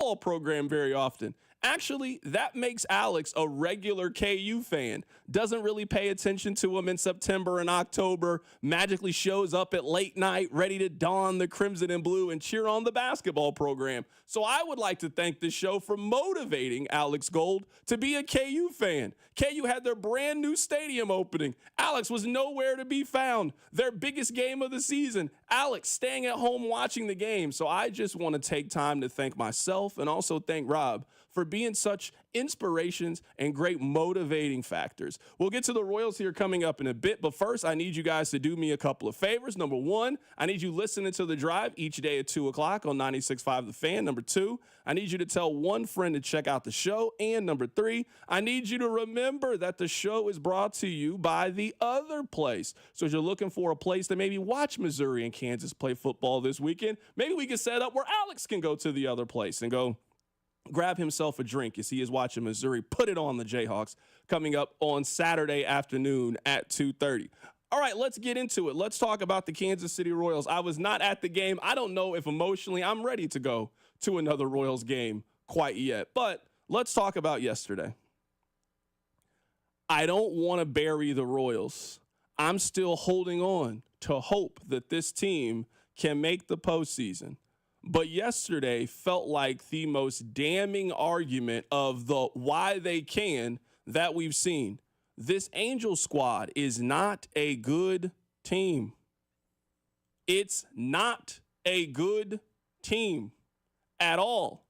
basketball program very often. Actually, that makes Alex a regular KU fan. Doesn't really pay attention to him in September and October. Magically shows up at late night, ready to don the crimson and blue and cheer on the basketball program. So I would like to thank this show for motivating Alex Gold to be a KU fan. KU had their brand new stadium opening. Alex was nowhere to be found. Their biggest game of the season. Alex staying at home watching the game. So I just want to take time to thank myself and also thank Rob for being such inspirations and great motivating factors. We'll get to the Royals here coming up in a bit, but first I need you guys to do me a couple of favors. Number one, I need you listening to The Drive each day at 2 o'clock on 96.5 The Fan. Number two, I need you to tell one friend to check out the show. And number three, I need you to remember that the show is brought to you by The Other Place. So if you're looking for a place to maybe watch Missouri and Kansas play football this weekend, maybe we can set up where Alex can go to The Other Place and go grab himself a drink as he is watching Missouri put it on the Jayhawks coming up on Saturday afternoon at 2:30. All right, let's get into it. Let's talk about the Kansas City Royals. I was not at the game. I don't know if emotionally I'm ready to go to another Royals game quite yet, but let's talk about yesterday. I don't want to bury the Royals. I'm still holding on to hope that this team can make the postseason. But yesterday felt like the most damning argument of the why they can that we've seen. This Angel squad is not a good team. It's not a good team at all.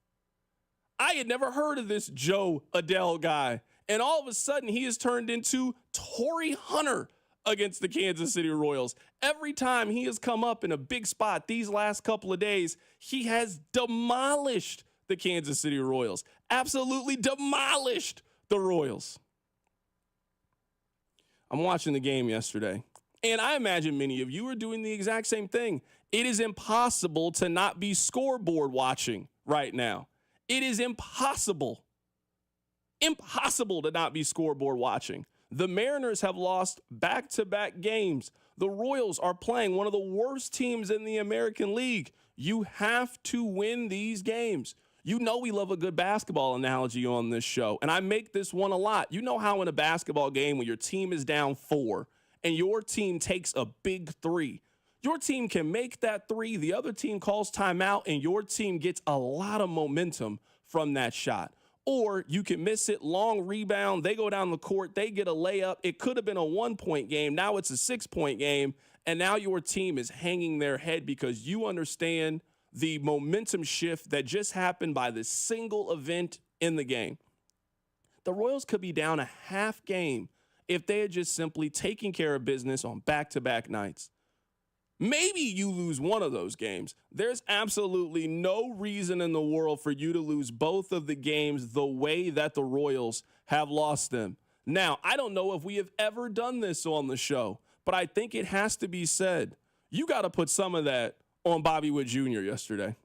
I had never heard of this Joe Adele guy, and all of a sudden he has turned into Torrey Hunter against the Kansas City Royals. Every time he has come up in a big spot these last couple of days, he has demolished the Kansas City Royals. Absolutely demolished the Royals. I'm watching the game yesterday, and I imagine many of you are doing the exact same thing. It is impossible to not be scoreboard watching right now. It is impossible to not be scoreboard watching. The Mariners have lost back-to-back games. The Royals are playing one of the worst teams in the American League. You have to win these games. You know we love a good basketball analogy on this show, and I make this one a lot. You know how in a basketball game when your team is down 4 and your team takes a big 3, your team can make that 3, the other team calls timeout, and your team gets a lot of momentum from that shot. Or you can miss it, long rebound, they go down the court, they get a layup. It could have been a 1-point game. Now it's a 6-point game, and now your team is hanging their head because you understand the momentum shift that just happened by this single event in the game. The Royals could be down a half game if they had just simply taken care of business on back-to-back nights. Maybe you lose one of those games. There's absolutely no reason in the world for you to lose both of the games the way that the Royals have lost them. Now, I don't know if we have ever done this on the show, but I think it has to be said. You got to put some of that on Bobby Witt Jr. yesterday.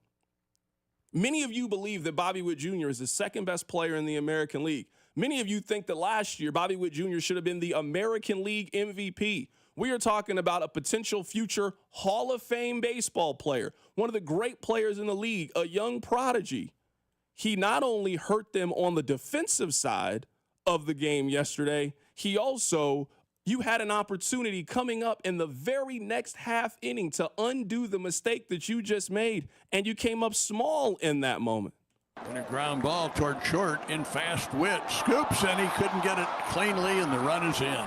Many of you believe that Bobby Witt Jr. is the second best player in the American League. Many of you think that last year Bobby Witt Jr. should have been the American League MVP. We are talking about a potential future Hall of Fame baseball player, one of the great players in the league, a young prodigy. He not only hurt them on the defensive side of the game yesterday, you had an opportunity coming up in the very next half inning to undo the mistake that you just made, and you came up small in that moment. And a ground ball toward short in fast Witt. Scoops, and he couldn't get it cleanly, and the run is in.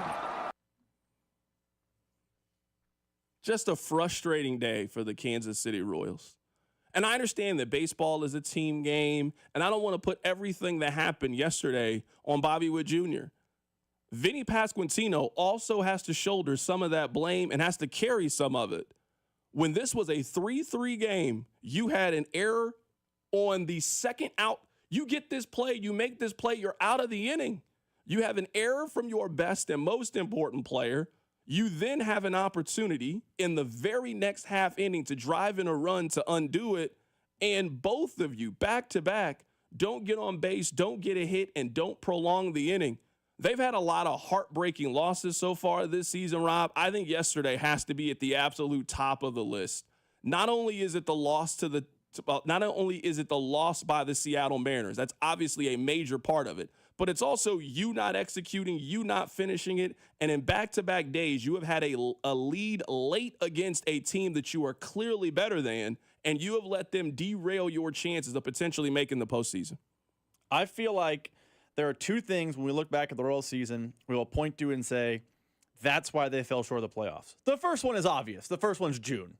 Just a frustrating day for the Kansas City Royals. And I understand that baseball is a team game, and I don't want to put everything that happened yesterday on Bobby Witt Jr. Vinny Pasquantino also has to shoulder some of that blame and has to carry some of it. When this was a 3-3 game, you had an error on the second out. You get this play, you make this play, you're out of the inning. You have an error from your best and most important player. You then have an opportunity in the very next half inning to drive in a run to undo it, and both of you, back-to-back, don't get on base, don't get a hit, and don't prolong the inning. They've had a lot of heartbreaking losses so far this season, Rob. I think yesterday has to be at the absolute top of the list. Not only is it the loss to Not only is it the loss by the Seattle Mariners, that's obviously a major part of it, but it's also you not executing, you not finishing it. And in back-to-back days, you have had a lead late against a team that you are clearly better than, and you have let them derail your chances of potentially making the postseason. I feel like there are two things when we look back at the Royals season we will point to and say, that's why they fell short of the playoffs. The first one is obvious. The first one's June.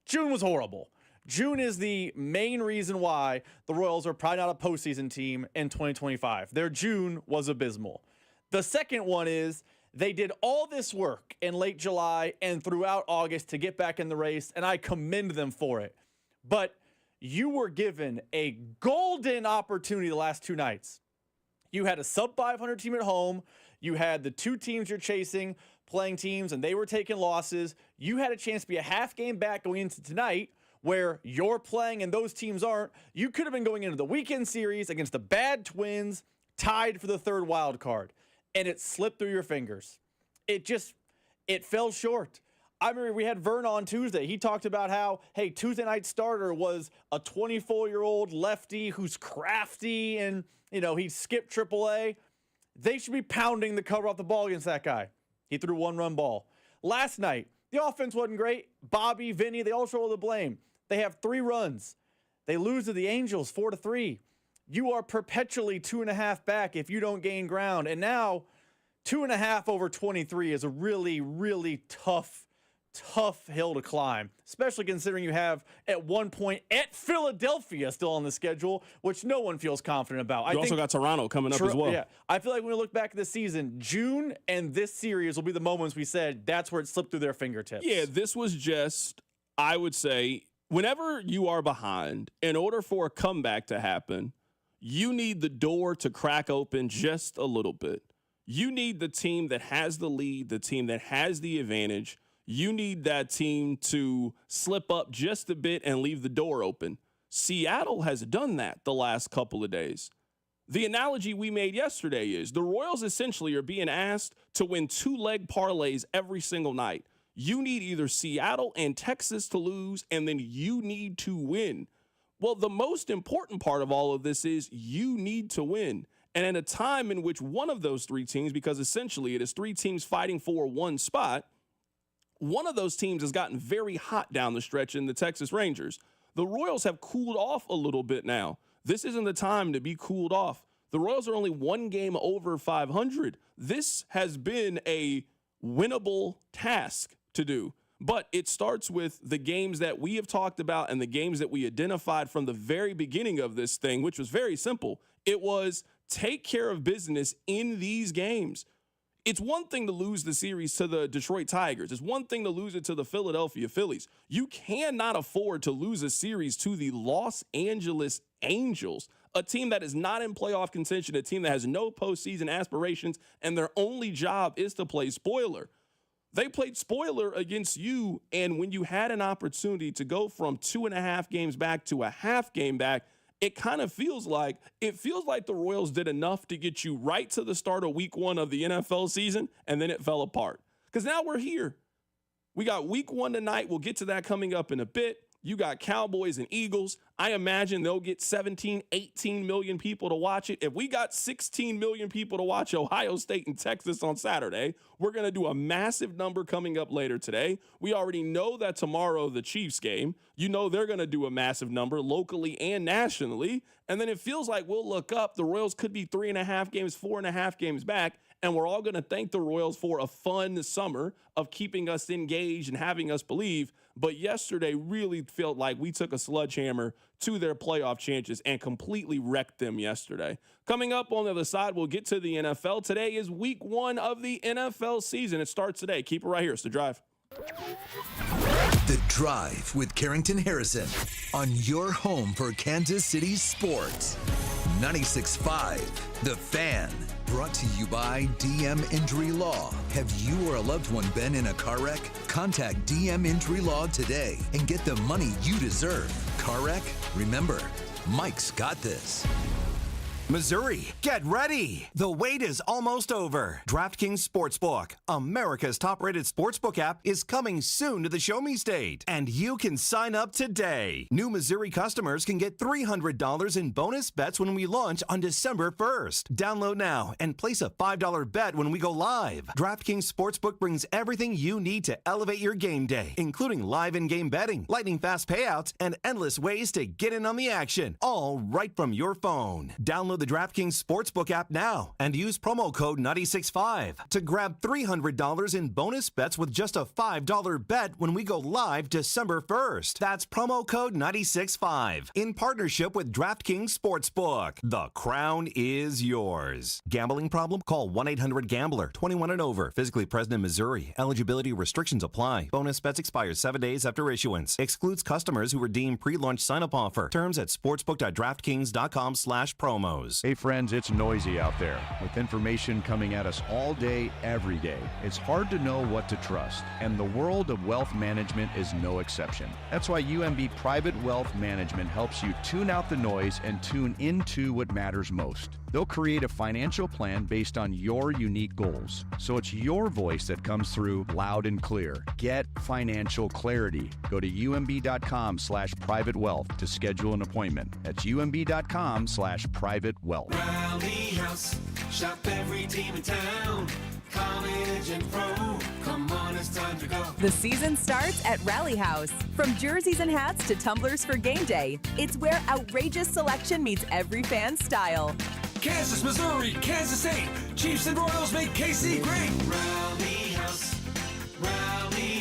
June was horrible. June is the main reason why the Royals are probably not a postseason team in 2025. Their June was abysmal. The second one is they did all this work in late July and throughout August to get back in the race, and I commend them for it. But you were given a golden opportunity the last two nights. You had a sub-500 team at home. You had the two teams you're chasing playing teams, and they were taking losses. You had a chance to be a half game back going into tonight, where you're playing and those teams aren't. You could have been going into the weekend series against the bad Twins, tied for the third wild card, and it slipped through your fingers. It fell short. I remember we had Vern on Tuesday. He talked about how, hey, Tuesday night starter was a 24-year-old lefty who's crafty and, he skipped AAA. They should be pounding the cover off the ball against that guy. He threw one run ball. Last night, the offense wasn't great. Bobby, Vinny, they all shoulder the blame. They have 3 runs. They lose to the Angels 4-3. You are perpetually 2.5 back if you don't gain ground. And now 2.5 over 23 is a really, really tough hill to climb, especially considering you have at one point at Philadelphia still on the schedule, which no one feels confident about. You also got Toronto coming up as well. Yeah, I feel like when we look back at this season, June and this series will be the moments we said that's where it slipped through their fingertips. Yeah, this was just, I would say, whenever you are behind, in order for a comeback to happen, you need the door to crack open just a little bit. You need the team that has the lead, the team that has the advantage. You need that team to slip up just a bit and leave the door open. Seattle has done that the last couple of days. The analogy we made yesterday is the Royals essentially are being asked to win 2-leg parlays every single night. You need either Seattle and Texas to lose, and then you need to win. Well, the most important part of all of this is you need to win. And at a time in which one of those 3 teams, because essentially it is 3 teams fighting for one spot, one of those teams has gotten very hot down the stretch in the Texas Rangers. The Royals have cooled off a little bit now. This isn't the time to be cooled off. The Royals are only 1 game over 500. This has been a winnable task to do. But it starts with the games that we have talked about and the games that we identified from the very beginning of this thing, which was very simple. It was take care of business in these games. It's one thing to lose the series to the Detroit Tigers. It's one thing to lose it to the Philadelphia Phillies. You cannot afford to lose a series to the Los Angeles Angels, a team that is not in playoff contention, a team that has no postseason aspirations, and their only job is to play spoiler. They played spoiler against you, and when you had an opportunity to go from 2.5 games back to a half game back, it kind of feels like the Royals did enough to get you right to the start of week 1 of the NFL season, and then it fell apart. Because now we're here. We got week 1 tonight. We'll get to that coming up in a bit. You got Cowboys and Eagles. I imagine they'll get 17, 18 million people to watch it. If we got 16 million people to watch Ohio State and Texas on Saturday, we're going to do a massive number coming up later today. We already know that tomorrow, the Chiefs game, they're going to do a massive number locally and nationally. And then it feels like we'll look up. The Royals could be 3.5 games, 4.5 games back. And we're all going to thank the Royals for a fun summer of keeping us engaged and having us believe. But yesterday really felt like we took a sledgehammer to their playoff chances and completely wrecked them yesterday. Coming up on the other side, we'll get to the NFL. Today is week 1 of the NFL season. It starts today. Keep it right here. It's The Drive. The Drive with Carrington Harrison on your home for Kansas City sports. 96.5, The Fan. Brought to you by DM Injury Law. Have you or a loved one been in a car wreck? Contact DM Injury Law today and get the money you deserve. Car wreck? Remember, Mike's got this. Missouri, get ready! The wait is almost over. DraftKings Sportsbook, America's top-rated sportsbook app, is coming soon to the Show Me State, and you can sign up today. New Missouri customers can get $300 in bonus bets when we launch on December 1st. Download now and place a $5 bet when we go live. DraftKings Sportsbook brings everything you need to elevate your game day, including live in-game betting, lightning-fast payouts, and endless ways to get in on the action, all right from your phone. Download the DraftKings Sportsbook app now and use promo code 965 to grab $300 in bonus bets with just a $5 bet when we go live December 1st. That's promo code 965 in partnership with DraftKings Sportsbook. The crown is yours. Gambling problem? Call 1-800-GAMBLER. 21 and over. Physically present in Missouri. Eligibility restrictions apply. Bonus bets expire 7 days after issuance. Excludes customers who redeem pre-launch sign-up offer. Terms at sportsbook.draftkings.com/promos. Hey friends, it's noisy out there with information coming at us all day, every day. It's hard to know what to trust, and the world of wealth management is no exception. That's why UMB Private Wealth Management helps you tune out the noise and tune into what matters most. They'll create a financial plan based on your unique goals, so it's your voice that comes through loud and clear. Get financial clarity. Go to umb.com/private wealth to schedule an appointment. That's umb.com/private wealth. Rally House, shop every team in town. College and pro, come on, it's time to go. The season starts at Rally House. From jerseys and hats to tumblers for game day, it's where outrageous selection meets every fan's style. Kansas, Missouri, Kansas State, Chiefs and Royals make KC great. Rally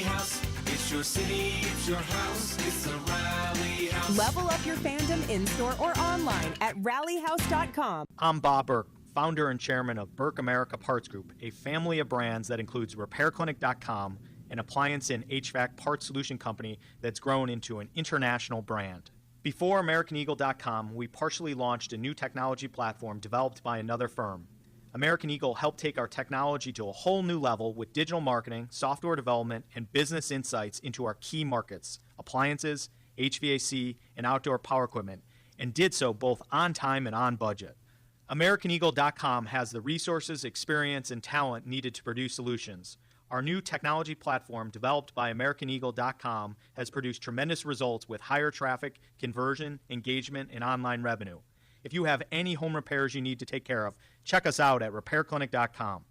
House, it's your city, it's your house, it's a Rally House. Level up your fandom in-store or online at rallyhouse.com. I'm Bob Burke, founder and chairman of Burke America Parts Group, a family of brands that includes RepairClinic.com, an appliance and HVAC parts solution company that's grown into an international brand. Before AmericanEagle.com, we partially launched a new technology platform developed by another firm. American Eagle helped take our technology to a whole new level with digital marketing, software development, and business insights into our key markets, appliances, HVAC, and outdoor power equipment, and did so both on time and on budget. AmericanEagle.com has the resources, experience, and talent needed to produce solutions. Our new technology platform, developed by AmericanEagle.com, has produced tremendous results with higher traffic, conversion, engagement, and online revenue. If you have any home repairs you need to take care of, check us out at RepairClinic.com.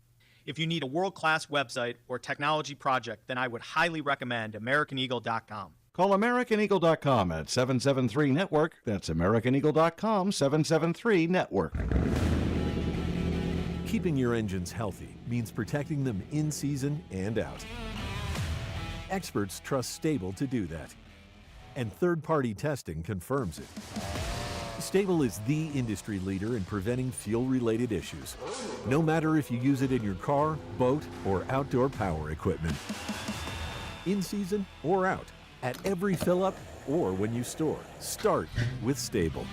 If you need a world-class website or technology project, then I would highly recommend AmericanEagle.com. Call AmericanEagle.com at 773-NETWORK. That's AmericanEagle.com, 773-NETWORK. Keeping your engines healthy means protecting them in season and out. Experts trust Stable to do that, and third-party testing confirms it. Stable is the industry leader in preventing fuel-related issues, no matter if you use it in your car, boat, or outdoor power equipment. In season or out, at every fill-up or when you store, start with Stable.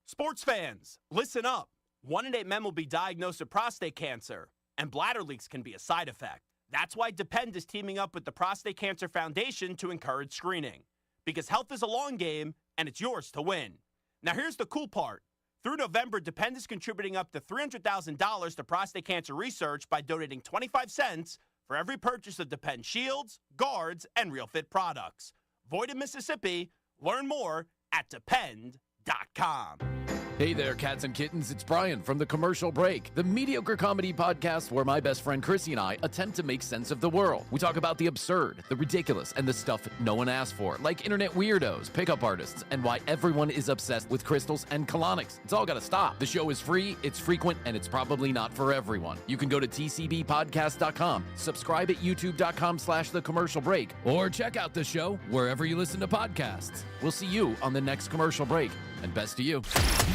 Sports fans, listen up. 1 in 8 men will be diagnosed with prostate cancer, and bladder leaks can be a side effect. That's why Depend is teaming up with the Prostate Cancer Foundation to encourage screening. Because health is a long game, and it's yours to win. Now here's the cool part. Through November, Depend is contributing up to $300,000 to prostate cancer research by donating 25 cents for every purchase of Depend shields, guards, and Real Fit products. Void in Mississippi. Learn more at Depend.com. Hey there, cats and kittens. It's Brian from The Commercial Break, the mediocre comedy podcast where my best friend Chrissy and I attempt to make sense of the world. We talk about the absurd, the ridiculous, and the stuff no one asked for, like internet weirdos, pickup artists, and why everyone is obsessed with crystals and colonics. It's all got to stop. The show is free, it's frequent, and it's probably not for everyone. You can go to tcbpodcast.com, subscribe at youtube.com/The Commercial Break, or check out the show wherever you listen to podcasts. We'll see you on the next commercial break, and best to you.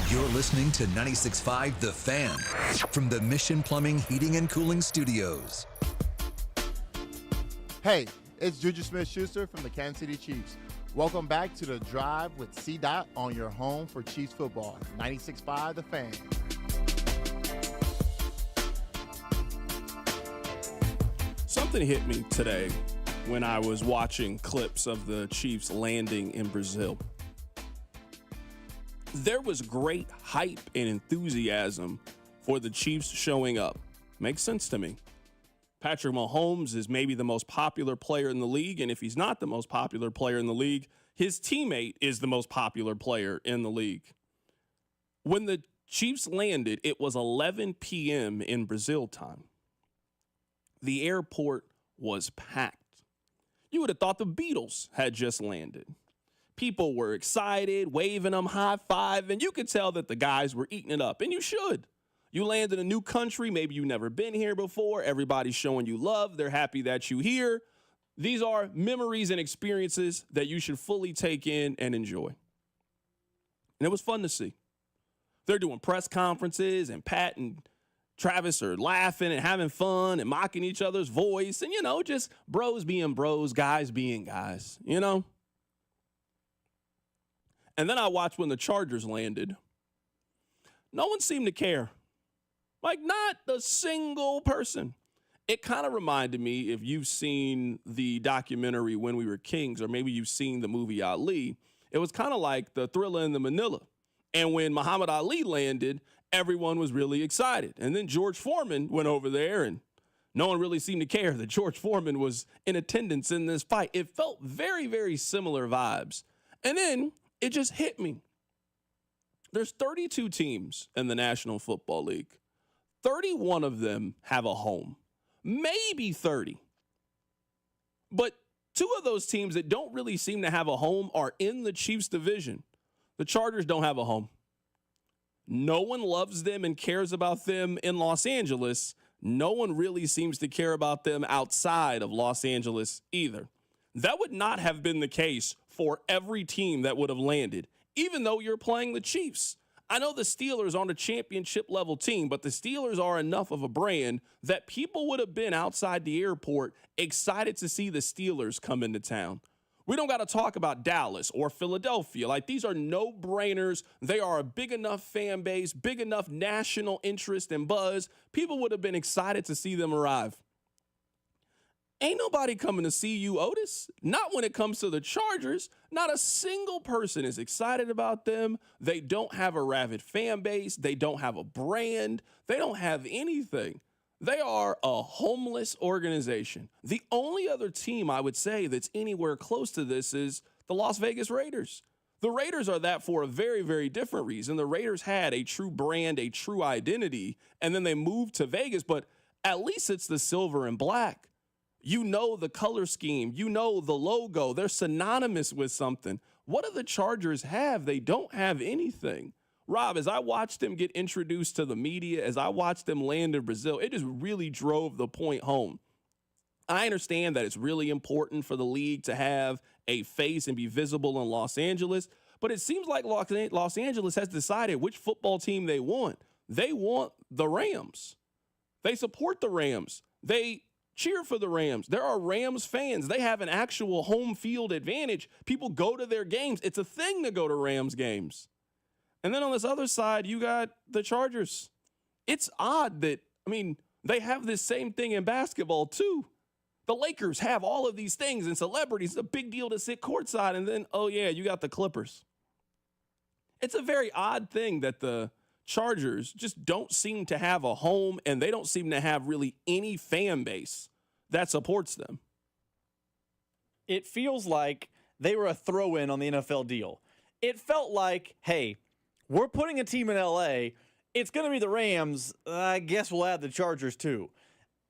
You're listening to 96.5 The Fan from the Mission Plumbing, Heating, and Cooling Studios. Hey, it's Juju Smith-Schuster from the Kansas City Chiefs. Welcome back to The Drive with C-Dot on your home for Chiefs football. 96.5 The Fan. Something hit me today when I was watching clips of the Chiefs landing in Brazil. there was great hype and enthusiasm for the Chiefs showing up. Makes sense to me. Patrick Mahomes is maybe the most popular player in the league, and if he's not the most popular player in the league, his teammate is the most popular player in the league. When the Chiefs landed, it was 11 p.m. in Brazil time. The airport was packed. You would have thought the Beatles had just landed. People were excited, waving them, high-five, and you could tell that the guys were eating it up, and you should. You land in a new country, maybe you've never been here before, everybody's showing you love, they're happy that you're here. These are memories and experiences that you should fully take in and enjoy. And it was fun to see. They're doing press conferences, and Pat and Travis are laughing and having fun and mocking each other's voice, and, just bros being bros, guys being guys, And then I watched when the Chargers landed. No one seemed to care. Like, not a single person. It kind of reminded me, if you've seen the documentary When We Were Kings, or maybe you've seen the movie Ali, it was kind of like the Thriller in the Manila. And when Muhammad Ali landed, everyone was really excited. And then George Foreman went over there, and no one really seemed to care that George Foreman was in attendance in this fight. It felt very, very similar vibes. And then it just hit me. There's 32 teams in the National Football League. 31 of them have a home, maybe 30. But two of those teams that don't really seem to have a home are in the Chiefs division. The Chargers don't have a home. No one loves them and cares about them in Los Angeles. No one really seems to care about them outside of Los Angeles either. That would not have been the case for every team that would have landed, even though you're playing the Chiefs. I know the Steelers aren't a championship level team, but the Steelers are enough of a brand that people would have been outside the airport excited to see the Steelers come into town. We don't got to talk about Dallas or Philadelphia. Like, these are no-brainers. They are a big enough fan base, big enough national interest and buzz. People would have been excited to see them arrive. Ain't nobody coming to see you, Otis. Not when it comes to the Chargers. Not a single person is excited about them. They don't have a rabid fan base. They don't have a brand. They don't have anything. They are a homeless organization. The only other team I would say that's anywhere close to this is the Las Vegas Raiders. The Raiders are that for a very, very different reason. The Raiders had a true brand, a true identity, and then they moved to Vegas, but at least it's the silver and black. You know the color scheme. You know the logo. They're synonymous with something. What do the Chargers have? They don't have anything. Rob, as I watched them get introduced to the media, as I watched them land in Brazil, it just really drove the point home. I understand that it's really important for the league to have a face and be visible in Los Angeles, but it seems like Los Angeles has decided which football team they want. They want the Rams. They support the Rams. They cheer for the Rams. There are Rams fans. They have an actual home field advantage. People go to their games. It's a thing to go to Rams games. And then on this other side, you got the Chargers. It's odd that, they have this same thing in basketball too. The Lakers have all of these things and celebrities. It's a big deal to sit courtside. And then, you got the Clippers. It's a very odd thing that the Chargers just don't seem to have a home, and they don't seem to have really any fan base that supports them. It feels like they were a throw-in on the NFL deal. It felt like, hey, we're putting a team in LA. It's going to be the Rams. I guess we'll add the Chargers too.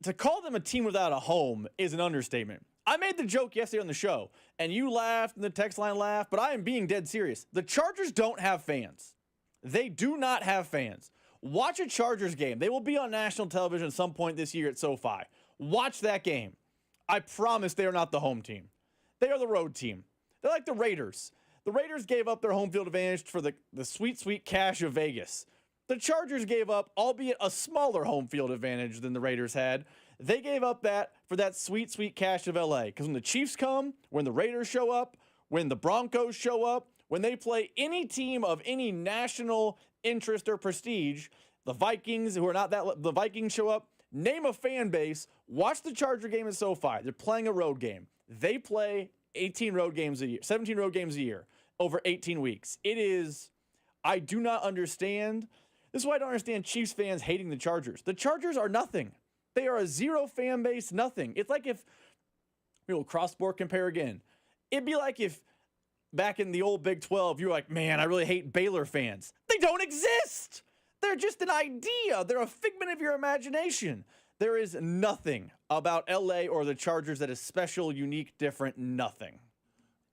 To call them a team without a home is an understatement. I made the joke yesterday on the show, and you laughed, and the text line laughed, but I am being dead serious. The Chargers don't have fans. They do not have fans. Watch a Chargers game. They will be on national television at some point this year at SoFi. Watch that game. I promise they are not the home team. They are the road team. They're like the Raiders. The Raiders gave up their home field advantage for the sweet, sweet cash of Vegas. The Chargers gave up, albeit a smaller home field advantage than the Raiders had. They gave up that for that sweet, sweet cash of LA. Because when the Chiefs come, when the Raiders show up, when the Broncos show up, when they play any team of any national interest or prestige, the Vikings, who are not that, the Vikings show up, name a fan base, watch the Charger game at SoFi. They're playing a road game. They play 17 road games a year over 18 weeks. It is I do not understand. This is why I don't understand Chiefs fans hating the Chargers. The Chargers are nothing. They are a zero fan base, nothing. It's like if, cross-sport compare again. It'd be like if back in the old Big 12, you were like, man, I really hate Baylor fans. They don't exist. They're just an idea. They're a figment of your imagination. There is nothing about LA or the Chargers that is special, unique, different, nothing.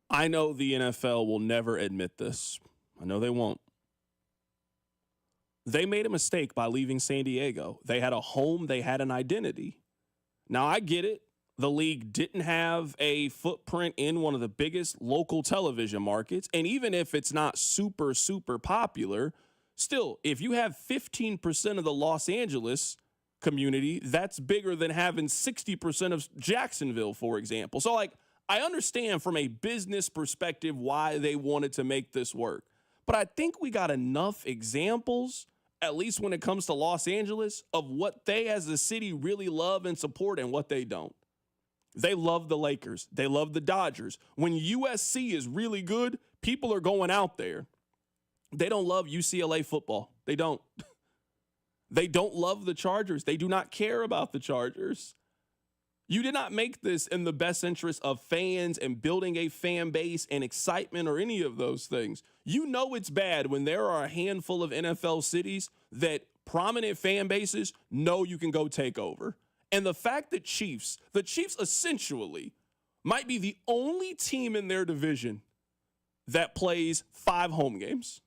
I know the NFL will never admit this. I know they won't. They made a mistake by leaving San Diego. They had a home. They had an identity. Now, I get it. The league didn't have a footprint in one of the biggest local television markets. And even if it's not super, super popular, still, if you have 15% of the Los Angeles community, that's bigger than having 60% of Jacksonville, for example. So, I understand from a business perspective why they wanted to make this work. But I think we got enough examples, at least when it comes to Los Angeles, of what they as a city really love and support and what they don't. They love the Lakers. They love the Dodgers. When USC is really good, people are going out there. They don't love UCLA football. They don't. They don't love the Chargers. They do not care about the Chargers. You did not make this in the best interest of fans and building a fan base and excitement or any of those things. You know it's bad when there are a handful of NFL cities that prominent fan bases know you can go take over. And the fact that the Chiefs essentially might be the only team in their division that plays 5 home games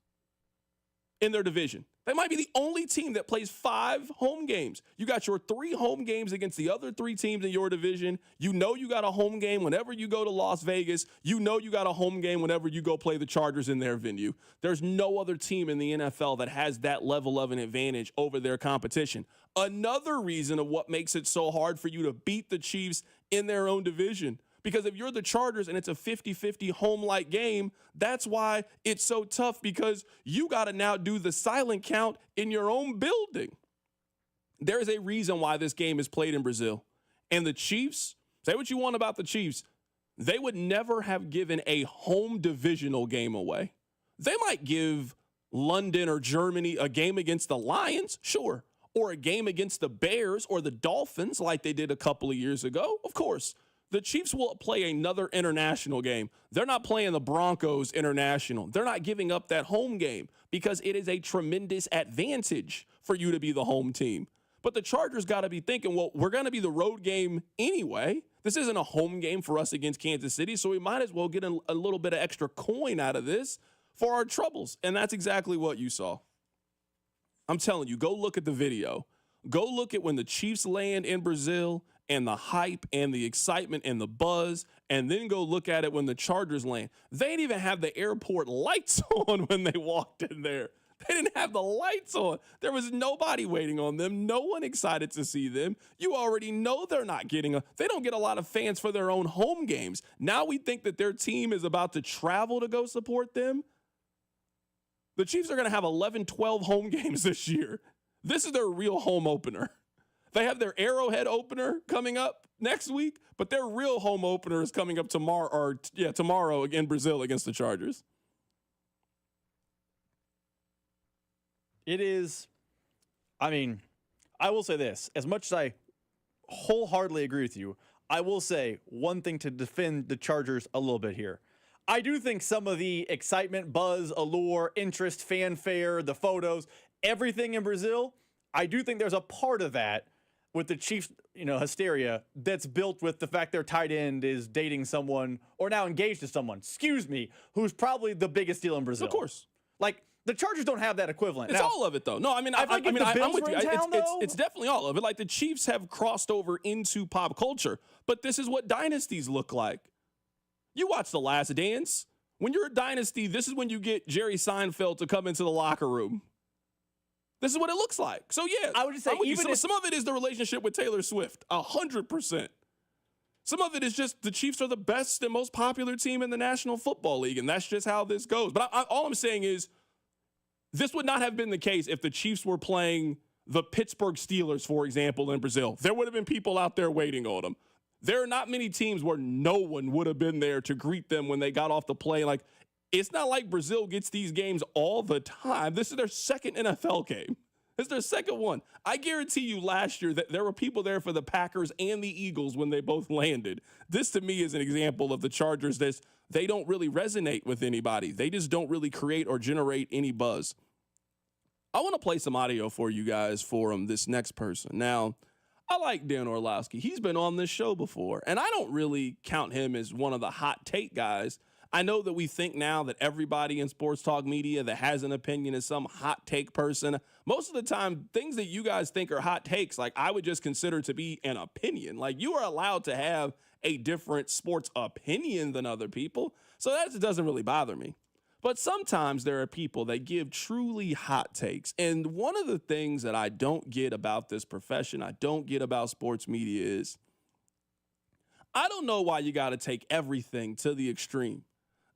in their division. They might be the only team that plays 5 home games. You got your 3 home games against the other 3 teams in your division. You know you got a home game whenever you go to Las Vegas. You know you got a home game whenever you go play the Chargers in their venue. There's no other team in the NFL that has that level of an advantage over their competition. Another reason of what makes it so hard for you to beat the Chiefs in their own division. Because if you're the Chargers and it's a 50-50 home-like game, that's why it's so tough, because you got to now do the silent count in your own building. There is a reason why this game is played in Brazil. And the Chiefs, say what you want about the Chiefs, they would never have given a home divisional game away. They might give London or Germany a game against the Lions, sure, or a game against the Bears or the Dolphins like they did a couple of years ago, of course. The Chiefs will play another international game. They're not playing the Broncos international. They're not giving up that home game because it is a tremendous advantage for you to be the home team. But the Chargers got to be thinking, well, we're going to be the road game anyway. This isn't a home game for us against Kansas City, so we might as well get a little bit of extra coin out of this for our troubles. And that's exactly what you saw. I'm telling you, go look at the video. Go look at when the Chiefs land in Brazil and the hype and the excitement and the buzz, and then go look at it when the Chargers land. They didn't even have the airport lights on when they walked in there. They didn't have the lights on. There was nobody waiting on them. No one excited to see them. You already know they're not getting they don't get a lot of fans for their own home games. Now we think that their team is about to travel to go support them. The Chiefs are going to have 11, 12 home games this year. This is their real home opener. They have their Arrowhead opener coming up next week, but their real home opener is coming up tomorrow in Brazil against the Chargers. It is, I will say this. As much as I wholeheartedly agree with you, I will say one thing to defend the Chargers a little bit here. I do think some of the excitement, buzz, allure, interest, fanfare, the photos, everything in Brazil, I do think there's a part of that with the Chiefs, hysteria that's built with the fact their tight end is dating someone or now engaged to someone, who's probably the biggest deal in Brazil. Of course. The Chargers don't have that equivalent. It's all of it, though. No, I'm with you. It's definitely all of it. The Chiefs have crossed over into pop culture, but this is what dynasties look like. You watch The Last Dance. When you're a dynasty, this is when you get Jerry Seinfeld to come into the locker room. This is what it looks like. So, yeah. I would just say some of it is the relationship with Taylor Swift, 100%. Some of it is just the Chiefs are the best and most popular team in the National Football League, and that's just how this goes. But all I'm saying is this would not have been the case if the Chiefs were playing the Pittsburgh Steelers, for example, in Brazil. There would have been people out there waiting on them. There are not many teams where no one would have been there to greet them when they got off the plane. It's not like Brazil gets these games all the time. This is their second NFL game. It's their second one. I guarantee you last year that there were people there for the Packers and the Eagles when they both landed. This, to me, is an example of the Chargers that they don't really resonate with anybody. They just don't really create or generate any buzz. I want to play some audio for you guys for this next person. Now, I like Dan Orlovsky. He's been on this show before, and I don't really count him as one of the hot take guys. I know that we think now that everybody in sports talk media that has an opinion is some hot take person. Most of the time, things that you guys think are hot takes, like I would just consider to be an opinion. Like you are allowed to have a different sports opinion than other people. So that doesn't really bother me. But sometimes there are people that give truly hot takes. And one of the things that I don't get about this profession, I don't get about sports media is I don't know why you got to take everything to the extreme.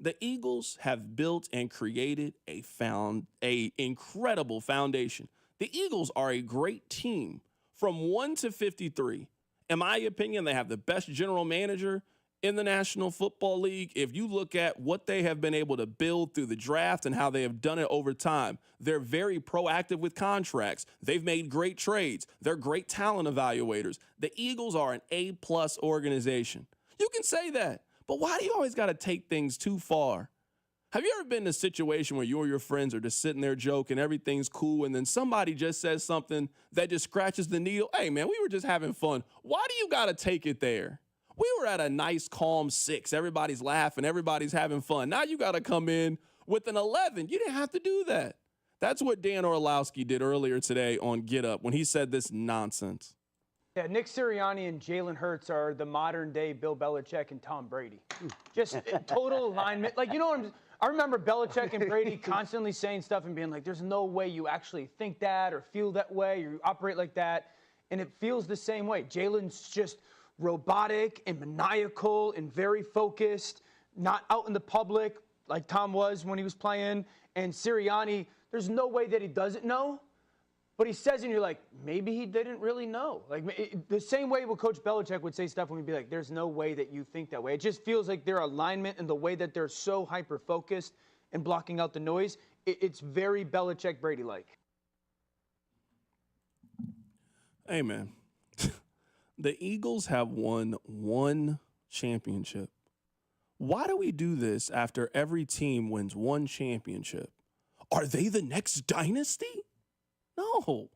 The Eagles have built and created a incredible foundation. The Eagles are a great team from 1 to 53. In my opinion, they have the best general manager in the National Football League. If you look at what they have been able to build through the draft and how they have done it over time, they're very proactive with contracts. They've made great trades. They're great talent evaluators. The Eagles are an A-plus organization. You can say that. But why do you always got to take things too far? Have you ever been in a situation where you or your friends are just sitting there joking, everything's cool, and then somebody just says something that just scratches the needle? Hey, man, we were just having fun. Why do you got to take it there? We were at a nice, calm 6. Everybody's laughing. Everybody's having fun. Now you got to come in with an 11. You didn't have to do that. That's what Dan Orlovsky did earlier today on Get Up when he said this nonsense. Yeah, Nick Sirianni and Jalen Hurts are the modern-day Bill Belichick and Tom Brady. Just total alignment. Like, you know, I remember Belichick and Brady constantly saying stuff and being like, there's no way you actually think that or feel that way or you operate like that. And it feels the same way. Jalen's just robotic and maniacal and very focused, not out in the public like Tom was when he was playing. And Sirianni, there's no way that he doesn't know. But he says, and you're like, maybe he didn't really know. Like the same way what Coach Belichick would say stuff when he'd be like, there's no way that you think that way. It just feels like their alignment and the way that they're so hyper-focused and blocking out the noise, it's very Belichick-Brady-like. Hey, man. The Eagles have won one championship. Why do we do this after every team wins one championship? Are they the next dynasty? No.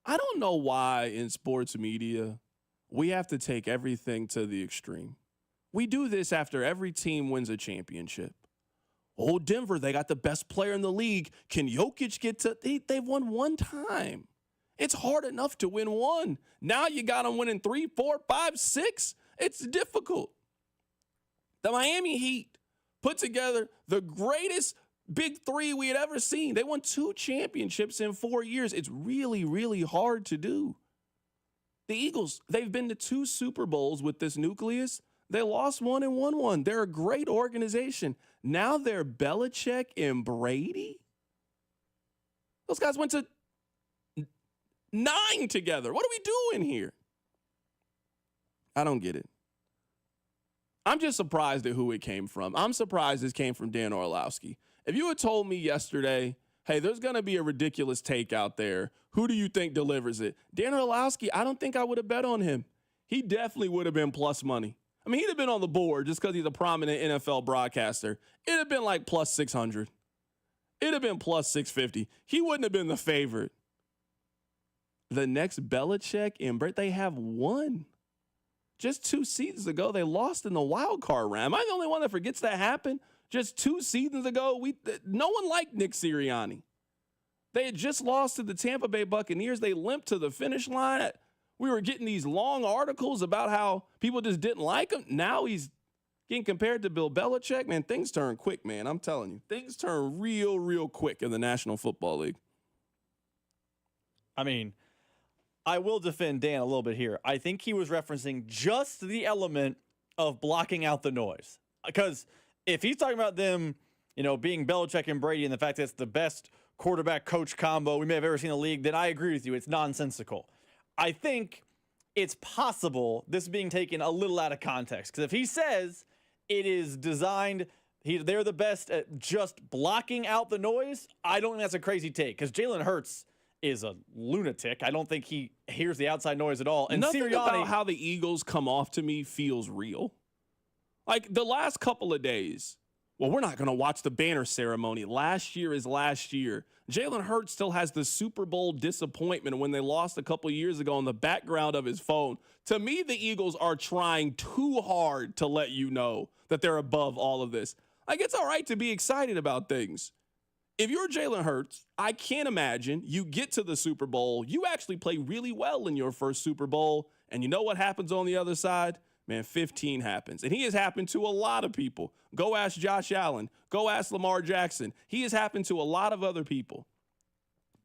I don't know why in sports media we have to take everything to the extreme. We do this after every team wins a championship. Oh, Denver, they got the best player in the league. Can Jokic get to – they've won one time. It's hard enough to win one. Now you got them winning 3, 4, 5, 6. It's difficult. The Miami Heat put together the greatest – Big three we had ever seen. They won 2 championships in 4 years. It's really, really hard to do. The Eagles, they've been to 2 Super Bowls with this nucleus. They lost 1 and won 1. They're a great organization. Now they're Belichick and Brady. Those guys went to 9 together. What are we doing here? I don't get it. I'm just surprised at who it came from. I'm surprised this came from Dan Orlovsky. If you had told me yesterday, hey, there's going to be a ridiculous take out there, who do you think delivers it? Dan Orlovsky, I don't think I would have bet on him. He definitely would have been plus money. I mean, he'd have been on the board just because he's a prominent NFL broadcaster. It'd have been like plus 600. It'd have been plus 650. He wouldn't have been the favorite. The next Belichick and Brett, they have won. Just 2 seasons ago, they lost in the wild card round. Am I the only one that forgets that happened? Just 2 seasons ago, no one liked Nick Sirianni. They had just lost to the Tampa Bay Buccaneers. They limped to the finish line. We were getting these long articles about how people just didn't like him. Now he's getting compared to Bill Belichick. Man, things turn quick, man. I'm telling you. Things turn real, real quick in the National Football League. I mean, I will defend Dan a little bit here. I think he was referencing just the element of blocking out the noise. Because if he's talking about them, being Belichick and Brady and the fact that it's the best quarterback-coach combo we may have ever seen in the league, then I agree with you. It's nonsensical. I think it's possible this being taken a little out of context. Because if he says it is designed, They're the best at just blocking out the noise. I don't think that's a crazy take because Jalen Hurts is a lunatic. I don't think he hears the outside noise at all. And nothing Sirianni, about how the Eagles come off to me feels real. Like the last couple of days, well, we're not going to watch the banner ceremony. Last year is last year. Jalen Hurts still has the Super Bowl disappointment when they lost a couple years ago in the background of his phone. To me, the Eagles are trying too hard to let you know that they're above all of this. Like, it's all right to be excited about things. If you're Jalen Hurts, I can't imagine you get to the Super Bowl, you actually play really well in your first Super Bowl, and you know what happens on the other side? Man, 15 happens. And he has happened to a lot of people. Go ask Josh Allen. Go ask Lamar Jackson. He has happened to a lot of other people.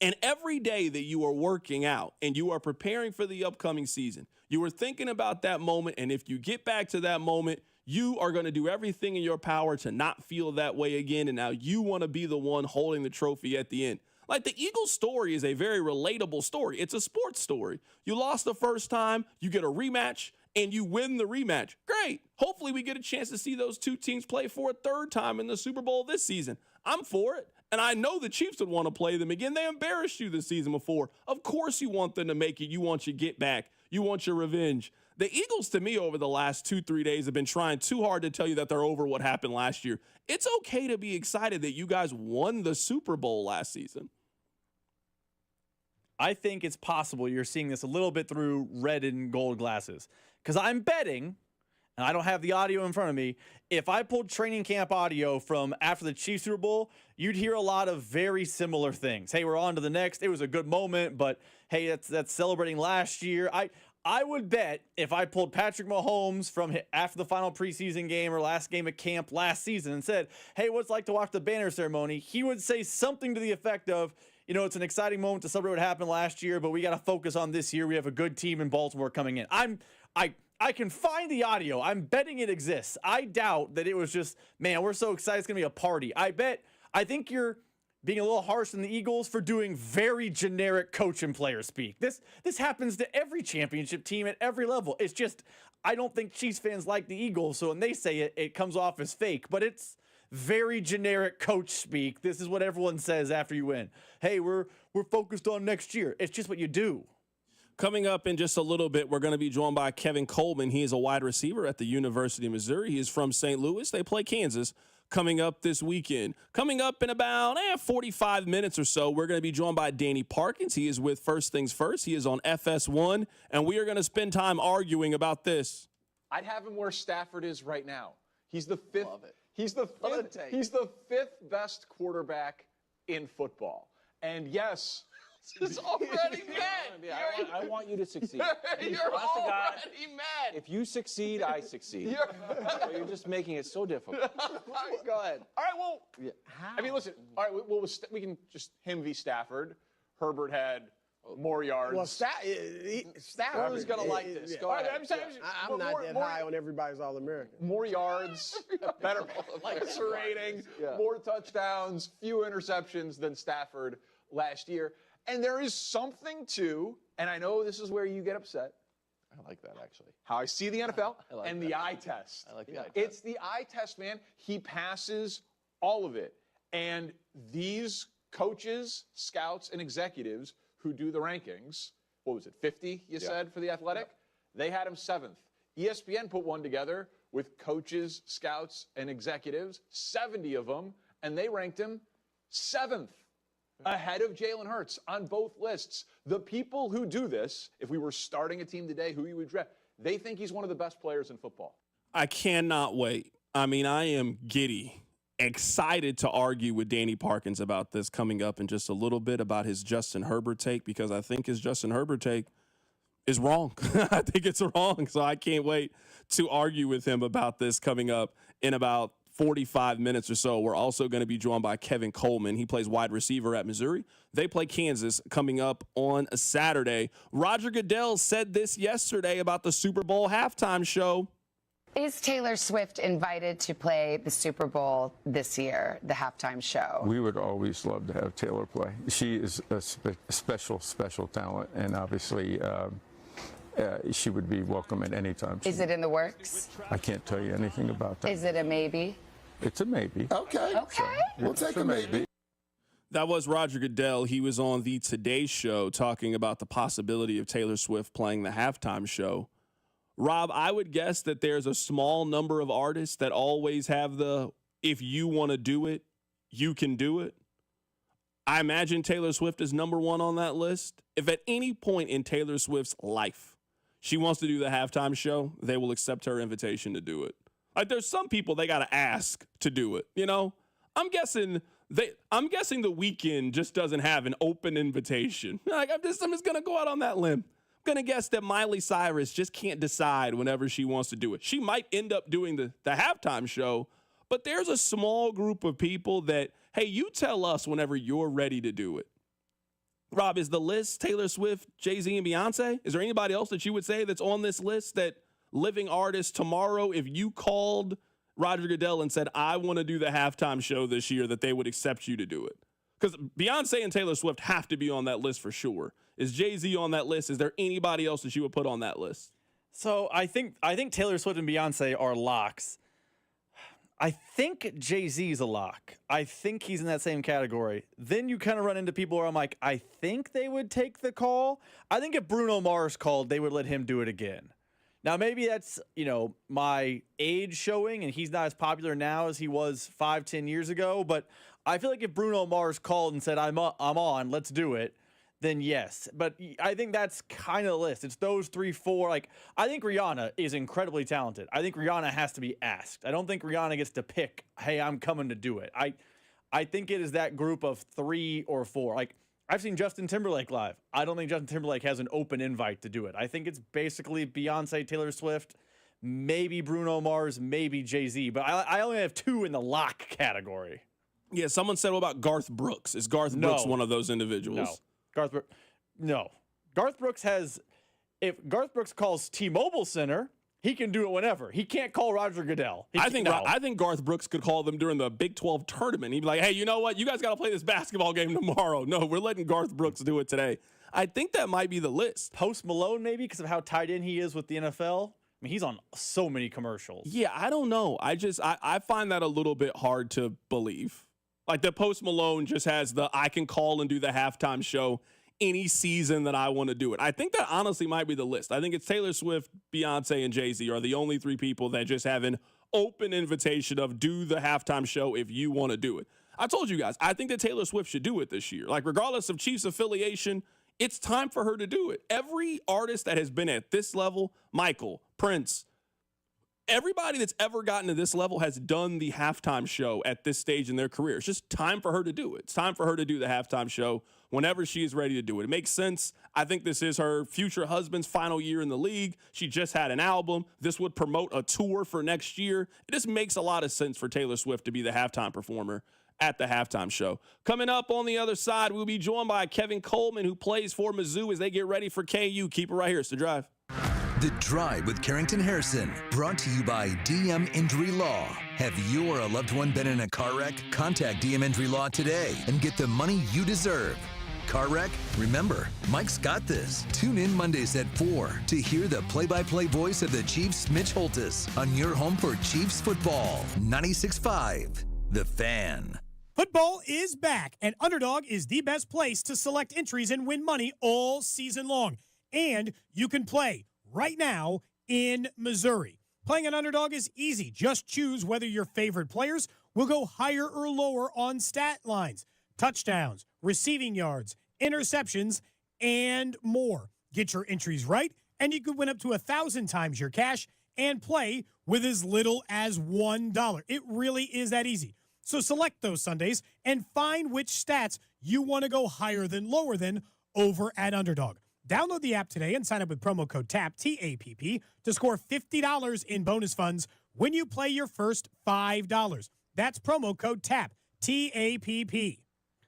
And every day that you are working out and you are preparing for the upcoming season, you are thinking about that moment. And if you get back to that moment, you are going to do everything in your power to not feel that way again. And now you want to be the one holding the trophy at the end. Like, the Eagles story is a very relatable story. It's a sports story. You lost the first time, you get a rematch, and you win the rematch. Great. Hopefully we get a chance to see those two teams play for a third time in the Super Bowl this season. I'm for it. And I know the Chiefs would want to play them again. They embarrassed you the season before. Of course you want them to make it. You want your get back. You want your revenge. The Eagles, to me, over the last 2-3 days have been trying too hard to tell you that they're over what happened last year. It's okay to be excited that you guys won the Super Bowl last season. I think it's possible you're seeing this a little bit through red and gold glasses. Because I'm betting, and I don't have the audio in front of me, if I pulled training camp audio from after the Chiefs Super Bowl, you'd hear a lot of very similar things. Hey, we're on to the next. It was a good moment, but hey, that's celebrating last year. I would bet if I pulled Patrick Mahomes from after the final preseason game or last game of camp last season and said, hey, what's it like to watch the banner ceremony? He would say something to the effect of, you know, it's an exciting moment to celebrate what happened last year, but we got to focus on this year. We have a good team in Baltimore coming in. I can find the audio. I'm betting it exists. I doubt that it was just, man, we're so excited it's going to be a party. I think you're being a little harsh on the Eagles for doing very generic coach and player speak. This happens to every championship team at every level. It's just, I don't think Chiefs fans like the Eagles, so when they say it, it comes off as fake. But it's very generic coach speak. This is what everyone says after you win. Hey, we're focused on next year. It's just what you do. Coming up in just a little bit, we're going to be joined by Kevin Coleman. He is a wide receiver at the University of Missouri. He is from St. Louis. They play Kansas coming up this weekend. Coming up in about 45 minutes or so, we're going to be joined by Danny Parkins. He is with First Things First. He is on FS1, and we are going to spend time arguing about this. I'd have him where Stafford is right now. He's the fifth. Love it. He's the fifth best quarterback in football. And yes, this is already mad. I want you to succeed. You're already mad. If you succeed, I succeed. You're just making it so difficult. Go ahead. All right, well, I mean, listen. All right, well, we can just him v. Stafford. Herbert had more yards. Well, Stafford's going to like this. Go ahead. I'm not that high on everybody's All-American. More yards, better passer rating, more touchdowns, fewer interceptions than Stafford last year. And there is something to, and I know this is where you get upset. I like that, actually. How I see the NFL like and that. the eye test. I like the eye test. It's the eye test, man. He passes all of it. And these coaches, scouts, and executives who do the rankings, what was it, 50, you said, for The Athletic? They had him 7th. ESPN put one together with coaches, scouts, and executives, 70 of them, and they ranked him 7th. Ahead of Jalen Hurts on both lists. The people who do this, if we were starting a team today, who you would draft, they think he's one of the best players in football. I cannot wait. I mean, I am giddy, excited to argue with Danny Parkins about this coming up in just a little bit about his Justin Herbert take, because I think his Justin Herbert take is wrong. I think it's wrong. So I can't wait to argue with him about this coming up in about 45 minutes or so. We're also going to be joined by Kevin Coleman. He plays wide receiver at Missouri. They play Kansas coming up on a Saturday. Roger Goodell said this yesterday about the Super Bowl halftime show. Is Taylor Swift invited to play the Super Bowl this year, the halftime show? We would always love to have Taylor play. She is a special talent, and obviously she would be welcome at any time. Is it in the works? I can't tell you anything about that. Is it a maybe? It's a maybe. Okay. We'll take a maybe. That was Roger Goodell. He was on the Today Show talking about the possibility of Taylor Swift playing the halftime show. Rob, I would guess that there's a small number of artists that always have the, if you want to do it, you can do it. I imagine Taylor Swift is number one on that list. If at any point in Taylor Swift's life she wants to do the halftime show, they will accept her invitation to do it. Like, there's some people they got to ask to do it, you know? I'm guessing The Weeknd just doesn't have an open invitation. Like, I'm just gonna go out on that limb. I'm gonna guess that Miley Cyrus just can't decide whenever she wants to do it. She might end up doing the halftime show, but there's a small group of people that, hey, you tell us whenever you're ready to do it. Rob, is the list Taylor Swift, Jay-Z, and Beyonce? Is there anybody else that you would say that's on this list that living artists tomorrow, if you called Roger Goodell and said, I want to do the halftime show this year, that they would accept you to do it? Because Beyonce and Taylor Swift have to be on that list for sure. Is Jay-Z on that list? Is there anybody else that you would put on that list? So I think Taylor Swift and Beyonce are locks. I think Jay-Z's a lock. I think he's in that same category. Then you kind of run into people where I'm like, I think they would take the call. I think if Bruno Mars called, they would let him do it again. Now, maybe that's, my age showing, and he's not as popular now as he was 5-10 years ago. But I feel like if Bruno Mars called and said, I'm on, let's do it, then yes. But I think that's kind of the list. It's those 3, 4. Like, I think Rihanna is incredibly talented. I think Rihanna has to be asked. I don't think Rihanna gets to pick, hey, I'm coming to do it. I think it is that group of 3 or 4. Like, I've seen Justin Timberlake live. I don't think Justin Timberlake has an open invite to do it. I think it's basically Beyonce, Taylor Swift, maybe Bruno Mars, maybe Jay-Z. But I only have 2 in the lock category. Yeah, someone said, what about Garth Brooks? Is Garth Brooks one of those individuals? No. Garth Brooks if Garth Brooks calls T-Mobile Center, he can do it whenever. He can't call Roger Goodell. I think Garth Brooks could call them during the Big 12 tournament. He'd be like, hey, you know what? You guys got to play this basketball game tomorrow. No, we're letting Garth Brooks do it today. I think that might be the list. Post Malone, maybe, because of how tied in he is with the NFL. I mean, he's on so many commercials. Yeah, I don't know. I find that a little bit hard to believe. Like, the Post Malone just has I can call and do the halftime show any season that I want to do it. I think that honestly might be the list. I think it's Taylor Swift, Beyonce, and Jay-Z are the only 3 people that just have an open invitation of do the halftime show if you want to do it. I told you guys, I think that Taylor Swift should do it this year. Like, regardless of Chiefs affiliation, it's time for her to do it. Every artist that has been at this level, Michael, Prince, everybody that's ever gotten to this level has done the halftime show at this stage in their career. It's just time for her to do it. It's time for her to do the halftime show whenever she is ready to do it. It makes sense. I think this is her future husband's final year in the league. She just had an album. This would promote a tour for next year. It just makes a lot of sense for Taylor Swift to be the halftime performer at the halftime show. Coming up on the other side, we'll be joined by Kevin Coleman, who plays for Mizzou as they get ready for KU. Keep it right here. It's The Drive. The Drive with Carrington Harrison, brought to you by DM Injury Law. Have you or a loved one been in a car wreck? Contact DM Injury Law today and get the money you deserve. Car wreck? Remember, Mike's got this. Tune in Mondays at 4 to hear the play-by-play voice of the Chiefs, Mitch Holthus, on your home for Chiefs football. 96.5, The Fan. Football is back, and Underdog is the best place to select entries and win money all season long. And you can play right now in Missouri. Playing an Underdog is easy. Just choose whether your favorite players will go higher or lower on stat lines, touchdowns, receiving yards, interceptions, and more. Get your entries right, and you could win up to 1,000 times your cash and play with as little as $1. It really is that easy. So select those Sundays and find which stats you want to go higher than lower than over at Underdog. Download the app today and sign up with promo code TAPP, T-A-P-P, to score $50 in bonus funds when you play your first $5. That's promo code TAPP, T-A-P-P.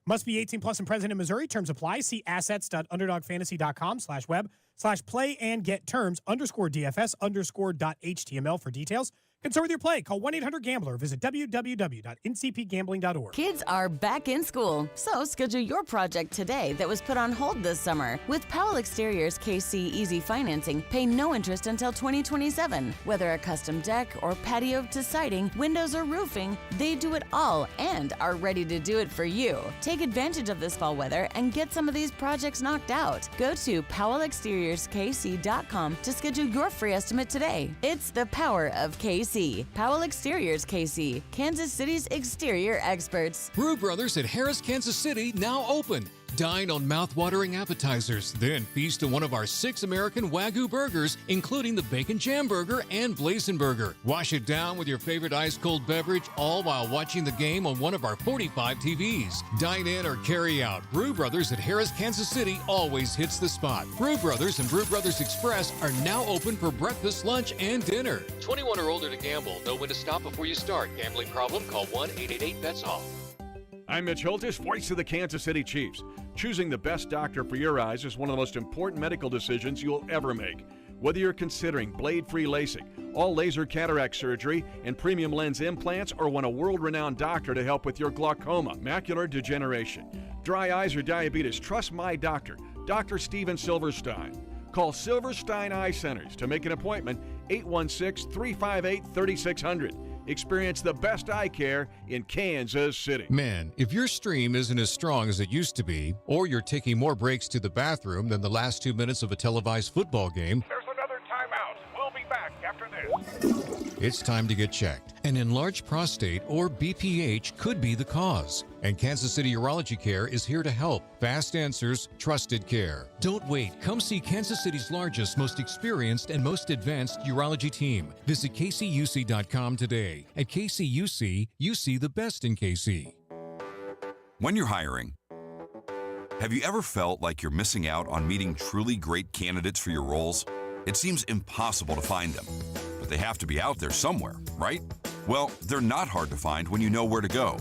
Must be 18 plus and present in Missouri. Terms apply. See assets.underdogfantasy.com/web/play and get terms _DFS_.html for details. Concern with your play? Call 1-800-GAMBLER. Visit www.ncpgambling.org. Kids are back in school, so schedule your project today that was put on hold this summer. With Powell Exteriors KC Easy Financing, pay no interest until 2027. Whether a custom deck or patio to siding, windows or roofing, they do it all and are ready to do it for you. Take advantage of this fall weather and get some of these projects knocked out. Go to PowellExteriorsKC.com to schedule your free estimate today. It's the power of KC. Powell Exteriors KC, Kansas City's exterior experts. Brew Brothers at Harris, Kansas City, now open. Dine on mouth-watering appetizers, then feast on one of our 6 American Wagyu burgers, including the Bacon Jam Burger and Blazing Burger. Wash it down with your favorite ice-cold beverage, all while watching the game on one of our 45 TVs. Dine in or carry out. Brew Brothers at Harris, Kansas City always hits the spot. Brew Brothers and Brew Brothers Express are now open for breakfast, lunch, and dinner. 21 or older to gamble. Know when to stop before you start. Gambling problem? Call 1-888-BETS-OFF. I'm Mitch Holtis, voice of the Kansas City Chiefs. Choosing the best doctor for your eyes is one of the most important medical decisions you'll ever make. Whether you're considering blade-free LASIK, all laser cataract surgery, and premium lens implants, or want a world-renowned doctor to help with your glaucoma, macular degeneration, dry eyes, or diabetes, trust my doctor, Dr. Steven Silverstein. Call Silverstein Eye Centers to make an appointment, 816-358-3600. Experience the best eye care in Kansas City. Man, if your stream isn't as strong as it used to be, or you're taking more breaks to the bathroom than the last 2 minutes of a televised football game, There's another timeout. We'll be back after this. it's time to get checked. An enlarged prostate, or BPH, could be the cause. And Kansas City Urology Care is here to help. Fast answers, trusted care. Don't wait. Come see Kansas City's largest, most experienced, and most advanced urology team. Visit kcuc.com today. At KCUC, you see the best in KC. When you're hiring, have you ever felt like you're missing out on meeting truly great candidates for your roles? It seems impossible to find them, but they have to be out there somewhere, right? Well, they're not hard to find when you know where to go,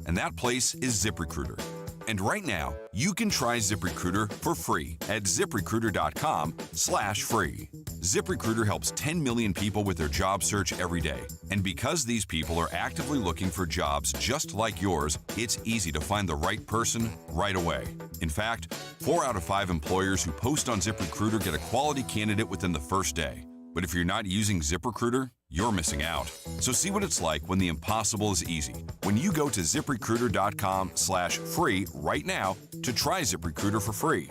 and that place is ZipRecruiter. And right now, you can try ZipRecruiter for free at ZipRecruiter.com/free. ZipRecruiter helps 10 million people with their job search every day. And because these people are actively looking for jobs just like yours, it's easy to find the right person right away. In fact, 4 out of 5 employers who post on ZipRecruiter get a quality candidate within the first day. But if you're not using ZipRecruiter, you're missing out. So see what it's like when the impossible is easy. When you go to ZipRecruiter.com/free right now to try ZipRecruiter for free.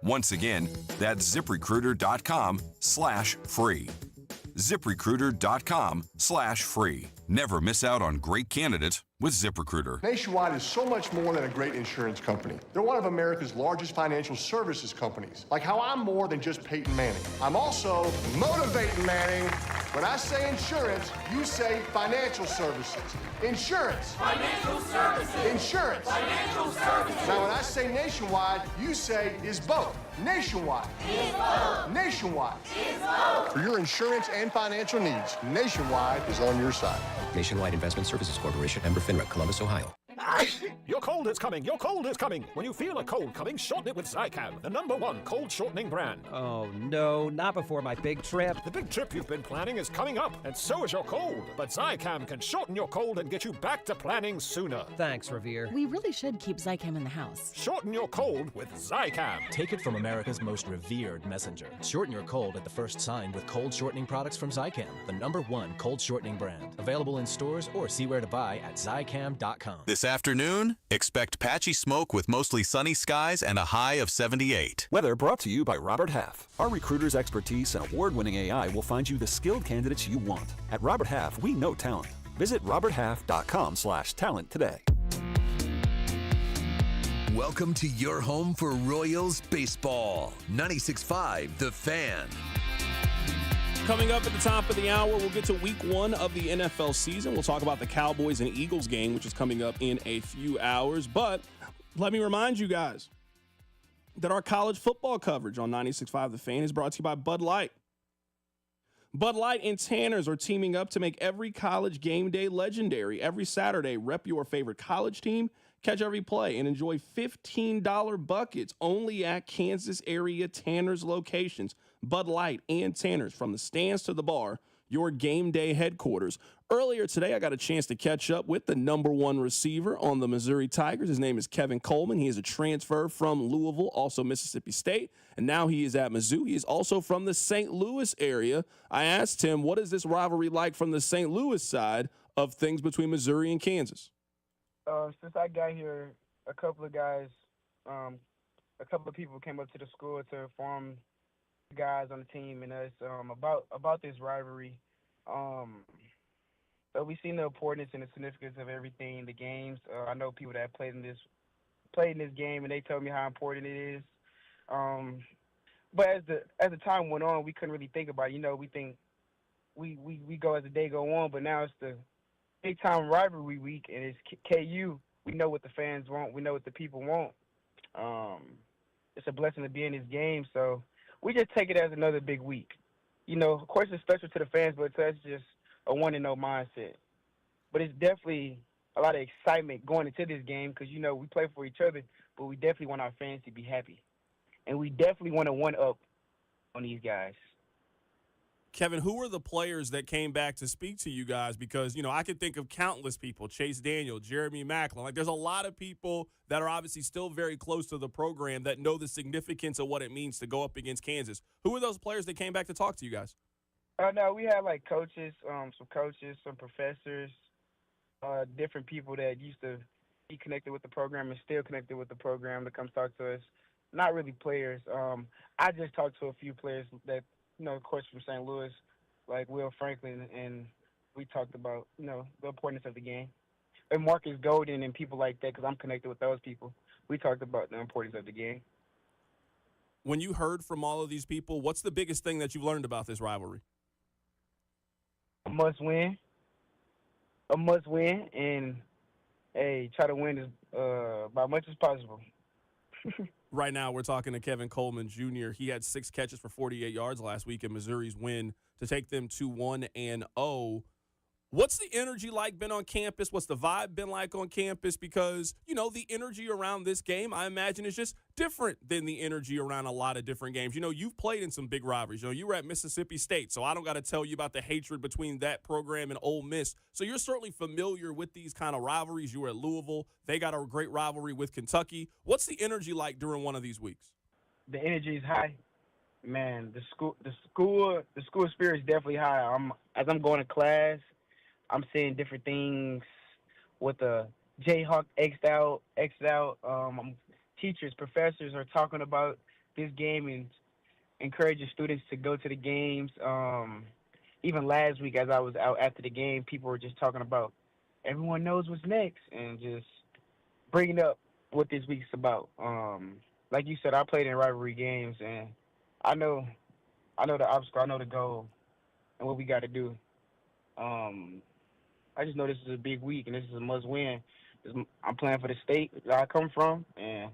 Once again, that's ZipRecruiter.com/free. ZipRecruiter.com/free. Never miss out on great candidates with ZipRecruiter. Nationwide is so much more than a great insurance company. They're one of America's largest financial services companies. Like how I'm more than just Peyton Manning. I'm also motivating Manning. When I say insurance, you say financial services. Insurance. Financial services. Insurance. Financial services. Now when I say nationwide, you say is both. Nationwide. Is both. Nationwide. Is both. For your insurance and financial needs, Nationwide is on your side. Nationwide Investment Services Corporation, member FINRA, Columbus, Ohio. Your cold is coming. Your cold is coming. When you feel a cold coming, shorten it with Zicam, the #1 cold shortening brand. Oh, no, not before my big trip. The big trip you've been planning is coming up, and so is your cold. But Zicam can shorten your cold and get you back to planning sooner. Thanks, Revere. We really should keep Zicam in the house. Shorten your cold with Zicam. Take it from America's most revered messenger. Shorten your cold at the first sign with cold shortening products from Zicam, the #1 cold shortening brand. Available in stores or see where to buy at Zicam.com. This afternoon, expect patchy smoke with mostly sunny skies and a high of 78. Weather brought to you by Robert Half. Our recruiters' expertise and award-winning AI will find you the skilled candidates you want. At Robert Half, we know talent. Visit roberthalf.com/talent today. Welcome to your home for Royals baseball. 96.5 The Fan. Coming up at the top of the hour, we'll get to week 1 of the NFL season. We'll talk about the Cowboys and Eagles game, which is coming up in a few hours. But let me remind you guys that our college football coverage on 96.5 The Fan is brought to you by Bud Light. Bud Light and Tanner's are teaming up to make every college game day legendary. Every Saturday, rep your favorite college team, catch every play, and enjoy $15 buckets only at Kansas area Tanner's locations. Bud Light and Tanner's, from the stands to the bar, your game day headquarters. Earlier today, I got a chance to catch up with the number one receiver on the Missouri Tigers. His name is Kevin Coleman. He is a transfer from Louisville, also Mississippi State, and now he is at Mizzou. He is also from the St. Louis area. I asked him, what is this rivalry like from the St. Louis side of things between Missouri and Kansas? Since I got here, a couple of guys, a couple of people came up to the school to inform the guys on the team and us about this rivalry. So we've seen the importance and the significance of everything, the games. I know people that played in this game, and they tell me how important it is. But as the time went on, we couldn't really think about it. You know, we think we go as the day go on, but now it's the big time rivalry week, and it's KU. We know what the fans want. We know what the people want. It's a blessing to be in this game, so we just take it as another big week. You know, of course it's special to the fans, but to us it's just a 1-0 mindset. But it's definitely a lot of excitement going into this game because, you know, we play for each other, but we definitely want our fans to be happy. And we definitely want to one-up on these guys. Kevin, who are the players that came back to speak to you guys? Because, you know, I could think of countless people, Chase Daniel, Jeremy Macklin. Like, there's a lot of people that are obviously still very close to the program that know the significance of what it means to go up against Kansas. Who are those players that came back to talk to you guys? No, we had, like, coaches, some professors, different people that used to be connected with the program and still connected with the program to come talk to us. Not really players. I just talked to a few players that, you know, of course, from St. Louis, like Will Franklin, and we talked about, you know, the importance of the game. And Marcus Golden and people like that, because I'm connected with those people. We talked about the importance of the game. When you heard from all of these people, what's the biggest thing that you've learned about this rivalry? A must win, and, hey, try to win as by much as possible. Right now, we're talking to Kevin Coleman Jr. He had 6 catches for 48 yards last week in Missouri's win to take them to 1-0. What's the energy like been on campus? What's the vibe been like on campus? Because, you know, the energy around this game, I imagine, is just different than the energy around a lot of different games. You know, you've played in some big rivalries. You know, you were at Mississippi State, so I don't got to tell you about the hatred between that program and Ole Miss. So you're certainly familiar with these kind of rivalries. You were at Louisville. They got a great rivalry with Kentucky. What's the energy like during one of these weeks? The energy is high. Man, the school spirit is definitely high. As I'm going to class, I'm seeing different things with the Jayhawk X'd out. Teachers, professors are talking about this game and encouraging students to go to the games. Even last week as I was out after the game, people were just talking about everyone knows what's next and just bringing up what this week's about. Like you said, I played in rivalry games, and I know the obstacle, I know the goal and what we got to do. I just know this is a big week, and this is a must-win. I'm playing for the state that I come from, and,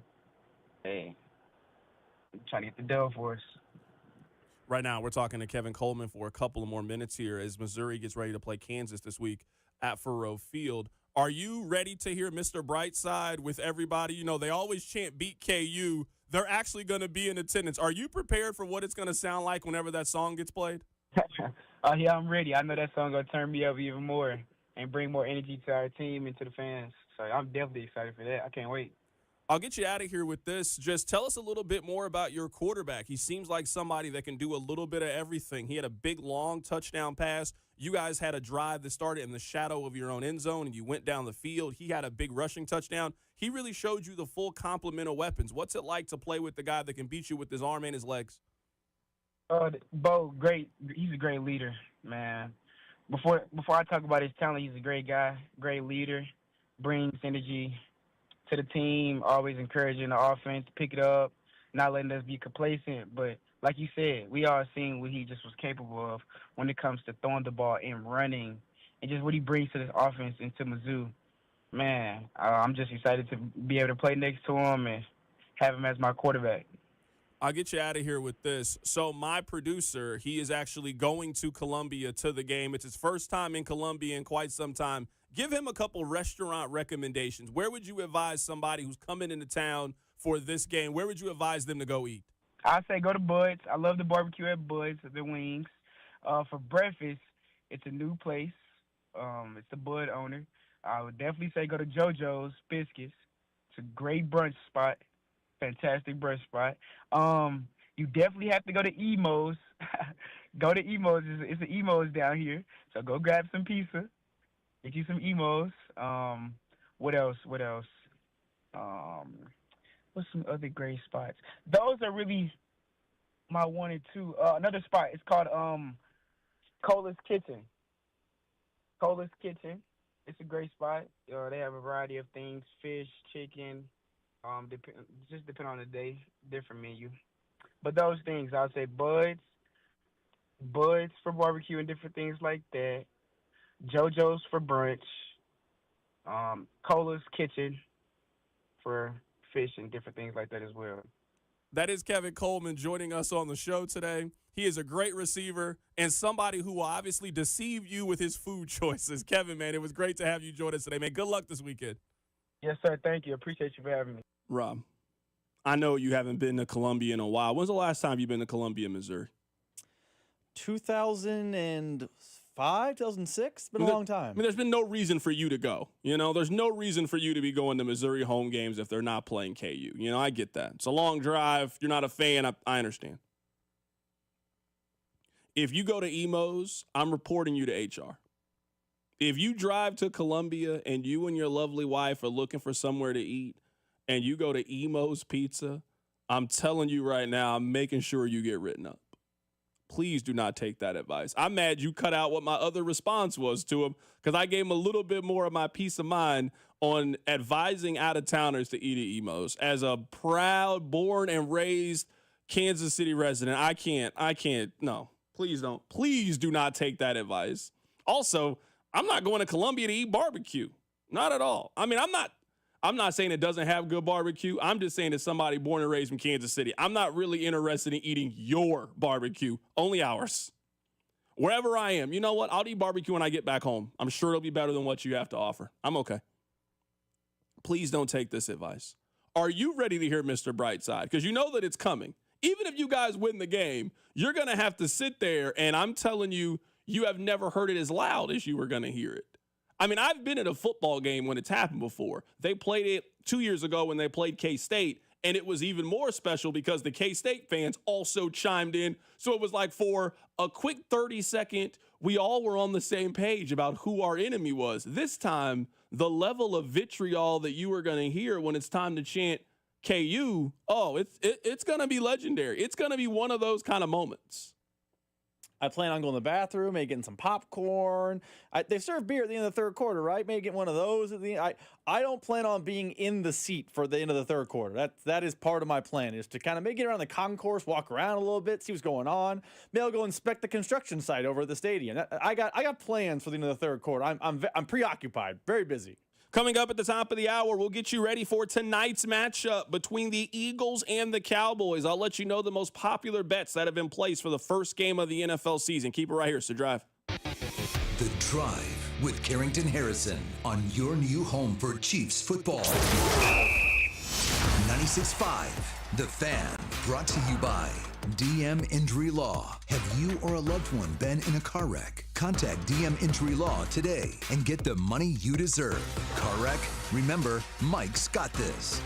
hey, I'm trying to get the dub for us. Right now, we're talking to Kevin Coleman for a couple of more minutes here as Missouri gets ready to play Kansas this week at Faurot Field. Are you ready to hear Mr. Brightside with everybody? You know, they always chant beat KU. They're actually going to be in attendance. Are you prepared for what it's going to sound like whenever that song gets played? Yeah, I'm ready. I know that song going to turn me up even more and bring more energy to our team and to the fans. So I'm definitely excited for that. I can't wait. I'll get you out of here with this. Just tell us a little bit more about your quarterback. He seems like somebody that can do a little bit of everything. He had a big, long touchdown pass. You guys had a drive that started in the shadow of your own end zone, and you went down the field. He had a big rushing touchdown. He really showed you the full complement of weapons. What's it like to play with the guy that can beat you with his arm and his legs? Bo, great. He's a great leader, man. Before I talk about his talent, he's a great guy, great leader, brings energy to the team, always encouraging the offense to pick it up, not letting us be complacent. But like you said, we all seen what he just was capable of when it comes to throwing the ball and running, and just what he brings to this offense and to Mizzou. Man, I'm just excited to be able to play next to him and have him as my quarterback. I'll get you out of here with this. So my producer, he is actually going to Columbia to the game. It's his first time in Columbia in quite some time. Give him a couple restaurant recommendations. Where would you advise somebody who's coming into town for this game? Where would you advise them to go eat? I say go to Bud's. I love the barbecue at Bud's, the wings. For breakfast, It's a new place. It's the Bud owner. I would definitely say go to JoJo's Biscuits. It's a great brunch spot. Fantastic brunch spot. You definitely have to go to Emo's. Go to Emo's. It's an Emo's down here. So go grab some pizza. Get you some Emo's. What else? What's some other great spots? Those are really my one and two. Another spot. It's called Cola's Kitchen. Cola's Kitchen. It's a great spot. They have a variety of things: fish, chicken. Just depend on the day. Different menu. But those things, I'll say Buds for barbecue and different things like that. JoJo's for brunch. Cola's Kitchen for fish and different things like that as well. That is Kevin Coleman joining us on the show today. He is a great receiver and somebody who will obviously deceive you with his food choices. Kevin, man, it was great to have you join us today, man. Good luck this weekend. Yes, sir. Thank you. Appreciate you for having me. Rob, I know you haven't been to Columbia in a while. When's the last time you've been to Columbia, Missouri? 2005, 2006. It's been a long time. I mean, there's been no reason for you to go. You know, there's no reason for you to be going to Missouri home games if they're not playing KU. You know, I get that. It's a long drive. You're not a fan. I understand. If you go to Emo's, I'm reporting you to HR. If you drive to Columbia and you and your lovely wife are looking for somewhere to eat and you go to Emo's Pizza, I'm telling you right now, I'm making sure you get written up. Please do not take that advice. I'm mad you cut out what my other response was to him because I gave him a little bit more of my peace of mind on advising out-of-towners to eat at Emo's. As a proud, born and raised Kansas City resident, I can't, no. Please don't. Please do not take that advice. Also, I'm not going to Columbia to eat barbecue. Not at all. I mean, I'm not saying it doesn't have good barbecue. I'm just saying as somebody born and raised from Kansas City, I'm not really interested in eating your barbecue, only ours. Wherever I am, you know what? I'll eat barbecue when I get back home. I'm sure it'll be better than what you have to offer. I'm okay. Please don't take this advice. Are you ready to hear Mr. Brightside? Because you know that it's coming. Even if you guys win the game, you're going to have to sit there, and I'm telling you, you have never heard it as loud as you were going to hear it. I mean, I've been at a football game when it's happened before. They played it 2 years ago when they played K-State, and it was even more special because the K-State fans also chimed in. So it was like for a quick 30-second, we all were on the same page about who our enemy was. This time, the level of vitriol that you are going to hear when it's time to chant KU, it's going to be legendary. It's going to be one of those kind of moments. I plan on going to the bathroom, maybe getting some popcorn. They serve beer at the end of the third quarter, right? Maybe get one of those at the end. I don't plan on being in the seat for the end of the third quarter. That is part of my plan, is to kind of maybe get around the concourse, walk around a little bit, see what's going on. Maybe I'll go inspect the construction site over at the stadium. I got plans for the end of the third quarter. I'm preoccupied, very busy. Coming up at the top of the hour, we'll get you ready for tonight's matchup between the Eagles and the Cowboys. I'll let you know the most popular bets that have been placed for the first game of the NFL season. Keep it right here, so Drive. The Drive with Carrington Harrison on your new home for Chiefs football. 96.5, The Fan, brought to you by DM Injury Law. Have you or a loved one been in a car wreck? Contact DM Injury Law today and get the money you deserve. Car wreck? Remember, Mike's got this.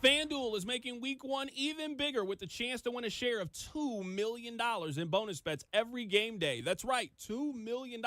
FanDuel is making Week 1 even bigger with the chance to win a share of $2 million in bonus bets every game day. That's right, $2 million.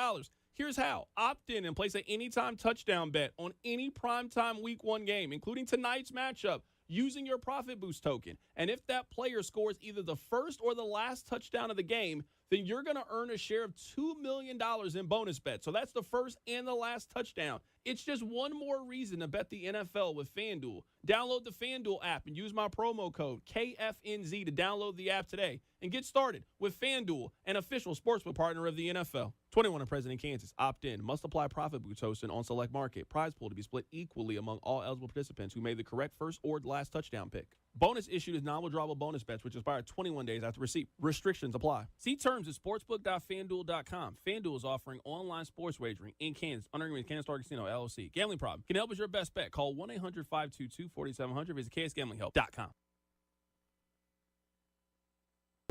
Here's how. Opt in and place an anytime touchdown bet on any primetime Week 1 game, including tonight's matchup, using your Profit Boost token. And if that player scores either the first or the last touchdown of the game, then you're going to earn a share of $2 million in bonus bets. So that's the first and the last touchdown. It's just one more reason to bet the NFL with FanDuel. Download the FanDuel app and use my promo code KFNZ to download the app today and get started with FanDuel, an official sportsbook partner of the NFL. 21 and present in Kansas. Opt in. Must apply Profit Boost hosting on select market. Prize pool to be split equally among all eligible participants who made the correct first or last touchdown pick. Bonus issued is non-withdrawable bonus bets, which expire 21 days after receipt. Restrictions apply. See terms at sportsbook.fanduel.com. FanDuel is offering online sports wagering in Kansas under agreement with Kansas Star Casino, LLC. Gambling problem? Can help with your best bet. Call 1-800-522-4700. Visit ksgamblinghelp.com.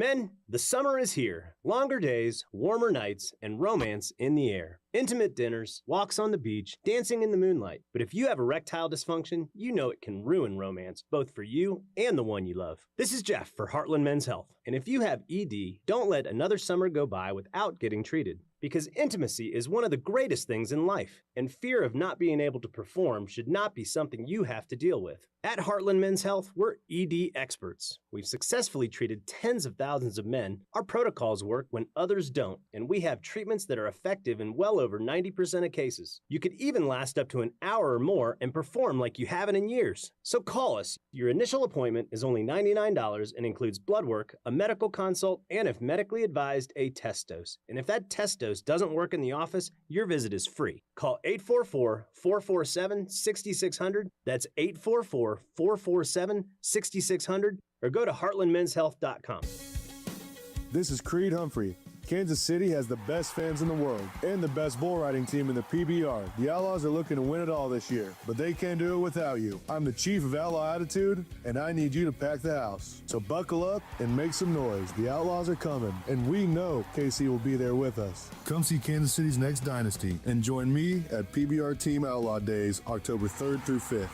Men, the summer is here. Longer days, warmer nights, and romance in the air. Intimate dinners, walks on the beach, dancing in the moonlight. But if you have erectile dysfunction, you know it can ruin romance, both for you and the one you love. This is Jeff for Heartland Men's Health. And if you have ED, don't let another summer go by without getting treated. Because intimacy is one of the greatest things in life, and fear of not being able to perform should not be something you have to deal with. At Heartland Men's Health, we're ED experts. We've successfully treated tens of thousands of men. Our protocols work when others don't, and we have treatments that are effective in well over 90% of cases. You could even last up to an hour or more and perform like you haven't in years. So call us. Your initial appointment is only $99 and includes blood work, a medical consult, and if medically advised, a test dose. And if that test dose doesn't work in the office, your visit is free. Call 844-447-6600. That's 844-447-6600, or go to heartlandmenshealth.com. This is Creed Humphrey. Kansas City has the best fans in the world and the best bull riding team in the PBR. The Outlaws are looking to win it all this year, but they can't do it without you. I'm the chief of Outlaw Attitude, and I need you to pack the house. So buckle up and make some noise. The Outlaws are coming, and we know KC will be there with us. Come see Kansas City's next dynasty and join me at PBR Team Outlaw Days, October 3rd through 5th.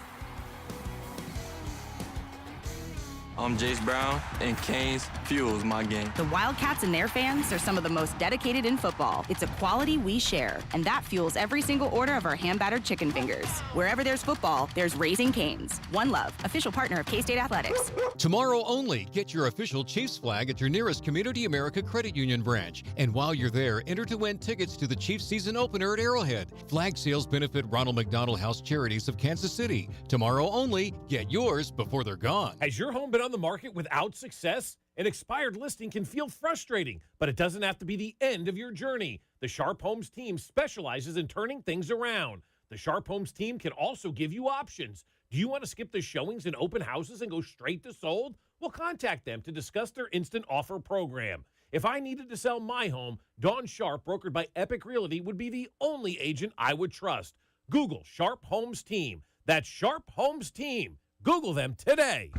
I'm Jace Brown, and Canes fuels my game. The Wildcats and their fans are some of the most dedicated in football. It's a quality we share, and that fuels every single order of our hand-battered chicken fingers. Wherever there's football, there's Raising Canes. One Love, official partner of K-State Athletics. Tomorrow only, get your official Chiefs flag at your nearest Community America Credit Union branch. And while you're there, enter to win tickets to the Chiefs season opener at Arrowhead. Flag sales benefit Ronald McDonald House Charities of Kansas City. Tomorrow only, get yours before they're gone. Has your home been on the market without success? An expired listing can feel frustrating, but it doesn't have to be the end of your journey. The Sharp Homes team specializes in turning things around. The Sharp Homes team can also give you options. Do you want to skip the showings and open houses and go straight to sold? Well, contact them to discuss their instant offer program. If I needed to sell my home, Dawn Sharp, brokered by Epic Realty, would be the only agent I would trust. Google Sharp Homes team. That's Sharp Homes team. Google them today.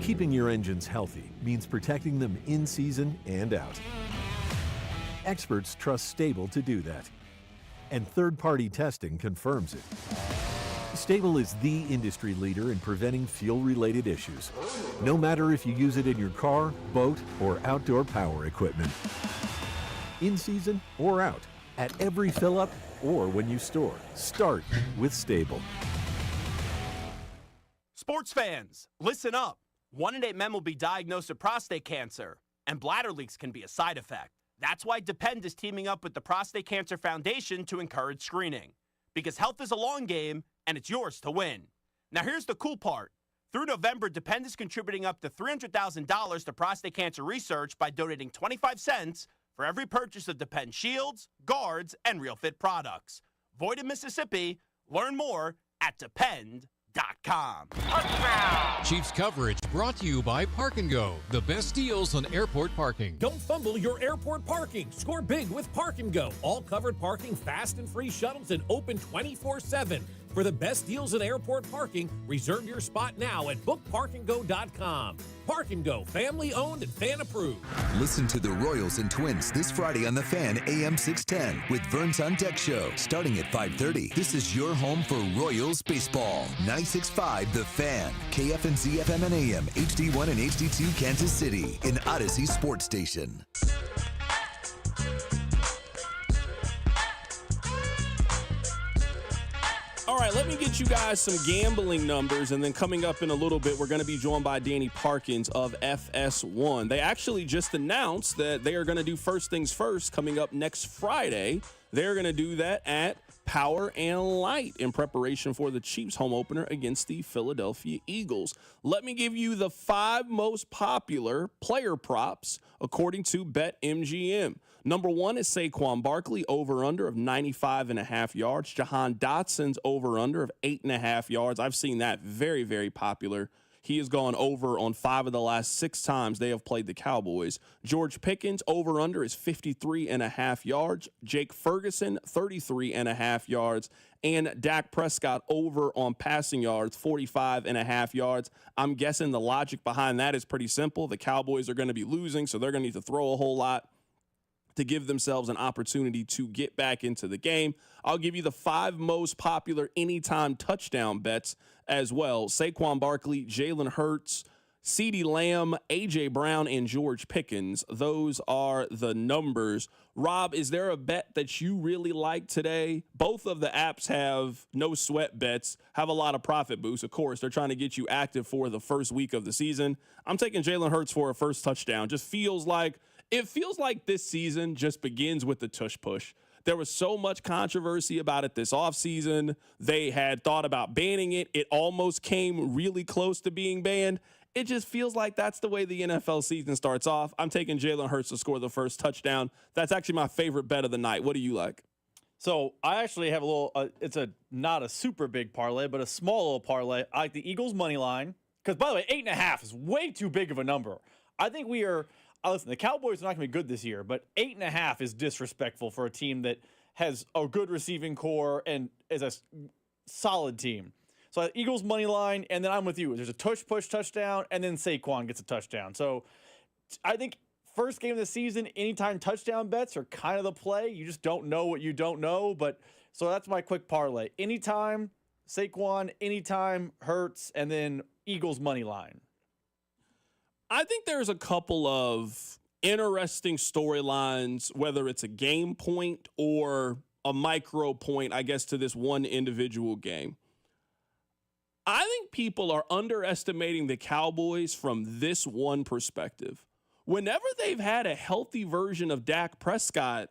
Keeping your engines healthy means protecting them in season and out. Experts trust Stable to do that, and third-party testing confirms it. Stable is the industry leader in preventing fuel-related issues, no matter if you use it in your car, boat, or outdoor power equipment. In season or out, at every fill-up or when you store, start with Stable. Sports fans, listen up. 1 in 8 men will be diagnosed with prostate cancer, and bladder leaks can be a side effect. That's why Depend is teaming up with the Prostate Cancer Foundation to encourage screening. Because health is a long game, and it's yours to win. Now here's the cool part. Through November, Depend is contributing up to $300,000 to prostate cancer research by donating 25 cents for every purchase of Depend shields, guards, and Real Fit products. Void in Mississippi. Learn more at Depend.com. Touchdown! Chiefs coverage brought to you by Park & Go, the best deals on airport parking. Don't fumble your airport parking. Score big with Park & Go. All covered parking, fast and free shuttles, and open 24/7. For the best deals in airport parking, reserve your spot now at bookparkandgo.com. Park & Go, family owned and fan approved. Listen to the Royals and Twins this Friday on The Fan, AM 610 with Vern's on Deck Show starting at 5:30. This is your home for Royals baseball. 96.5 The Fan, KFNZ FM and AM, HD1 and HD2 Kansas City, an Odyssey sports station. All right, let me get you guys some gambling numbers, and then coming up in a little bit, we're going to be joined by Danny Parkins of FS1. They actually just announced that they are going to do First Things First coming up next Friday. They're going to do that at Power and Light in preparation for the Chiefs home opener against the Philadelphia Eagles. Let me give you the 5 most popular player props according to BetMGM. Number 1 is Saquon Barkley, over-under of 95.5 yards. Jahan Dotson's over-under of 8.5 yards. I've seen that very, very popular. He has gone over on 5 of the last 6 times they have played the Cowboys. George Pickens, over-under is 53.5 yards. Jake Ferguson, 33.5 yards. And Dak Prescott over on passing yards, 45.5 yards. I'm guessing the logic behind that is pretty simple. The Cowboys are going to be losing, so they're going to need to throw a whole lot to give themselves an opportunity to get back into the game. I'll give you the 5 most popular anytime touchdown bets as well. Saquon Barkley, Jalen Hurts, CeeDee Lamb, A.J. Brown, and George Pickens. Those are the numbers. Rob, is there a bet that you really like today? Both of the apps have no sweat bets, have a lot of profit boosts. Of course, they're trying to get you active for the first week of the season. I'm taking Jalen Hurts for a first touchdown. It feels like this season just begins with the tush push. There was so much controversy about it this offseason. They had thought about banning it. It almost came really close to being banned. It just feels like that's the way the NFL season starts off. I'm taking Jalen Hurts to score the first touchdown. That's actually my favorite bet of the night. What do you like? So I actually have a little, not a super big parlay, but a small little parlay. I like the Eagles money line. Because, by the way, 8.5 is way too big of a number. I think we are, listen, the Cowboys are not going to be good this year, but 8.5 is disrespectful for a team that has a good receiving core and is a solid team. So Eagles money line, and then I'm with you. There's a tush-push touchdown, and then Saquon gets a touchdown. So I think first game of the season, anytime touchdown bets are kind of the play. You just don't know what you don't know. But so that's my quick parlay. Anytime Saquon, anytime Hurts, and then Eagles money line. I think there's a couple of interesting storylines, whether it's a game point or a micro point, I guess, to this one individual game. I think people are underestimating the Cowboys from this one perspective. Whenever they've had a healthy version of Dak Prescott,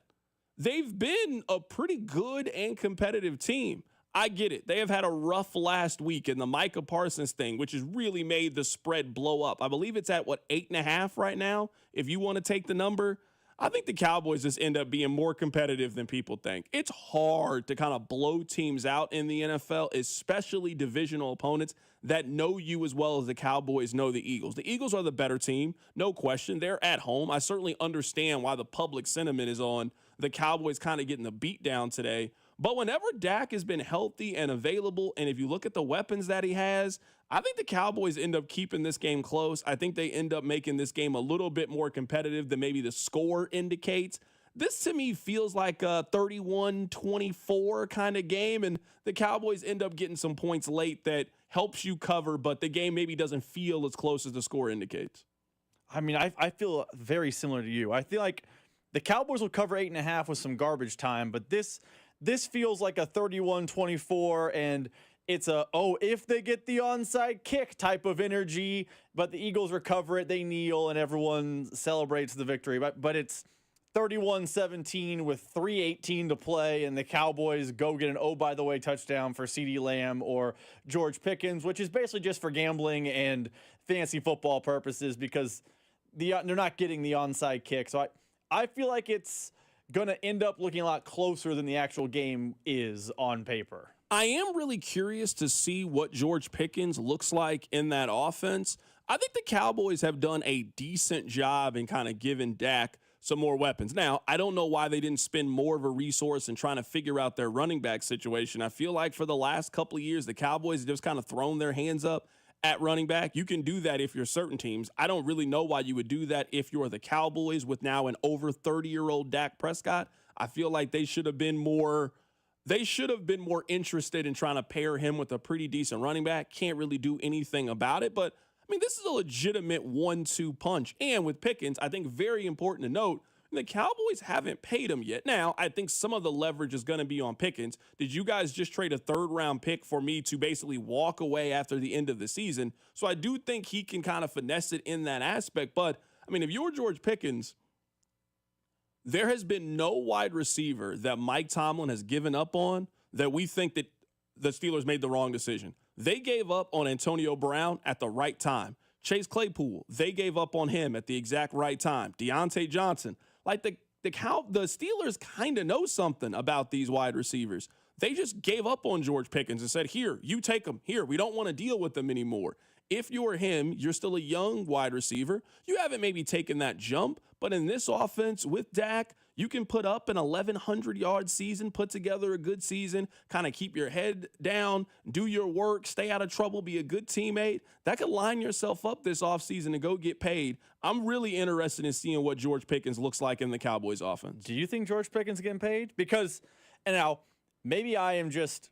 they've been a pretty good and competitive team. I get it. They have had a rough last week in the Micah Parsons thing, which has really made the spread blow up. I believe it's at, 8.5 right now, if you want to take the number. I think the Cowboys just end up being more competitive than people think. It's hard to kind of blow teams out in the NFL, especially divisional opponents that know you as well as the Cowboys know the Eagles. The Eagles are the better team, no question. They're at home. I certainly understand why the public sentiment is on the Cowboys kind of getting the beat down today. But whenever Dak has been healthy and available, and if you look at the weapons that he has, I think the Cowboys end up keeping this game close. I think they end up making this game a little bit more competitive than maybe the score indicates. This, to me, feels like a 31-24 kind of game, and the Cowboys end up getting some points late that helps you cover, but the game maybe doesn't feel as close as the score indicates. I mean, I feel very similar to you. I feel like the Cowboys will cover 8.5 with some garbage time, but this feels like a 31-24, and it's if they get the onside kick type of energy, but the Eagles recover it, they kneel, and everyone celebrates the victory. But it's 31-17 with 3:18 to play, and the Cowboys go get an by the way touchdown for CeeDee Lamb or George Pickens, which is basically just for gambling and fantasy football purposes because they're not getting the onside kick. So I feel like it's going to end up looking a lot closer than the actual game is on paper. I am really curious to see what George Pickens looks like in that offense. I think the Cowboys have done a decent job in kind of giving Dak some more weapons. Now, I don't know why they didn't spend more of a resource in trying to figure out their running back situation. I feel like for the last couple of years, the Cowboys have just kind of thrown their hands up at running back. You can do that if you're certain teams. I don't really know why you would do that if you're the Cowboys with now an over 30-year-old Dak Prescott. I feel like they should have been more interested in trying to pair him with a pretty decent running back. Can't really do anything about it, but I mean, this is a legitimate 1-2 punch. And with Pickens, I think very important to note, the Cowboys haven't paid him yet. Now, I think some of the leverage is going to be on Pickens. Did you guys just trade a third-round pick for me to basically walk away after the end of the season? So I do think he can kind of finesse it in that aspect. But, I mean, if you're George Pickens, there has been no wide receiver that Mike Tomlin has given up on that we think that the Steelers made the wrong decision. They gave up on Antonio Brown at the right time. Chase Claypool, they gave up on him at the exact right time. Deontay Johnson. Like the Steelers kind of know something about these wide receivers. They just gave up on George Pickens and said, here, you take him. Here, we don't want to deal with them anymore. If you're him, you're still a young wide receiver. You haven't maybe taken that jump, but in this offense with Dak, you can put up an 1,100-yard season, put together a good season, kind of keep your head down, do your work, stay out of trouble, be a good teammate. That could line yourself up this offseason to go get paid. I'm really interested in seeing what George Pickens looks like in the Cowboys offense. Do you think George Pickens is getting paid? Because, and now, maybe I am just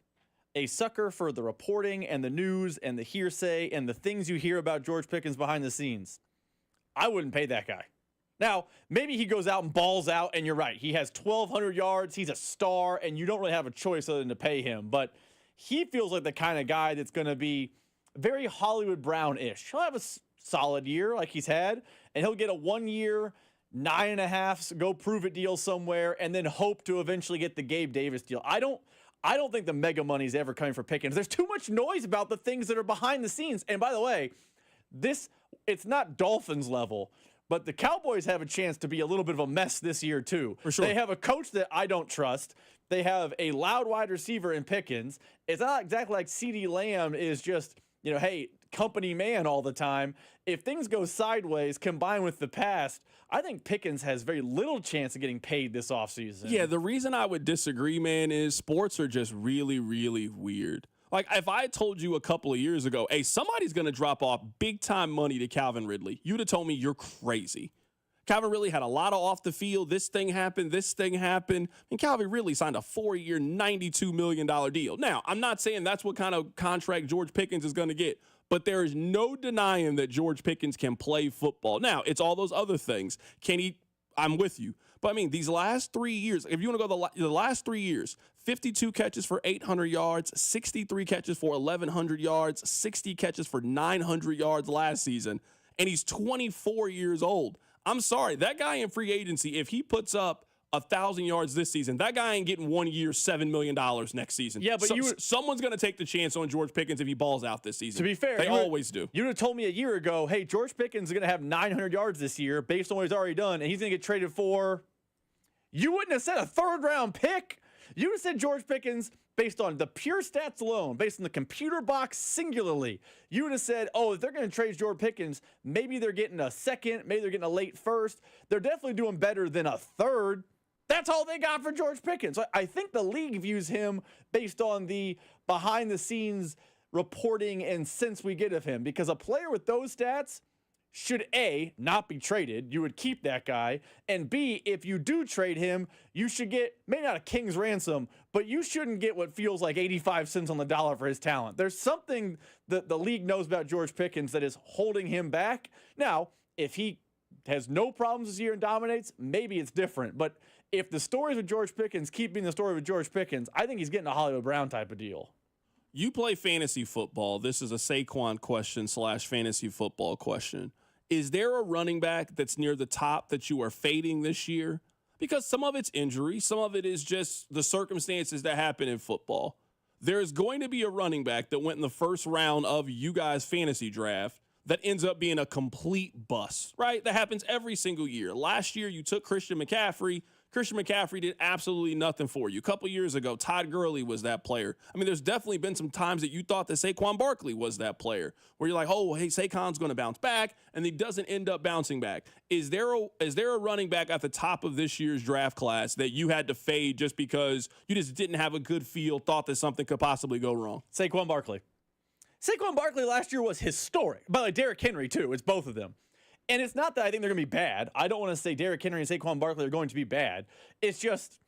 a sucker for the reporting and the news and the hearsay and the things you hear about George Pickens behind the scenes. I wouldn't pay that guy. Now, maybe he goes out and balls out, and you're right. He has 1,200 yards. He's a star, and you don't really have a choice other than to pay him. But he feels like the kind of guy that's going to be very Hollywood Brown-ish. He'll have a solid year like he's had, and he'll get a 1-year, 9.5 go prove it deal somewhere, and then hope to eventually get the Gabe Davis deal. I don't think the mega money is ever coming for Pickens. There's too much noise about the things that are behind the scenes. And by the way, it's not Dolphins level, but the Cowboys have a chance to be a little bit of a mess this year too. For sure. They have a coach that I don't trust. They have a loud wide receiver in Pickens. It's not exactly like CeeDee Lamb is just, hey, company man all the time. If things go sideways combined with the past, I think Pickens has very little chance of getting paid this offseason. Yeah, the reason I would disagree, man, is sports are just really, really weird. Like, if I told you a couple of years ago, hey, somebody's going to drop off big-time money to Calvin Ridley, you'd have told me you're crazy. Calvin Ridley had a lot of off the field. This thing happened. And Calvin Ridley signed a 4-year, $92 million deal. Now, I'm not saying that's what kind of contract George Pickens is going to get, but there is no denying that George Pickens can play football. Now, it's all those other things. Can he? I'm with you. But, I mean, these last 3 years, if you want to go the last 3 years, 52 catches for 800 yards, 63 catches for 1,100 yards, 60 catches for 900 yards last season, and he's 24 years old. I'm sorry, that guy in free agency, if he puts up 1,000 yards this season, that guy ain't getting 1 year, $7 million next season. Yeah, but someone's going to take the chance on George Pickens if he balls out this season. To be fair, they always do. You would have told me a year ago, hey, George Pickens is going to have 900 yards this year based on what he's already done, and he's going to get traded for. You wouldn't have said a 3rd-round pick. You would have said George Pickens based on the pure stats alone, based on the computer box singularly. You would have said, oh, if they're going to trade George Pickens, maybe they're getting a 2nd, maybe they're getting a late 1st. They're definitely doing better than a 3rd. That's all they got for George Pickens. So I think the league views him based on the behind-the-scenes reporting and sense we get of him, because a player with those stats should A, not be traded. You would keep that guy. And B, if you do trade him, you should get, maybe not a king's ransom, but you shouldn't get what feels like 85 cents on the dollar for his talent. There's something that the league knows about George Pickens that is holding him back. Now, if he has no problems this year and dominates, maybe it's different. But if the stories with George Pickens keep being the story with George Pickens, I think he's getting a Hollywood Brown type of deal. You play fantasy football. This is a Saquon question / fantasy football question. Is there a running back that's near the top that you are fading this year? Because some of it's injury. Some of it is just the circumstances that happen in football. There's going to be a running back that went in the first round of you guys' fantasy draft that ends up being a complete bust, right? That happens every single year. Last year, you took Christian McCaffrey. Christian McCaffrey did absolutely nothing for you. A couple years ago, Todd Gurley was that player. I mean, there's definitely been some times that you thought that Saquon Barkley was that player, where you're like, oh, hey, Saquon's going to bounce back, and he doesn't end up bouncing back. Is there a running back at the top of this year's draft class that you had to fade just because you just didn't have a good feel, thought that something could possibly go wrong? Saquon Barkley. Saquon Barkley last year was historic. By the way, Derrick Henry, too. It's both of them. And it's not that I think they're going to be bad. I don't want to say Derrick Henry and Saquon Barkley are going to be bad. It's just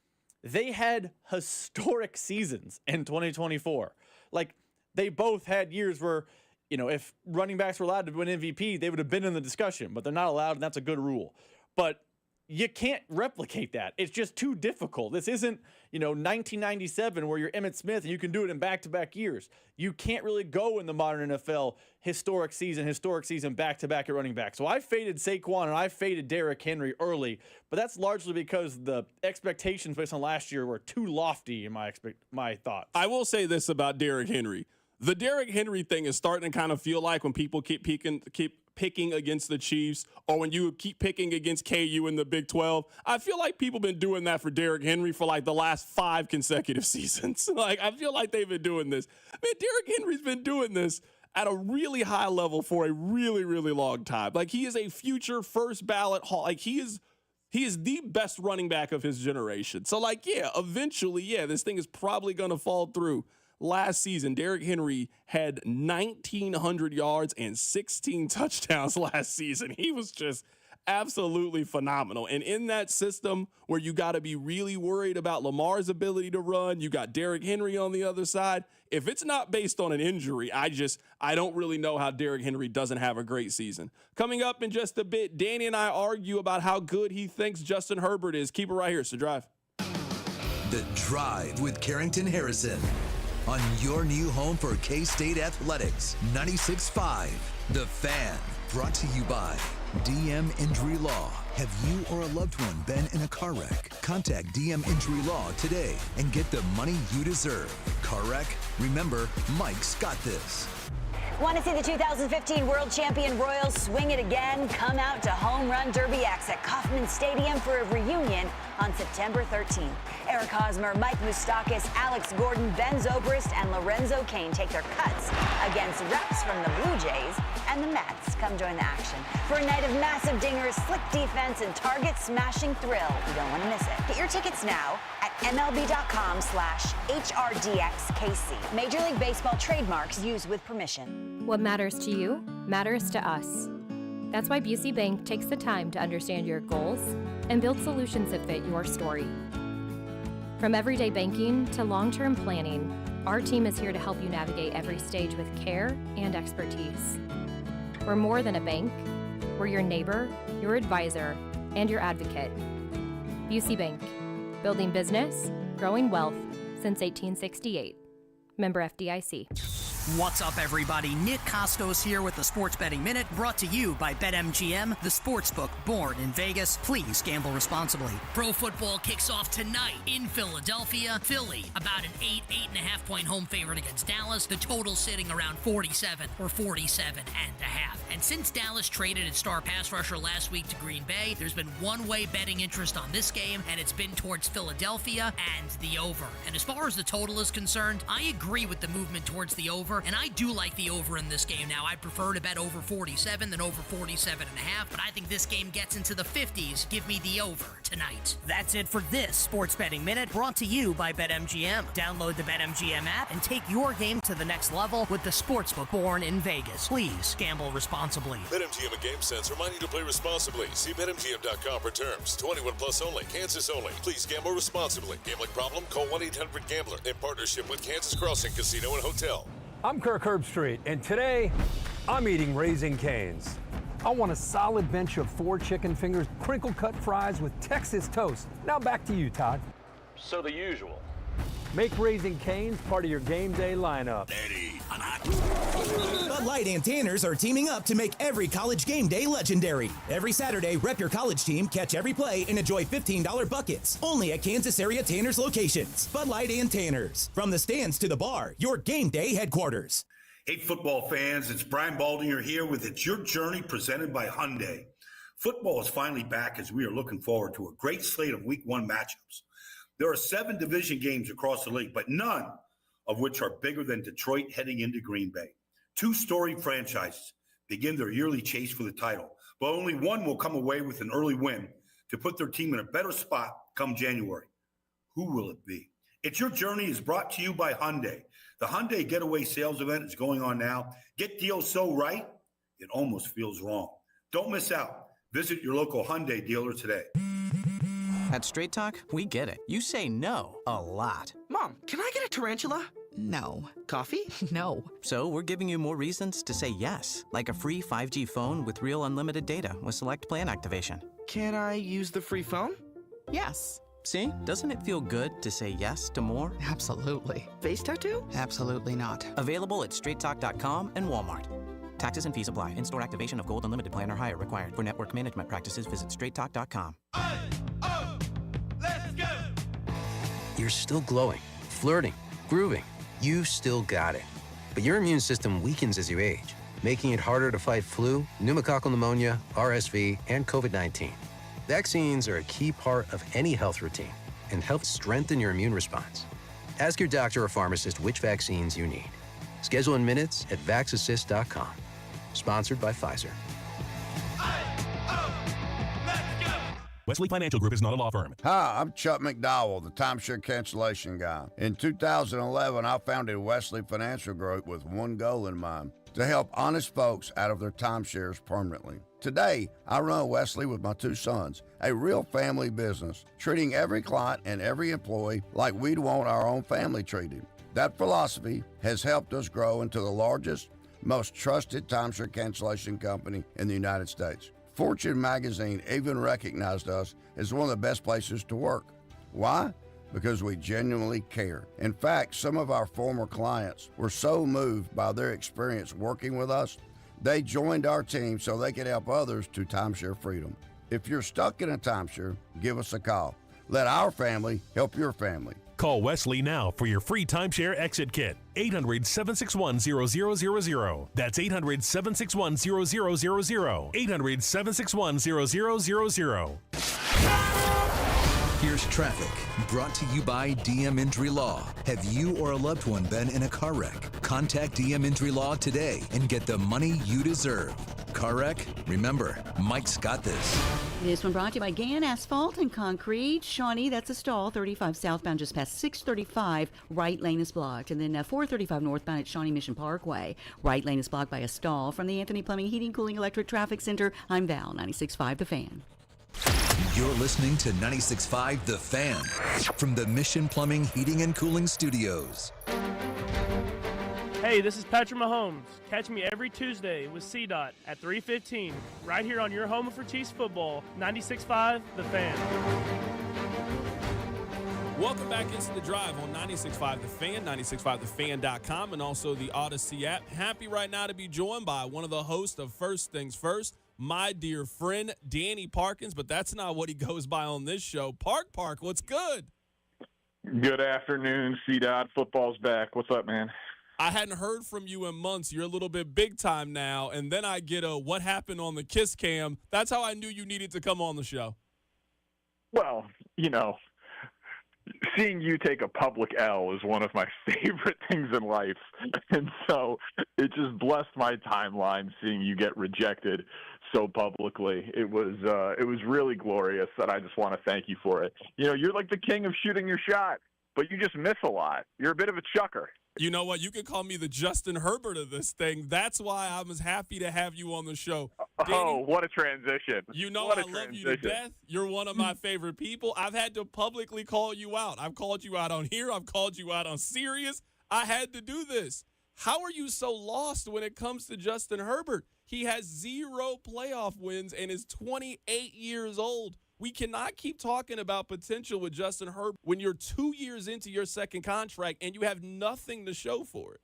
they had historic seasons in 2024. Like, they both had years where, if running backs were allowed to win MVP, they would have been in the discussion. But they're not allowed, and that's a good rule. But you can't replicate that. It's just too difficult. This isn't, 1997 where you're Emmitt Smith and you can do it in back-to-back years. You can't really go in the modern NFL historic season, back-to-back at running back. So I faded Saquon and I faded Derrick Henry early, but that's largely because the expectations based on last year were too lofty in my thoughts. I will say this about Derrick Henry. The Derrick Henry thing is starting to kind of feel like when people keep picking against the Chiefs or when you keep picking against KU in the Big 12. I feel like people have been doing that for Derrick Henry for like the last 5 consecutive seasons. Like, I feel like they've been doing this. Man, Derrick Henry's been doing this at a really high level for a really, really long time. Like, he is a future first ballot Hall. Like, he is the best running back of his generation. So, like, yeah, eventually, yeah, this thing is probably going to fall through. Last season, Derrick Henry had 1,900 yards and 16 touchdowns last season. He was just absolutely phenomenal. And in that system where you got to be really worried about Lamar's ability to run, you got Derrick Henry on the other side. If it's not based on an injury, I don't really know how Derrick Henry doesn't have a great season. Coming up in just a bit, Danny and I argue about how good he thinks Justin Herbert is. Keep it right here. So Drive. The Drive with Carrington Harrison on your new home for K-State Athletics, 96.5 The Fan. Brought to you by DM Injury Law. Have you or a loved one been in a car wreck? Contact DM Injury Law today and get the money you deserve. Car wreck? Remember, Mike's got this. Want to see the 2015 World Champion Royals swing it again? Come out to Home Run Derby X at Kauffman Stadium for a reunion on September 13th. Eric Hosmer, Mike Moustakas, Alex Gordon, Ben Zobrist, and Lorenzo Cain take their cuts against reps from the Blue Jays and the Mets. Come join the action for a night of massive dingers, slick defense, and target-smashing thrill. You don't want to miss it. Get your tickets now at MLB.com/HRDXKC. Major League Baseball trademarks used with permission. What matters to you matters to us. That's why Busey Bank takes the time to understand your goals and build solutions that fit your story. From everyday banking to long-term planning, our team is here to help you navigate every stage with care and expertise. We're more than a bank. We're your neighbor, your advisor, and your advocate. Busey Bank, building business, growing wealth since 1868. Member FDIC. What's up, everybody? Nick Costos here with the Sports Betting Minute, brought to you by BetMGM, the sportsbook born in Vegas. Please gamble responsibly. Pro football kicks off tonight in Philadelphia. Philly, about an 8.5 point home favorite against Dallas. The total sitting around 47 or 47.5. And since Dallas traded its star pass rusher last week to Green Bay, there's been one-way betting interest on this game, and it's been towards Philadelphia and the over. And as far as the total is concerned, I agree with the movement towards the over, and I do like the over in this game. Now, I prefer to bet over 47 than over 47.5, but I think this game gets into the 50s. Give me the over tonight. That's it for this Sports Betting Minute, brought to you by BetMGM. Download the BetMGM app and take your game to the next level with the sportsbook born in Vegas. Please gamble responsibly. BetMGM and GameSense remind you to play responsibly. See BetMGM.com for terms. 21 plus only. Kansas only. Please gamble responsibly. Gambling problem? Call 1-800-GAMBLER. In partnership with Kansas Crossing Casino and Hotel. I'm Kirk Herbstreit, and today I'm eating Raising Cane's. I want a solid bench of 4 chicken fingers, crinkle-cut fries with Texas toast. Now back to you, Todd. So the usual. Make Raising Cane's part of your game day lineup. Bud Light and Tanners are teaming up to make every college game day legendary. Every Saturday, rep your college team, catch every play, and enjoy $15 buckets. Only at Kansas area Tanners locations. Bud Light and Tanners. From the stands to the bar, your game day headquarters. Hey, football fans, it's Brian Baldinger here with It's Your Journey presented by Hyundai. Football is finally back as we are looking forward to a great slate of Week 1 matchups. There are 7 division games across the league, but none of which are bigger than Detroit heading into Green Bay. 2 storied franchises begin their yearly chase for the title, but only one will come away with an early win to put their team in a better spot come January. Who will it be? It's Your Journey is brought to you by Hyundai. The Hyundai Getaway Sales Event is going on now. Get deals so right, it almost feels wrong. Don't miss out. Visit your local Hyundai dealer today. At Straight Talk, we get it. You say no a lot. Mom, can I get a tarantula? No. Coffee? No. So we're giving you more reasons to say yes, like a free 5G phone with real unlimited data with select plan activation. Can I use the free phone? Yes. See? Doesn't it feel good to say yes to more? Absolutely. Face tattoo? Absolutely not. Available at straighttalk.com and Walmart. Taxes and fees apply. In-store activation of Gold Unlimited plan or higher required. For network management practices, visit straighttalk.com. You're still glowing, flirting, grooving. You still got it. But your immune system weakens as you age. making it harder to fight flu, pneumococcal pneumonia, RSV, and COVID-19. Vaccines are a key part of any health routine and help strengthen your immune response. Ask your doctor or pharmacist which vaccines you need. Schedule in minutes at vaxassist.com. Sponsored by Pfizer. Wesley Financial Group is not a law firm. Hi, I'm Chuck McDowell, the timeshare cancellation guy. In 2011, I founded Wesley Financial Group with one goal in mind: to help honest folks out of their timeshares permanently. Today, I run Wesley with my two sons, a real family business, treating every client and every employee like we'd want our own family treated. That philosophy has helped us grow into the largest, most trusted timeshare cancellation company in the United States. Fortune magazine even recognized us as one of the best places to work. Why? Because we genuinely care. In fact, some of our former clients were so moved by their experience working with us, they joined our team so they could help others to timeshare freedom. If you're stuck in a timeshare, give us a call. Let our family help your family. Call Wesley now for your free timeshare exit kit. 800-761-0000. That's 800-761-0000. 800-761-0000. Here's traffic, brought to you by DM Injury Law. Have you or a loved one been in a car wreck? Contact DM Injury Law today and get the money you deserve. Car wreck? Remember, Mike's got this. This one brought to you by Gann Asphalt and Concrete. Shawnee, that's a stall. 35 southbound just past 635. Right lane is blocked. And then 435 northbound at Shawnee Mission Parkway. Right lane is blocked by a stall. From the Anthony Plumbing, Heating, Cooling, Electric Traffic Center, I'm Val, 96.5 The Fan. You're listening to 96.5 The Fan from the Mission Plumbing, Heating, and Cooling Studios. Hey, this is Patrick Mahomes. Catch me every Tuesday with CDOT at 3:15, right here on your home of Fertiz football, 96.5 The Fan. Welcome back into the drive on 96.5 The Fan, 96.5thefan.com, and also the Odyssey app. Happy right now to be joined by one of the hosts of First Things First, my dear friend, Danny Parkins, but that's not what he goes by on this show. Park, what's good? Good afternoon, C-Dot. Football's back. What's up, man? I hadn't heard from you in months. You're a little bit big time now, and then I get a what happened on the Kiss Cam. That's how I knew you needed to come on the show. Well, you know, seeing you take a public L is one of my favorite things in life, and so it just blessed my timeline seeing you get rejected so publicly. It was really glorious, and I just want to thank you for it. You know, you're like the king of shooting your shot, but you just miss a lot. You're a bit of a chucker. You know what? You can call me the Justin Herbert of this thing. That's why I'm as happy to have you on the show. Danny, what a transition. You know I love you to death. You're one of my favorite people. I've had to publicly call you out. I've called you out on here. I've called you out on Sirius. I had to do this. How are you so lost when it comes to Justin Herbert? He has 0 playoff wins and is 28 years old. We cannot keep talking about potential with Justin Herbert when you're 2 years into your second contract and you have nothing to show for it.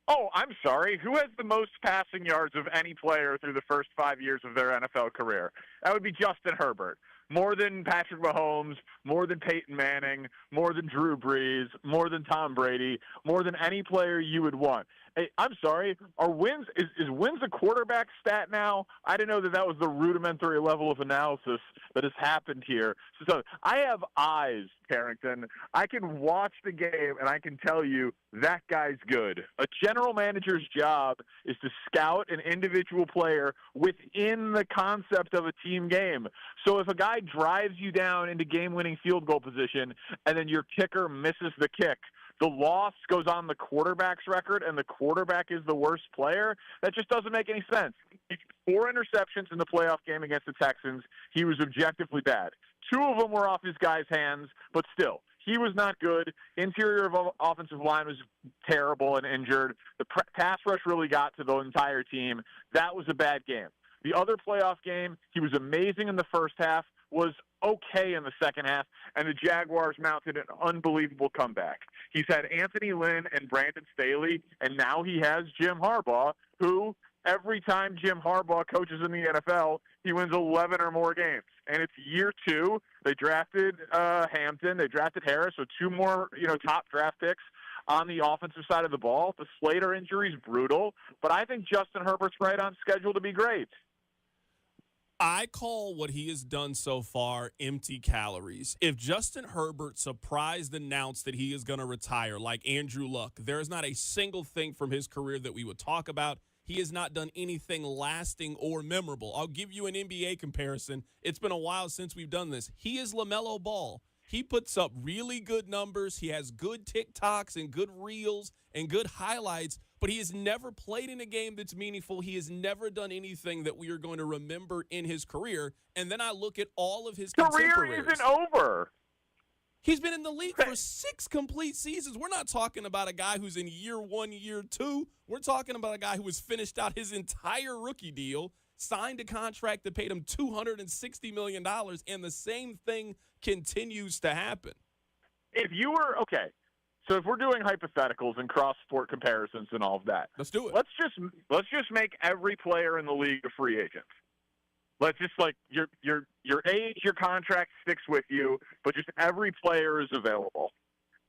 Oh, I'm sorry. Who has the most passing yards of any player through the first 5 years of their NFL career? That would be Justin Herbert. More than Patrick Mahomes, more than Peyton Manning, more than Drew Brees, more than Tom Brady, more than any player you would want. Hey, I'm sorry. Are wins is wins a quarterback stat now? I didn't know that was the rudimentary level of analysis that has happened here. So I have eyes, Carrington. I can watch the game and I can tell you that guy's good. A general manager's job is to scout an individual player within the concept of a team game. So if a guy drives you down into game-winning field goal position and then your kicker misses the kick, the loss goes on the quarterback's record, and the quarterback is the worst player. That just doesn't make any sense. 4 interceptions in the playoff game against the Texans. He was objectively bad. 2 of them were off his guy's hands, but still, he was not good. Interior of offensive line was terrible and injured. The pass rush really got to the entire team. That was a bad game. The other playoff game, he was amazing in the first half, was okay in the second half, and the Jaguars mounted an unbelievable comeback. He's had Anthony Lynn and Brandon Staley, and now he has Jim Harbaugh, who every time Jim Harbaugh coaches in the NFL, he wins 11 or more games. And it's year 2. They drafted Hampton. They drafted Harris, so 2 more, top draft picks. on the offensive side of the ball. The Slater injury is brutal, but I think Justin Herbert's right on schedule to be great. I call what he has done so far empty calories. If Justin Herbert surprised announced that he is going to retire like Andrew Luck, there is not a single thing from his career that we would talk about. He has not done anything lasting or memorable. I'll give you an NBA comparison. It's been a while since we've done this. He is LaMelo Ball. He puts up really good numbers. He has good TikToks and good reels and good highlights, but he has never played in a game that's meaningful. He has never done anything that we are going to remember in his career. And then I look at all of his career contemporaries. Isn't over. He's been in the league for 6 complete seasons. We're not talking about a guy who's in year 1, year 2. We're talking about a guy who has finished out his entire rookie deal, signed a contract that paid him $260 million, and the same thing continues to happen. If you were, okay, so if we're doing hypotheticals and cross-sport comparisons and all of that. Let's do it. Let's just make every player in the league a free agent. Let's just your age, your contract sticks with you, but just every player is available.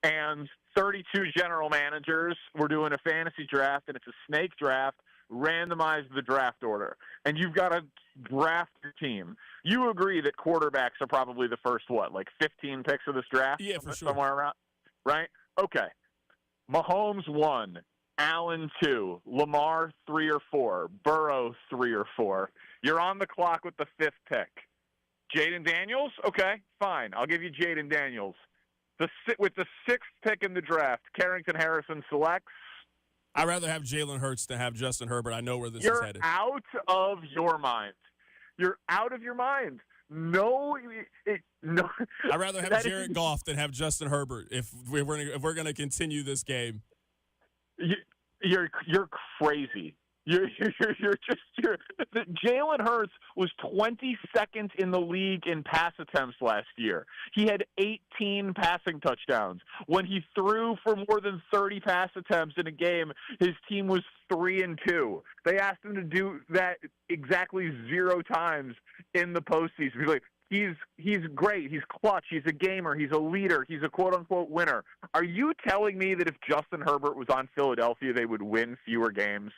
And 32 general managers, we're doing a fantasy draft, and it's a snake draft, randomize the draft order. And you've got to draft your team. You agree that quarterbacks are probably the first, 15 picks of this draft? Yeah, for sure. Somewhere around, right? Okay. Mahomes 1, Allen 2, Lamar 3 or 4, Burrow 3 or 4. You're on the clock with the 5th pick. Jaden Daniels? Okay, fine. I'll give you Jaden Daniels. With the 6th pick in the draft, Carrington Harrison selects. I'd rather have Jalen Hurts than have Justin Herbert. I know where this You're is headed. out of your mind. You're out of your mind. No. I'd rather have Jared Goff than have Justin Herbert if we're going to continue this game. You're crazy. Jalen Hurts was 22nd in the league in pass attempts last year. He had 18 passing touchdowns. When he threw for more than 30 pass attempts in a game, his team was 3-2. They asked him to do that exactly 0 times in the postseason. He's great. He's clutch. He's a gamer. He's a leader. He's a quote-unquote winner. Are you telling me that if Justin Herbert was on Philadelphia, they would win fewer games?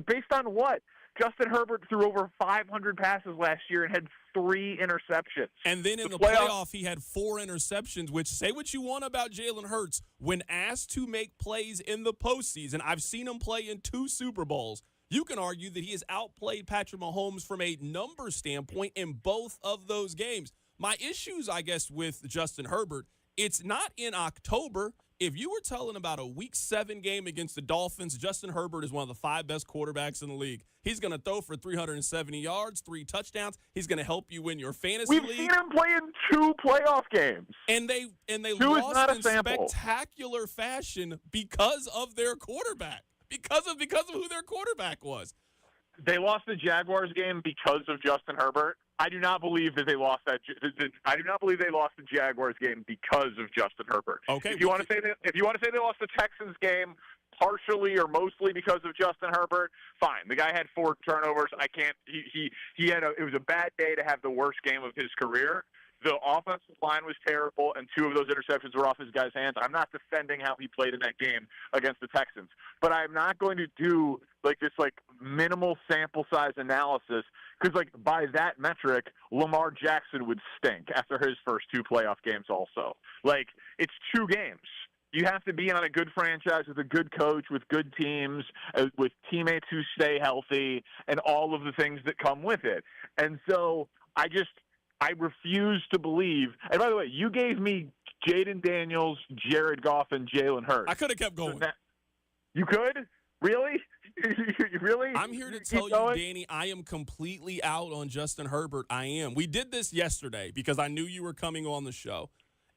Based on what? Justin Herbert threw over 500 passes last year and had 3 interceptions. And then in the playoff, he had 4 interceptions, which, say what you want about Jalen Hurts, when asked to make plays in the postseason, I've seen him play in 2 Super Bowls. You can argue that he has outplayed Patrick Mahomes from a number standpoint in both of those games. My issues, I guess, with Justin Herbert, it's not in October. If you were telling about a Week 7 game against the Dolphins, Justin Herbert is one of the 5 best quarterbacks in the league. He's going to throw for 370 yards, 3 touchdowns. He's going to help you win your fantasy league. We've seen him play in 2 playoff games. And they lost in spectacular fashion because of their quarterback, because of who their quarterback was. They lost the Jaguars game because of Justin Herbert. I do not believe that they lost that. I do not believe they lost the Jaguars game because of Justin Herbert. Okay. If you want to say they lost the Texans game partially or mostly because of Justin Herbert, fine. The guy had 4 turnovers. I can't. He had it was a bad day to have the worst game of his career. The offensive line was terrible, and 2 of those interceptions were off his guy's hands. I'm not defending how he played in that game against the Texans, but I'm not going to do this minimal sample size analysis because by that metric, Lamar Jackson would stink after his first 2 playoff games. Also, it's 2 games. You have to be on a good franchise with a good coach, with good teams, with teammates who stay healthy, and all of the things that come with it. And so I refuse to believe. And by the way, you gave me Jaden Daniels, Jared Goff, and Jalen Hurts. I could have kept going. You could? Really? Really? I'm here to tell you, Danny, I am completely out on Justin Herbert. I am. We did this yesterday because I knew you were coming on the show.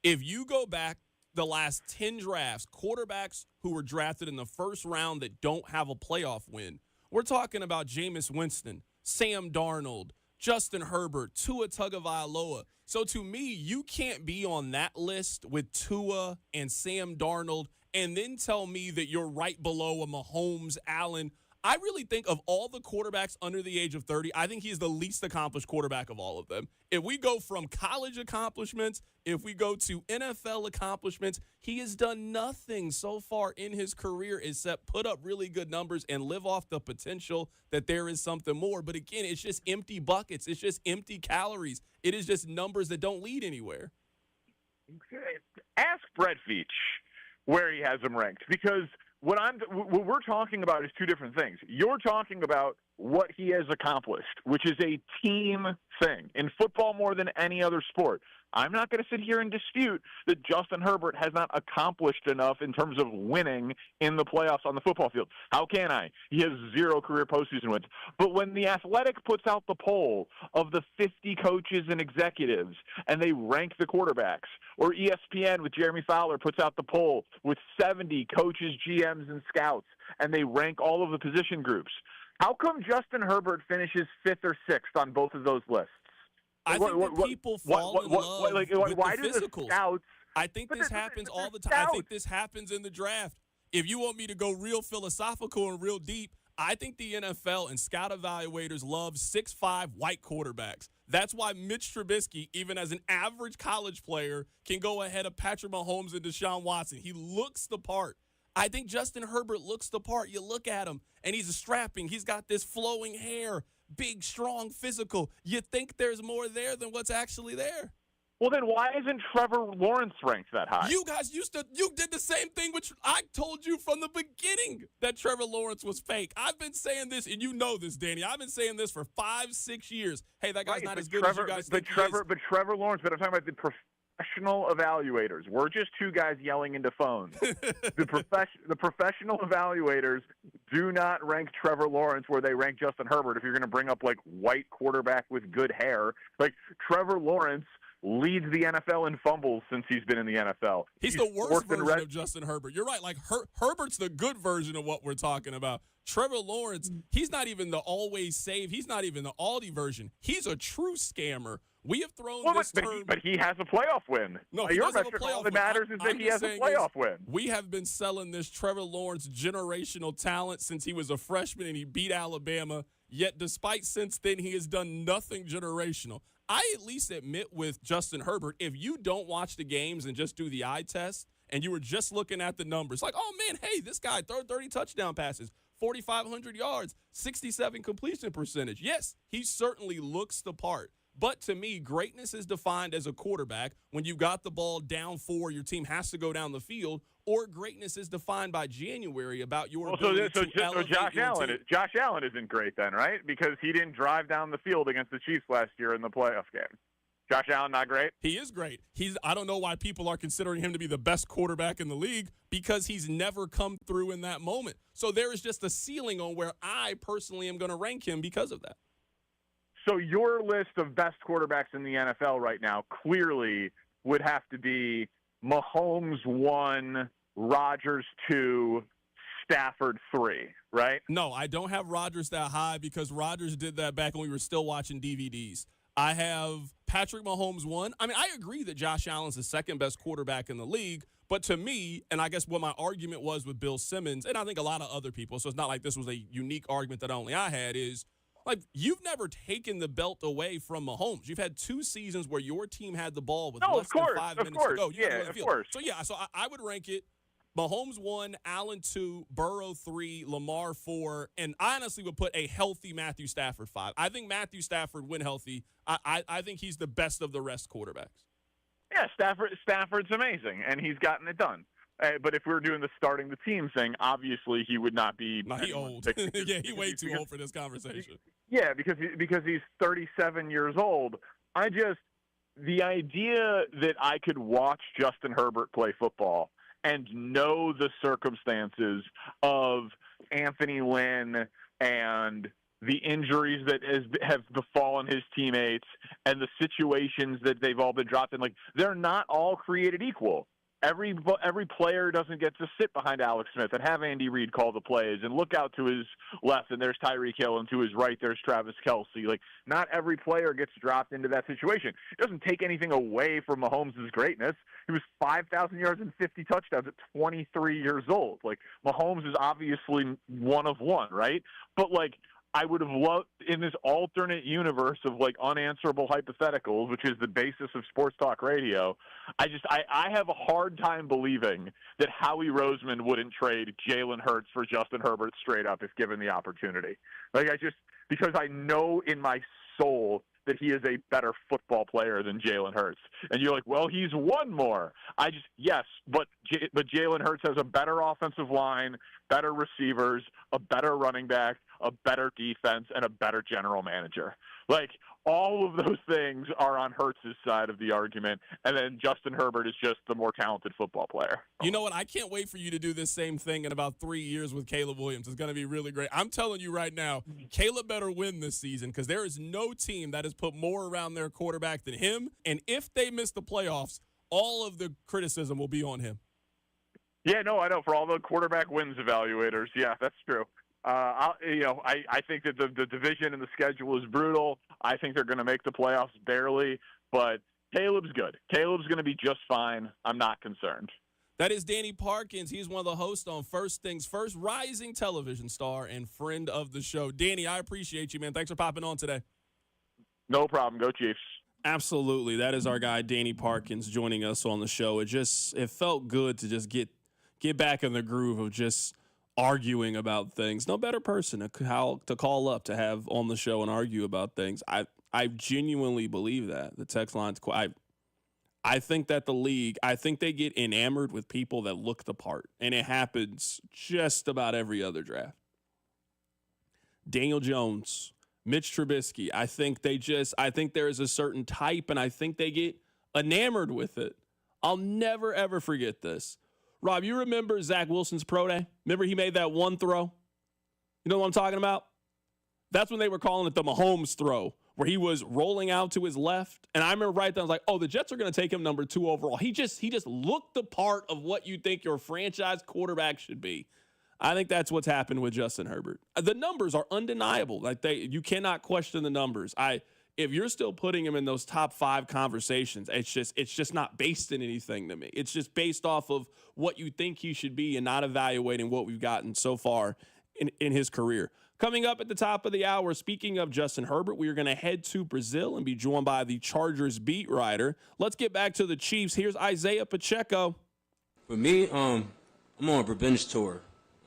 If you go back the last 10 drafts, quarterbacks who were drafted in the first round that don't have a playoff win, we're talking about Jameis Winston, Sam Darnold, Justin Herbert, Tua Tagovailoa. So to me, you can't be on that list with Tua and Sam Darnold and then tell me that you're right below a Mahomes, Allen. I really think of all the quarterbacks under the age of 30, I think he's the least accomplished quarterback of all of them. If we go from college accomplishments, if we go to NFL accomplishments, he has done nothing so far in his career except put up really good numbers and live off the potential that there is something more. But again, it's just empty buckets. It's just empty calories. It is just numbers that don't lead anywhere. Ask Brett Veach where he has him ranked, because what we're talking about is two different things. You're talking about what he has accomplished, which is a team thing in football more than any other sport. I'm not going to sit here and dispute that Justin Herbert has not accomplished enough in terms of winning in the playoffs on the football field. How can I? He has 0 career postseason wins. But when The Athletic puts out the poll of the 50 coaches and executives and they rank the quarterbacks, or ESPN with Jeremy Fowler puts out the poll with 70 coaches, GMs, and scouts, and they rank all of the position groups, how come Justin Herbert finishes 5th or 6th on both of those lists? I think that people fall in love with the physicals. I think this happens all the time. I think this happens in the draft. If you want me to go real philosophical and real deep, I think the NFL and scout evaluators love 6'5" white quarterbacks. That's why Mitch Trubisky, even as an average college player, can go ahead of Patrick Mahomes and Deshaun Watson. He looks the part. I think Justin Herbert looks the part. You look at him, and he's strapping. He's got this flowing hair. Big, strong, physical. You think there's more there than what's actually there. Well, then why isn't Trevor Lawrence ranked that high? You guys you did the same thing, which I told you from the beginning that Trevor Lawrence was fake. I've been saying this, and you know this, Danny. I've been saying this for 5-6 years. Hey, that guy's not as good as you guys think he is. But Trevor Lawrence, but I'm talking about the professional evaluators. We're just two guys yelling into phones. The professional evaluators do not rank Trevor Lawrence where they rank Justin Herbert. If you're going to bring up like white quarterback with good hair, like Trevor Lawrence leads the NFL in fumbles since he's been in the NFL. He's the worst version of Justin Herbert. You're right. Like Herbert's the good version of what we're talking about. Trevor Lawrence, he's not even the always save. He's not even the Aldi version. He's a true scammer. We have thrown this term. But he has a playoff win. No, he doesn't have a playoff win. All that matters is that he has a playoff win. We have been selling this Trevor Lawrence generational talent since he was a freshman and he beat Alabama. Yet despite since then, he has done nothing generational. I at least admit with Justin Herbert, if you don't watch the games and just do the eye test and you were just looking at the numbers, like, oh, man, hey, this guy, 30 touchdown passes, 4,500 yards, 67 completion percentage. Yes, he certainly looks the part. But to me, greatness is defined as a quarterback. When you got the ball down 4, your team has to go down the field. Or greatness is defined by January about your ability to elevate your team. Josh Allen isn't great then, right? Because he didn't drive down the field against the Chiefs last year in the playoff game. Josh Allen not great? He is great. I don't know why people are considering him to be the best quarterback in the league, because he's never come through in that moment. So there is just a ceiling on where I personally am going to rank him because of that. So your list of best quarterbacks in the NFL right now clearly would have to be Mahomes 1, Rodgers 2, Stafford 3, right? No, I don't have Rodgers that high because Rodgers did that back when we were still watching DVDs. I have Patrick Mahomes 1. I mean, I agree that Josh Allen's the second best quarterback in the league, but to me, and I guess what my argument was with Bill Simmons, and I think a lot of other people, so it's not like this was a unique argument that only I had, is like, you've never taken the belt away from Mahomes. You've had 2 seasons where your team had the ball with less than 5 minutes to go. Yeah, of course. So, yeah, I would rank it Mahomes 1, Allen 2, Burrow 3, Lamar 4, and I honestly would put a healthy Matthew Stafford 5. I think Matthew Stafford, when healthy, I think he's the best of the rest quarterbacks. Yeah, Stafford's amazing, and he's gotten it done. But if we were doing the starting the team thing, obviously he would not be. No, he old. Yeah, he way too old for this conversation. Yeah, because he's 37 years old. The idea that I could watch Justin Herbert play football and know the circumstances of Anthony Lynn and the injuries that have befallen his teammates and the situations that they've all been dropped in, like, they're not all created equal. every player doesn't get to sit behind Alex Smith and have Andy Reid call the plays and look out to his left and there's Tyreek Hill and to his right there's Travis Kelce. Like, not every player gets dropped into that situation. It doesn't take anything away from Mahomes' greatness. He was 5,000 yards and 50 touchdowns at 23 years old. Like, Mahomes is obviously one of one, right? But, like, I would have loved, in this alternate universe of, like, unanswerable hypotheticals, which is the basis of sports talk radio, I have a hard time believing that Howie Roseman wouldn't trade Jalen Hurts for Justin Herbert straight up if given the opportunity. Like, because I know in my soul that he is a better football player than Jalen Hurts. And you're like, well, he's one more. Yes, but Jalen Hurts has a better offensive line, better receivers, a better running back, a better defense, and a better general manager. Like, all of those things are on Hurts' side of the argument, and then Justin Herbert is just the more talented football player. You know what? I can't wait for you to do this same thing in about 3 years with Caleb Williams. It's going to be really great. I'm telling you right now, Caleb better win this season because there is no team that has put more around their quarterback than him, and if they miss the playoffs, all of the criticism will be on him. Yeah, no, I know. For all the quarterback wins evaluators, yeah, that's true. I think that the division and the schedule is brutal. I think they're going to make the playoffs barely, but Caleb's good. Caleb's going to be just fine. I'm not concerned. That is Danny Parkins. He's one of the hosts on First Things First, rising television star and friend of the show. Danny, I appreciate you, man. Thanks for popping on today. No problem. Go Chiefs. Absolutely. That is our guy, Danny Parkins, joining us on the show. It felt good to just get back in the groove of just arguing about things. No better person to call up to have on the show and argue about things. I genuinely believe that. The text line's I think that the league, I think they get enamored with people that look the part, and it happens just about every other draft. Daniel Jones, Mitch Trubisky, I think there is a certain type, and I think they get enamored with it. I'll never, ever forget this. Rob, you remember Zach Wilson's pro day? Remember he made that one throw? You know what I'm talking about? That's when they were calling it the Mahomes throw, where he was rolling out to his left. And I remember right then, I was like, oh, the Jets are going to take him number 2 overall. He just looked the part of what you think your franchise quarterback should be. I think that's what's happened with Justin Herbert. The numbers are undeniable. Like you cannot question the numbers. If you're still putting him in those top 5 conversations, it's just not based in anything to me. It's just based off of what you think he should be and not evaluating what we've gotten so far in his career. Coming up at the top of the hour, speaking of Justin Herbert, we are going to head to Brazil and be joined by the Chargers beat writer. Let's get back to the Chiefs. Here's Isaiah Pacheco. For me, I'm on a revenge tour.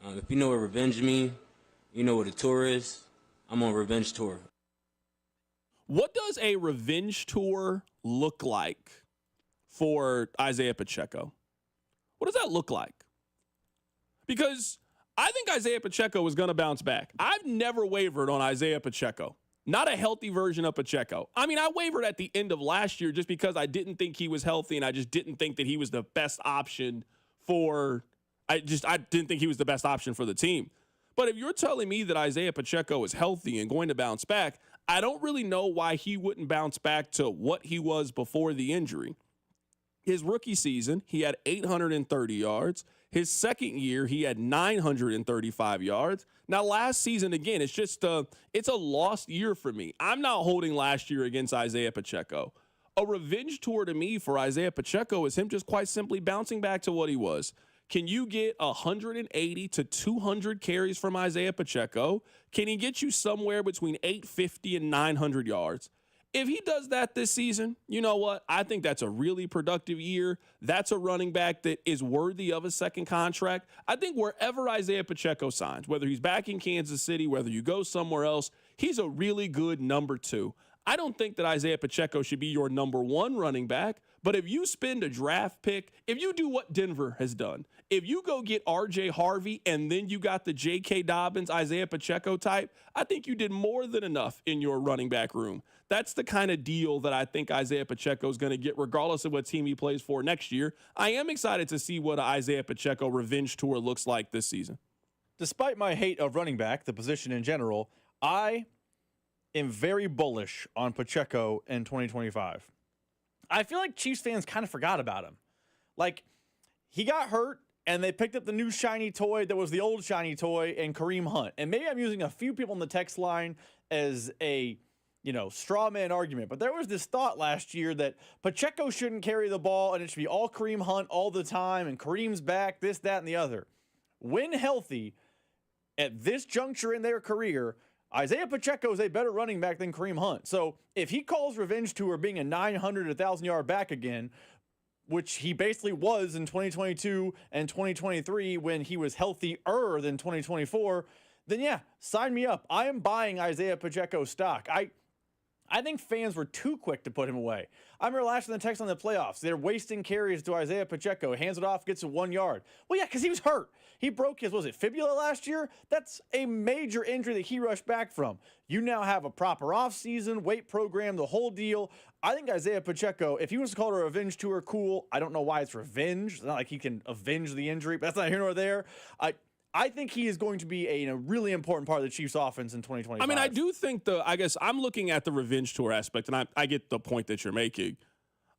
If you know what revenge means, you know what a tour is. I'm on a revenge tour. What does a revenge tour look like for Isaiah Pacheco? What does that look like? Because I think Isaiah Pacheco is going to bounce back. I've never wavered on Isaiah Pacheco. Not a healthy version of Pacheco. I mean, I wavered at the end of last year just because I didn't think he was healthy and I just didn't think that he was the best option I didn't think he was the best option for the team. But if you're telling me that Isaiah Pacheco is healthy and going to bounce back, I don't really know why he wouldn't bounce back to what he was before the injury. His rookie season, he had 830 yards. His second year, he had 935 yards. Now, last season, again, it's a lost year for me. I'm not holding last year against Isaiah Pacheco. A revenge tour to me for Isaiah Pacheco is him just quite simply bouncing back to what he was. Can you get 180 to 200 carries from Isaiah Pacheco? Can he get you somewhere between 850 and 900 yards? If he does that this season, you know what? I think that's a really productive year. That's a running back that is worthy of a second contract. I think wherever Isaiah Pacheco signs, whether he's back in Kansas City, whether you go somewhere else, he's a really good number 2. I don't think that Isaiah Pacheco should be your number 1 running back, but if you spend a draft pick, if you do what Denver has done, if you go get R.J. Harvey and then you got the J.K. Dobbins, Isaiah Pacheco type, I think you did more than enough in your running back room. That's the kind of deal that I think Isaiah Pacheco is going to get regardless of what team he plays for next year. I am excited to see what Isaiah Pacheco revenge tour looks like this season. Despite my hate of running back, the position in general, I am very bullish on Pacheco in 2025. I feel like Chiefs fans kind of forgot about him. Like, he got hurt, and they picked up the new shiny toy that was the old shiny toy in Kareem Hunt. And maybe I'm using a few people on the text line as a, straw man argument. But there was this thought last year that Pacheco shouldn't carry the ball and it should be all Kareem Hunt all the time and Kareem's back, this, that, and the other. When healthy, at this juncture in their career, Isaiah Pacheco is a better running back than Kareem Hunt. So if he calls revenge tour being a 900, 1,000-yard back again, which he basically was in 2022 and 2023 when he was healthier than 2024, then yeah, sign me up. I am buying Isaiah Pacheco stock. I think fans were too quick to put him away. I remember last in the text on the playoffs, they're wasting carries to Isaiah Pacheco, hands it off, gets it 1 yard. Well, yeah, because he was hurt. He broke his, fibula last year? That's a major injury that he rushed back from. You now have a proper offseason, weight program, the whole deal. I think Isaiah Pacheco, if he wants to call it a revenge tour, cool. I don't know why it's revenge. It's not like he can avenge the injury, but that's not here nor there. I think he is going to be a really important part of the Chiefs' offense in 2025. I mean, I do think I guess I'm looking at the revenge tour aspect, and I get the point that you're making.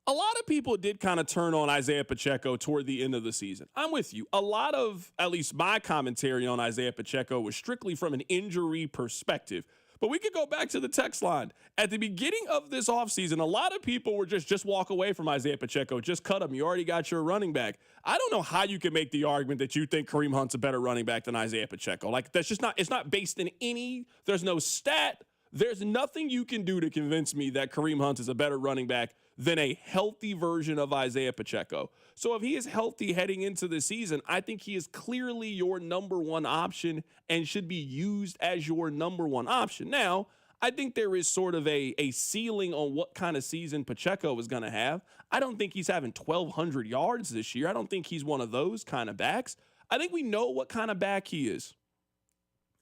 A lot of people did kind of turn on Isaiah Pacheco toward the end of the season. I'm with you. A lot of, at least my commentary on Isaiah Pacheco was strictly from an injury perspective. But we could go back to the text line. At the beginning of this offseason, a lot of people were just walk away from Isaiah Pacheco. Just cut him. You already got your running back. I don't know how you can make the argument that you think Kareem Hunt's a better running back than Isaiah Pacheco. Like, that's just not, it's not based in there's no stat. There's nothing you can do to convince me that Kareem Hunt is a better running back than a healthy version of Isaiah Pacheco. So if he is healthy heading into the season, I think he is clearly your number one option and should be used as your number one option. Now, I think there is sort of a ceiling on what kind of season Pacheco is going to have. I don't think he's having 1,200 yards this year. I don't think he's one of those kind of backs. I think we know what kind of back he is.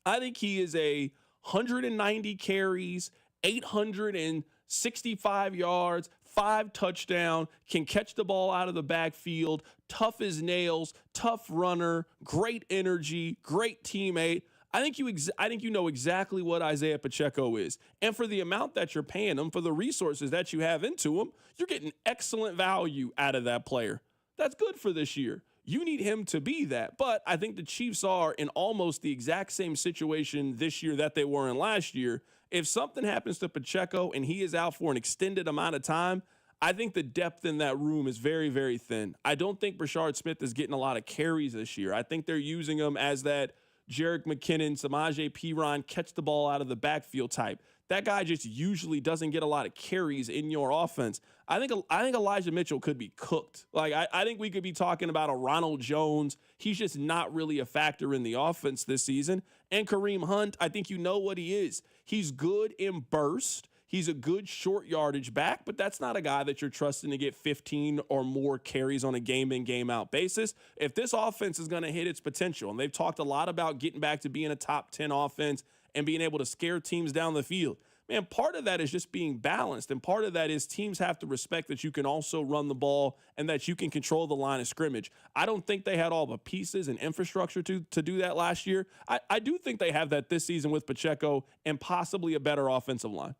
I think he is a 190 carries, 865 yards, 5 touchdowns, can catch the ball out of the backfield, tough as nails, tough runner, great energy, great teammate. I think you know exactly what Isaiah Pacheco is. And for the amount that you're paying him, for the resources that you have into him, you're getting excellent value out of that player. That's good for this year. You need him to be that. But I think the Chiefs are in almost the exact same situation this year that they were in last year. If something happens to Pacheco and he is out for an extended amount of time, I think the depth in that room is very, very thin. I don't think Brashard Smith is getting a lot of carries this year. I think they're using him as that Jerick McKinnon, Samaje Perine, catch the ball out of the backfield type. That guy just usually doesn't get a lot of carries in your offense. I think Elijah Mitchell could be cooked. Like, I think we could be talking about a Ronald Jones. He's just not really a factor in the offense this season. And Kareem Hunt, I think you know what he is. He's good in burst. He's a good short yardage back, but that's not a guy that you're trusting to get 15 or more carries on a game-in, game-out basis. If this offense is going to hit its potential, and they've talked a lot about getting back to being a top 10 offense and being able to scare teams down the field, man, part of that is just being balanced, and part of that is teams have to respect that you can also run the ball and that you can control the line of scrimmage. I don't think they had all the pieces and infrastructure to do that last year. I do think they have that this season with Pacheco and possibly a better offensive line.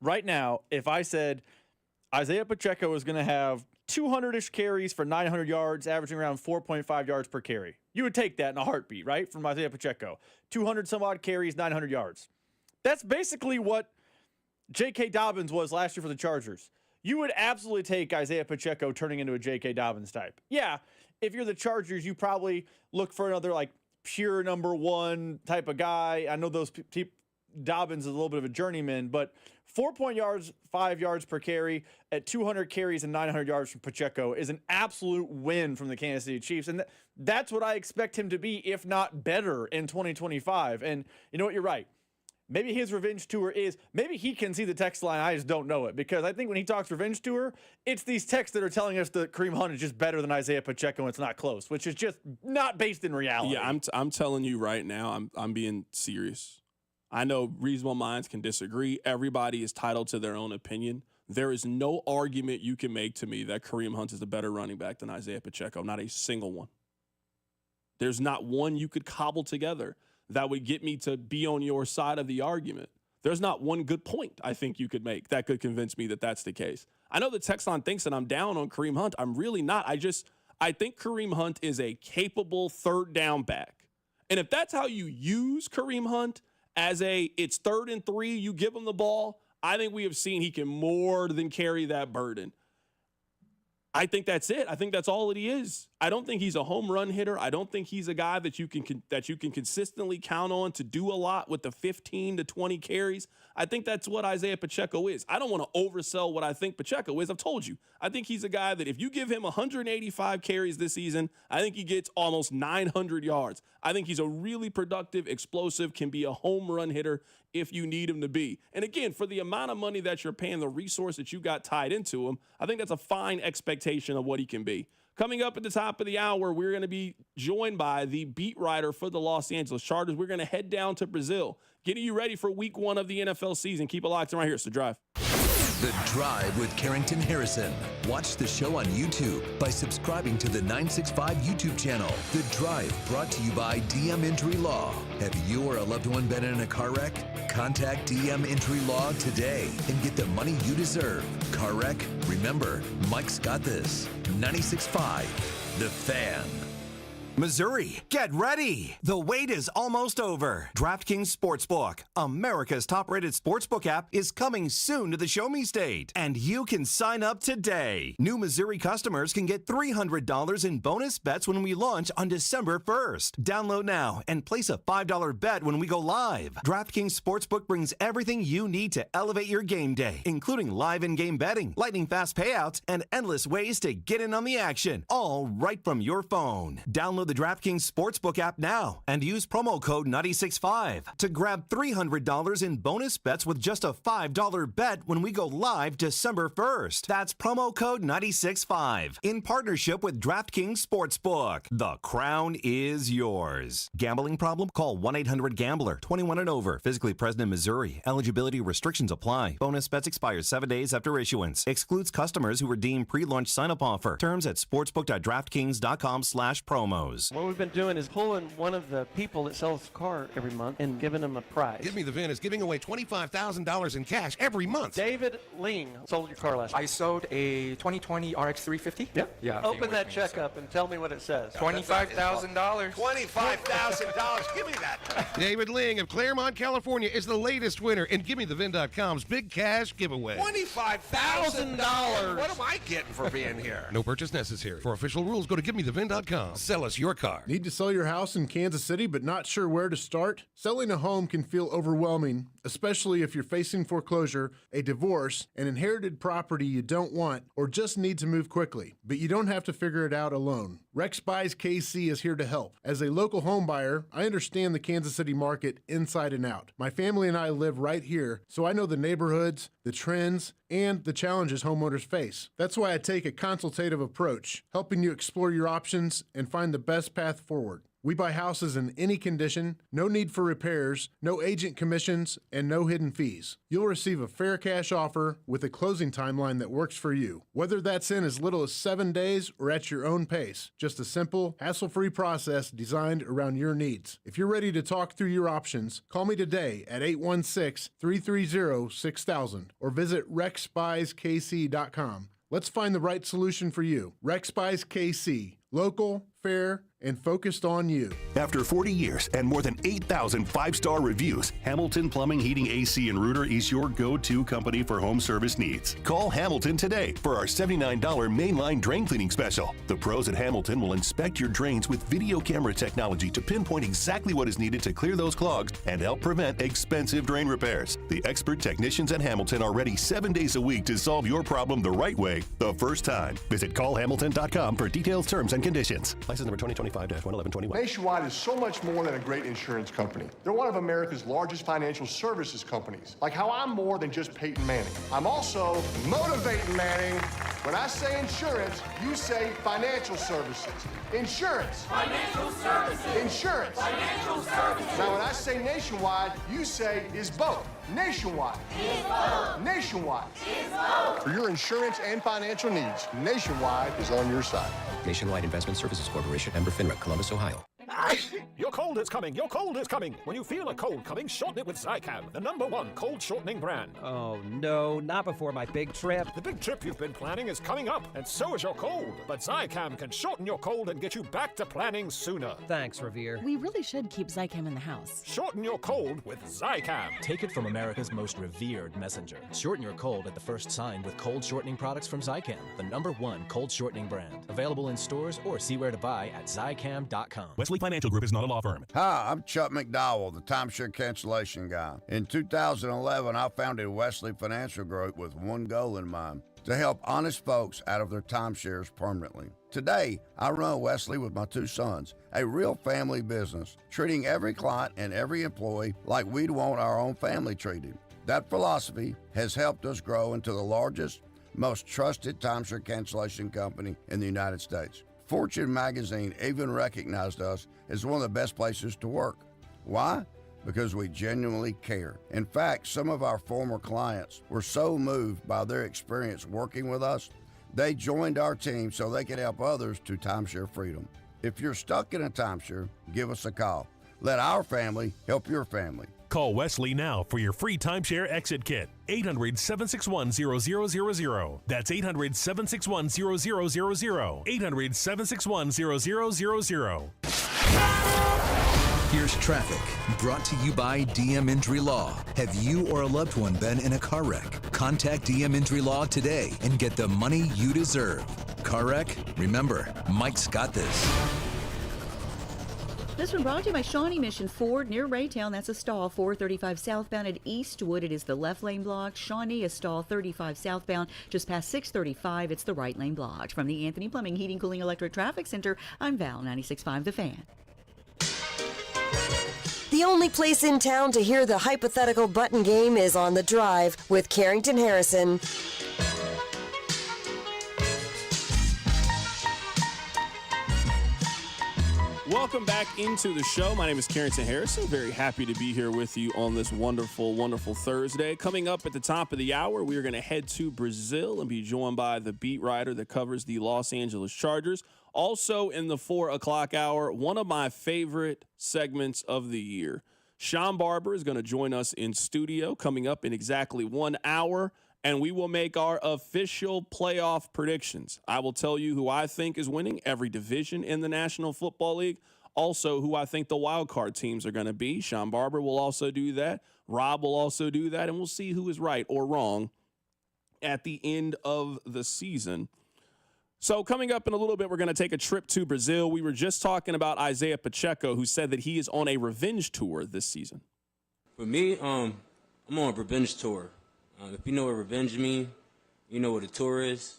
Right now, if I said Isaiah Pacheco is going to have 200-ish carries for 900 yards, averaging around 4.5 yards per carry, you would take that in a heartbeat, right, from Isaiah Pacheco. 200-some-odd carries, 900 yards. That's basically what J.K. Dobbins was last year for the Chargers. You would absolutely take Isaiah Pacheco turning into a J.K. Dobbins type. Yeah, if you're the Chargers, you probably look for another, like, pure number one type of guy. I know Dobbins is a little bit of a journeyman, but 4.5 yards per carry at 200 carries and 900 yards from Pacheco is an absolute win from the Kansas City Chiefs. And that's what I expect him to be, if not better, in 2025. And you know what? You're right. Maybe his revenge tour maybe he can see the text line. I just don't know it, because I think when he talks revenge tour, it's these texts that are telling us that Kareem Hunt is just better than Isaiah Pacheco and it's not close, which is just not based in reality. Yeah, I'm telling you right now, I'm being serious. I know reasonable minds can disagree. Everybody is entitled to their own opinion. There is no argument you can make to me that Kareem Hunt is a better running back than Isaiah Pacheco. Not a single one. There's not one you could cobble together that would get me to be on your side of the argument. There's not one good point I think you could make that could convince me that that's the case. I know the text line thinks that I'm down on Kareem Hunt. I'm really not. I think Kareem Hunt is a capable third down back. And if that's how you use Kareem Hunt as it's 3rd and 3, you give him the ball, I think we have seen he can more than carry that burden. I think that's it. I think that's all that he is. I don't think he's a home run hitter. I don't think he's a guy that you can consistently count on to do a lot with the 15 to 20 carries. I think that's what Isaiah Pacheco is. I don't want to oversell what I think Pacheco is. I've told you. I think he's a guy that if you give him 185 carries this season, I think he gets almost 900 yards. I think he's a really productive, explosive, can be a home run hitter if you need him to be. And again, for the amount of money that you're paying, the resource that you got tied into him, I think that's a fine expectation of what he can be. Coming up at the top of the hour, we're going to be joined by the beat writer for the Los Angeles Chargers. We're going to head down to Brazil, getting you ready for week 1 of the NFL season. Keep it locked in right here. It's The Drive. The Drive with Carrington Harrison. Watch the show on YouTube by subscribing to the 965 YouTube channel. The Drive, brought to you by DM Entry Law. Have you or a loved one been in a car wreck? Contact DM Entry Law today and get the money you deserve. Car wreck? Remember, Mike's got this. 96.5, The Fan. Missouri, get ready! The wait is almost over. DraftKings Sportsbook, America's top-rated sportsbook app, is coming soon to the Show Me State, and you can sign up today. New Missouri customers can get $300 in bonus bets when we launch on December 1st. Download now and place a $5 bet when we go live. DraftKings Sportsbook brings everything you need to elevate your game day, including live in-game betting, lightning-fast payouts, and endless ways to get in on the action, all right from your phone. Download the DraftKings Sportsbook app now and use promo code 965 to grab $300 in bonus bets with just a $5 bet when we go live December 1st. That's promo code 965 in partnership with DraftKings Sportsbook. The crown is yours. Gambling problem? Call 1-800-GAMBLER. 21 and over. Physically present in Missouri. Eligibility restrictions apply. Bonus bets expire 7 days after issuance. Excludes customers who redeem pre-launch sign-up offer. Terms at sportsbook.draftkings.com/promos. What we've been doing is pulling one of the people that sells the car every month and giving them a prize. Give Me the VIN is giving away $25,000 in cash every month. David Ling sold your car last week. I sold a 2020 RX 350. Yeah. Open that check up and tell me what it says. $25,000. $25,000. Give me that. David Ling of Claremont, California is the latest winner in GimmeTheVin.com's big cash giveaway. $25,000. What am I getting for being here? No purchase necessary. For official rules, go to GimmeTheVin.com. Sell us your car. Need to sell your house in Kansas City but not sure where to start? Selling a home can feel overwhelming, especially if you're facing foreclosure, a divorce, an inherited property you don't want, or just need to move quickly. But you don't have to figure it out alone. Rex Buys KC is here to help. As a local home buyer, I understand the Kansas City market inside and out. My family and I live right here, so I know the neighborhoods, the trends, and the challenges homeowners face. That's why I take a consultative approach, helping you explore your options and find the best path forward. We buy houses in any condition, no need for repairs, no agent commissions, and no hidden fees. You'll receive a fair cash offer with a closing timeline that works for you. Whether that's in as little as 7 days or at your own pace, just a simple, hassle-free process designed around your needs. If you're ready to talk through your options, call me today at 816-330-6000 or visit rexbuyskc.com. Let's find the right solution for you. Rex Buys KC. Local, fair, and focused on you. After 40 years and more than 8,000 five-star reviews, Hamilton Plumbing, Heating, AC, and Rooter is your go-to company for home service needs. Call Hamilton today for our $79 mainline drain cleaning special. The pros at Hamilton will inspect your drains with video camera technology to pinpoint exactly what is needed to clear those clogs and help prevent expensive drain repairs. The expert technicians at Hamilton are ready 7 days a week to solve your problem the right way, the first time. Visit callhamilton.com for details, terms, and conditions. License number 2025-11121. Nationwide is so much more than a great insurance company. They're one of America's largest financial services companies. Like how I'm more than just Peyton Manning. I'm also motivating Manning. When I say insurance, you say financial services. Insurance. Financial services. Insurance. Financial services. Now when I say nationwide, you say is both. Nationwide. Is both. Nationwide. Is both. For your insurance and financial needs, Nationwide is on your side. Nationwide Investment Services Corporation, member FINRA, Columbus, Ohio. Your cold is coming. Your cold is coming. When you feel a cold coming, shorten it with Zicam, the #1 cold shortening brand. Oh, no, not before my big trip. The big trip you've been planning is coming up, and so is your cold. But Zicam can shorten your cold and get you back to planning sooner. Thanks, Revere. We really should keep Zicam in the house. Shorten your cold with Zicam. Take it from America's most revered messenger. Shorten your cold at the first sign with cold shortening products from Zicam, the #1 cold shortening brand. Available in stores or see where to buy at Zicam.com. Wesley Financial Group is not a law firm. Hi, I'm Chuck McDowell, the timeshare cancellation guy. In 2011, I founded Wesley Financial Group with one goal in mind: to help honest folks out of their timeshares permanently. Today, I run Wesley with my 2 sons, a real family business, treating every client and every employee like we'd want our own family treated. That philosophy has helped us grow into the largest, most trusted timeshare cancellation company in the United States. Fortune magazine even recognized us as one of the best places to work. Why? Because we genuinely care. In fact, some of our former clients were so moved by their experience working with us, they joined our team so they could help others to timeshare freedom. If you're stuck in a timeshare, give us a call. Let our family help your family. Call Wesley now for your free timeshare exit kit. 800-761-0000. That's 800-761-0000. 800-761-0000. Here's traffic, brought to you by DM Injury Law. Have you or a loved one been in a car wreck? Contact DM Injury Law today and get the money you deserve. Car wreck? Remember, Mike's got this. This one brought to you by Shawnee Mission Ford near Raytown. That's a stall 435 southbound at Eastwood. It is the left lane blocked. Shawnee is stall 35 southbound just past 635. It's the right lane blocked. From the Anthony Plumbing, Heating, Cooling, Electric Traffic Center, I'm Val, 96.5 The Fan. The only place in town to hear the hypothetical button game is on The Drive with Carrington Harrison. Welcome back into the show. My name is Carrington Harrison. Very happy to be here with you on this wonderful, wonderful Thursday. Coming up at the top of the hour, we are going to head to Brazil and be joined by the beat writer that covers the Los Angeles Chargers. Also in the 4 o'clock hour, one of my favorite segments of the year. Sean Barber is going to join us in studio coming up in exactly 1 hour, and we will make our official playoff predictions. I will tell you who I think is winning every division in the National Football League, also who I think the wild card teams are going to be. Sean Barber will also do that. Rob will also do that, and we'll see who is right or wrong at the end of the season. So coming up in a little bit, we're going to take a trip to Brazil. We were just talking about Isaiah Pacheco, who said that he is on a revenge tour this season. For me, I'm on a revenge tour. If you know what revenge means, you know what a tour is.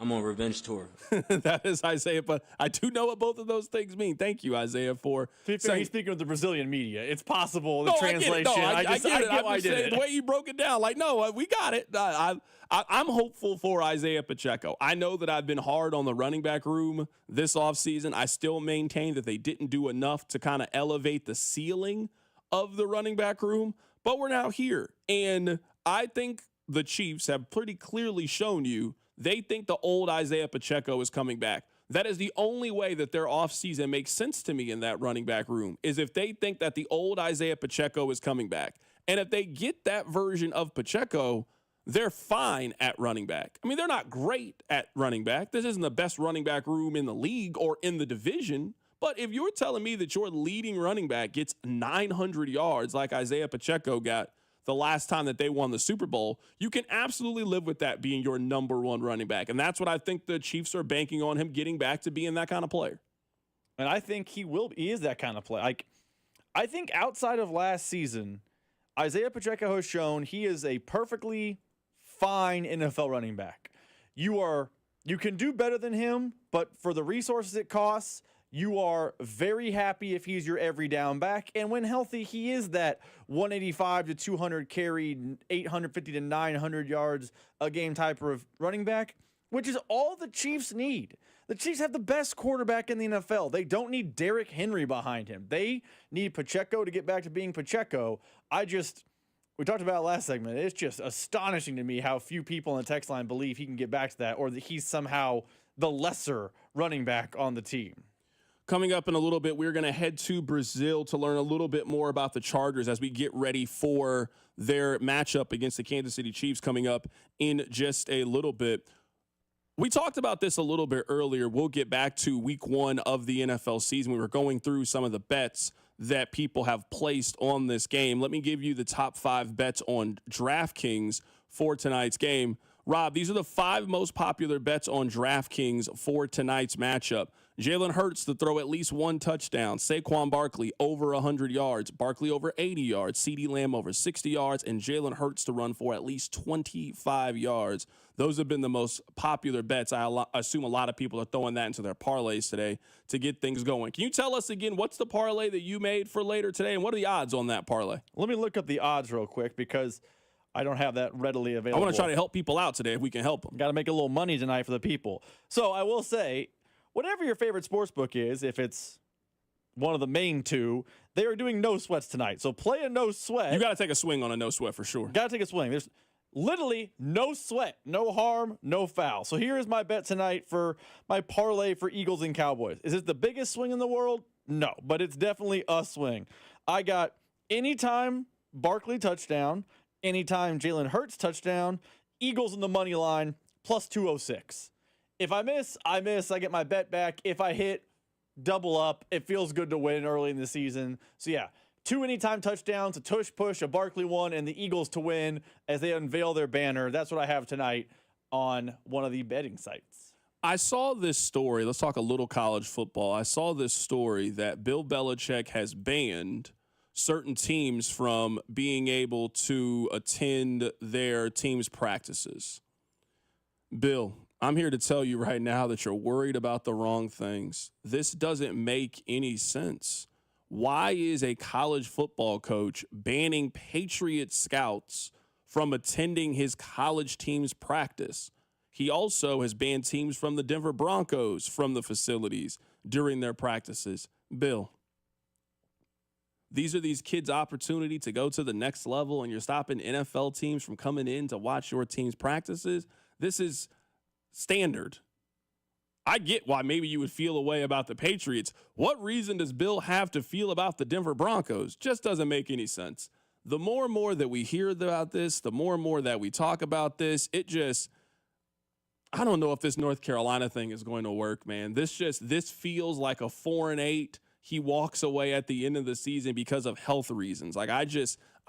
I'm on a revenge tour. That is Isaiah, but I do know what both of those things mean. Thank you, Isaiah, for saying. He's speaking of the Brazilian media. It's possible, the translation. I get it. I get it. The way you broke it down, like, no, we got it. I'm hopeful for Isaiah Pacheco. I know that I've been hard on the running back room this offseason. I still maintain that they didn't do enough to kind of elevate the ceiling of the running back room, but we're now here. And I think the Chiefs have pretty clearly shown you they think the old Isaiah Pacheco is coming back. That is the only way that their offseason makes sense to me in that running back room, is if they think that the old Isaiah Pacheco is coming back. And if they get that version of Pacheco, they're fine at running back. I mean, they're not great at running back. This isn't the best running back room in the league or in the division. But if you're telling me that your leading running back gets 900 yards like Isaiah Pacheco got the last time that they won the Super Bowl, you can absolutely live with that being your number one running back. And that's what I think the Chiefs are banking on, him getting back to being that kind of player. And I think he is that kind of player. Like, I think outside of last season, Isaiah Pacheco has shown he is a perfectly fine NFL running back. You can do better than him, but for the resources it costs, you are very happy if he's your every down back. And when healthy, he is that 185 to 200 carry, 850 to 900 yards a game type of running back, which is all the Chiefs need. The Chiefs have the best quarterback in the NFL. They don't need Derrick Henry behind him. They need Pacheco to get back to being Pacheco. We talked about it last segment. It's just astonishing to me how few people on the text line believe he can get back to that, or that he's somehow the lesser running back on the team. Coming up in a little bit, we're going to head to Brazil to learn a little bit more about the Chargers as we get ready for their matchup against the Kansas City Chiefs coming up in just a little bit. We talked about this a little bit earlier. We'll get back to week 1 of the NFL season. We were going through some of the bets that people have placed on this game. Let me give you the top 5 bets on DraftKings for tonight's game. Rob, these are the 5 most popular bets on DraftKings for tonight's matchup. Jalen Hurts to throw at least 1 touchdown. Saquon Barkley over 100 yards. Barkley over 80 yards. CeeDee Lamb over 60 yards. And Jalen Hurts to run for at least 25 yards. Those have been the most popular bets. I assume a lot of people are throwing that into their parlays today to get things going. Can you tell us again, what's the parlay that you made for later today? And what are the odds on that parlay? Let me look up the odds real quick because I don't have that readily available. I want to try to help people out today if we can help them. Got to make a little money tonight for the people. So I will say, whatever your favorite sports book is, if it's one of the main 2, they are doing no sweats tonight. So play a no sweat. You got to take a swing on a no sweat for sure. Got to take a swing. There's literally no sweat, no harm, no foul. So here is my bet tonight for my parlay for Eagles and Cowboys. Is it the biggest swing in the world? No, but it's definitely a swing. I got anytime Barkley touchdown, anytime Jalen Hurts touchdown, Eagles in the money line, plus 206. If I miss, I miss. I get my bet back. If I hit, double up. It feels good to win early in the season. So, yeah, 2 anytime touchdowns, a tush push, a Barkley one, and the Eagles to win as they unveil their banner. That's what I have tonight on one of the betting sites. I saw this story. Let's talk a little college football. I saw this story that Bill Belichick has banned certain teams from being able to attend their team's practices. Bill, I'm here to tell you right now that you're worried about the wrong things. This doesn't make any sense. Why is a college football coach banning Patriot scouts from attending his college team's practice? He also has banned teams from the Denver Broncos from the facilities during their practices. Bill, these are these kids' opportunity to go to the next level, and you're stopping NFL teams from coming in to watch your team's practices. This is standard. I get why maybe you would feel a way about the Patriots. What reason does Bill have to feel about the Denver Broncos? Just doesn't make any sense. The more and more that we hear about this, the more and more that we talk about this, I don't know if this North Carolina thing is going to work, man. This feels like a 4-8. He walks away at the end of the season because of health reasons.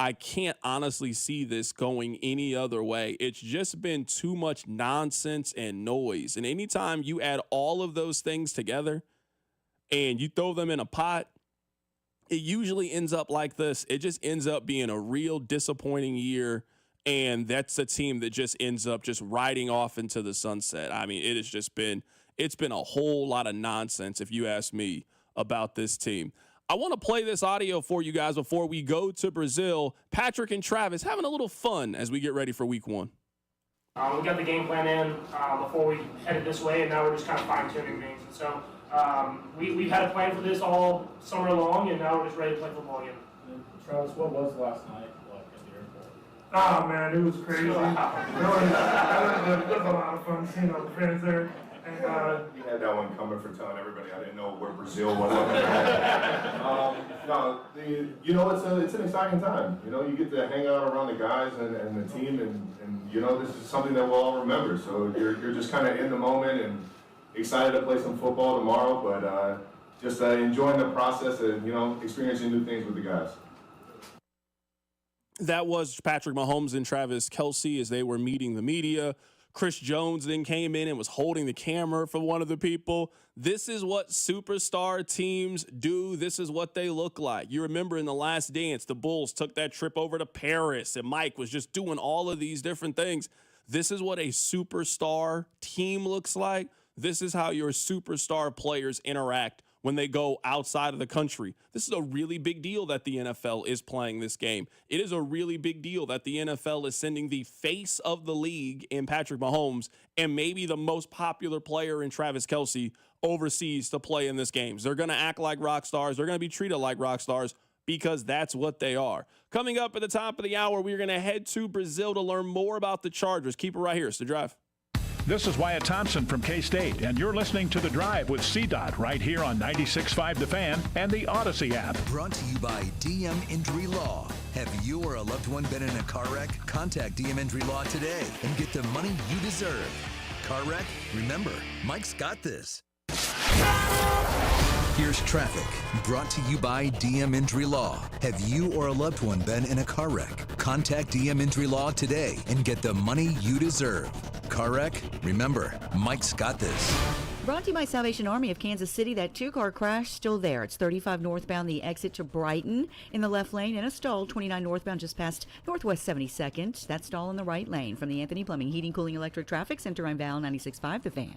I can't honestly see this going any other way. It's just been too much nonsense and noise. And anytime you add all of those things together and you throw them in a pot, it usually ends up like this. It just ends up being a real disappointing year. And that's a team that just ends up just riding off into the sunset. I mean, it's been a whole lot of nonsense, if you ask me, about this team. I want to play this audio for you guys before we go to Brazil. Patrick and Travis having a little fun as we get ready for week 1. We got the game plan in before we headed this way, and now we're just kind of fine-tuning things. And so we've had a plan for this all summer long, and now we're just ready to play football again. Travis, what was last night like at the airport? Oh, man, it was crazy. It was a lot of fun seeing all the fans there. You had that one coming for telling everybody I didn't know where Brazil was. It's an exciting time. You get to hang out around the guys and the team, and this is something that we'll all remember. So you're just kind of in the moment and excited to play some football tomorrow, but just enjoying the process and experiencing new things with the guys. That was Patrick Mahomes and Travis Kelce as they were meeting the media. Chris Jones then came in and was holding the camera for one of the people. This is what superstar teams do. This is what they look like. You remember in The Last Dance, the Bulls took that trip over to Paris, and Mike was just doing all of these different things. This is what a superstar team looks like. This is how your superstar players interact when they go outside of the country. This is a really big deal that the NFL is playing this game. It is a really big deal that the NFL is sending the face of the league in Patrick Mahomes and maybe the most popular player in Travis Kelce overseas to play in this game. They're going to act like rock stars. They're going to be treated like rock stars because that's what they are. Coming up at the top of the hour, we're going to head to Brazil to learn more about the Chargers. Keep it right here. It's The Drive. This is Wyatt Thompson from K-State, and you're listening to The Drive with CDOT right here on 96.5 The Fan and the Odyssey app. Brought to you by DM Injury Law. Have you or a loved one been in a car wreck? Contact DM Injury Law today and get the money you deserve. Car wreck? Remember, Mike's got this. Here's traffic, brought to you by DM Injury Law. Have you or a loved one been in a car wreck? Contact DM Injury Law today and get the money you deserve. Car wreck? Remember, Mike's got this. Brought to you by Salvation Army of Kansas City. That two-car crash still there. It's 35 northbound, the exit to Brighton in the left lane, and a stall 29 northbound just past Northwest 72nd. That stall in the right lane. From the Anthony Plumbing, Heating, Cooling, Electric Traffic Center on Val 96.5 The Fan.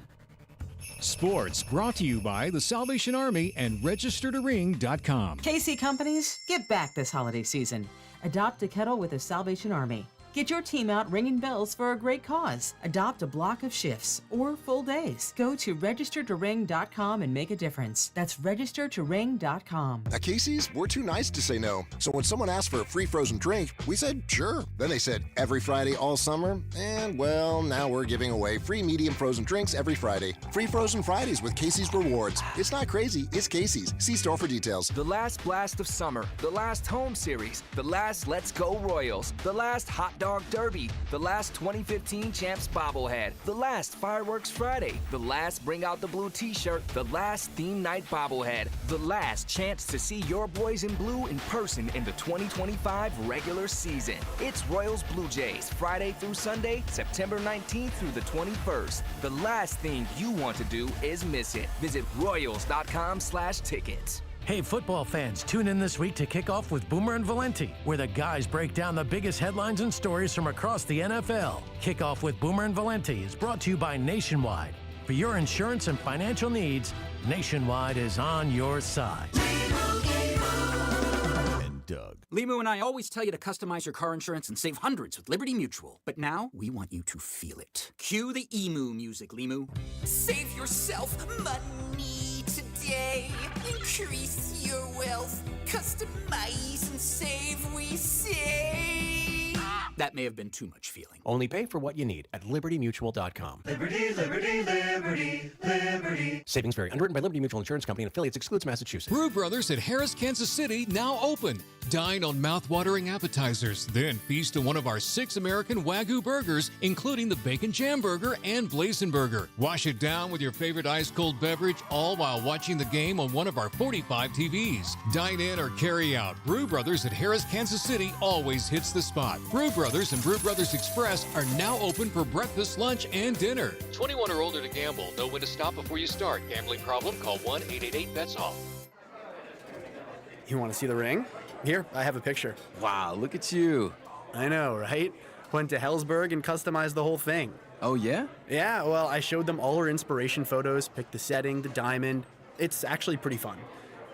Sports brought to you by the Salvation Army and registertoring.com. KC Companies, give back this holiday season. Adopt a kettle with the Salvation Army. Get your team out ringing bells for a great cause. Adopt a block of shifts or full days. Go to registertoring.com and make a difference. That's registertoring.com. At Casey's, we're too nice to say no. So when someone asked for a free frozen drink, we said sure. Then they said every Friday all summer, and well, now we're giving away free medium frozen drinks every Friday. Free frozen Fridays with Casey's Rewards. It's not crazy, it's Casey's. See store for details. The last blast of summer, the last home series, the last Let's Go Royals, the last Hot Dog Derby, the last 2015 Champs bobblehead, the last Fireworks Friday, the last Bring Out the Blue t-shirt, the last Theme Night bobblehead, the last chance to see your boys in blue in person in the 2025 regular season. It's Royals Blue Jays, Friday through Sunday, September 19th through the 21st. The last thing you want to do is miss it. Visit royals.com/tickets. Hey, football fans, tune in this week to kick off with Boomer and Valenti, where the guys break down the biggest headlines and stories from across the NFL. Kickoff with Boomer and Valenti is brought to you by Nationwide. For your insurance and financial needs, Nationwide is on your side. Doug. Limu and I always tell you to customize your car insurance and save hundreds with Liberty Mutual. But now, we want you to feel it. Cue the emu music, Limu. Save yourself money today. Increase your wealth. Customize and save, we say. That may have been too much feeling. Only pay for what you need at libertymutual.com. Liberty, liberty, liberty, liberty. Savings vary. Underwritten by Liberty Mutual Insurance Company and affiliates. Excludes Massachusetts. Brew Brothers at Harris, Kansas City, now open. Dine on mouth-watering appetizers, then feast on one of our 6 American Wagyu burgers, including the Bacon Jam Burger and Blazing Burger. Wash it down with your favorite ice-cold beverage, all while watching the game on one of our 45 TVs. Dine in or carry out. Brew Brothers at Harris, Kansas City always hits the spot. Brew Brothers and Brew Brothers Express are now open for breakfast, lunch, and dinner. 21 or older to gamble. Know when to stop before you start. Gambling problem? Call 1-888-BETS-OFF. You want to see the ring? Here, I have a picture. Wow, look at you. I know, right? Went to Hellsberg and customized the whole thing. Oh, yeah? Yeah, well, I showed them all her inspiration photos, picked the setting, the diamond. It's actually pretty fun.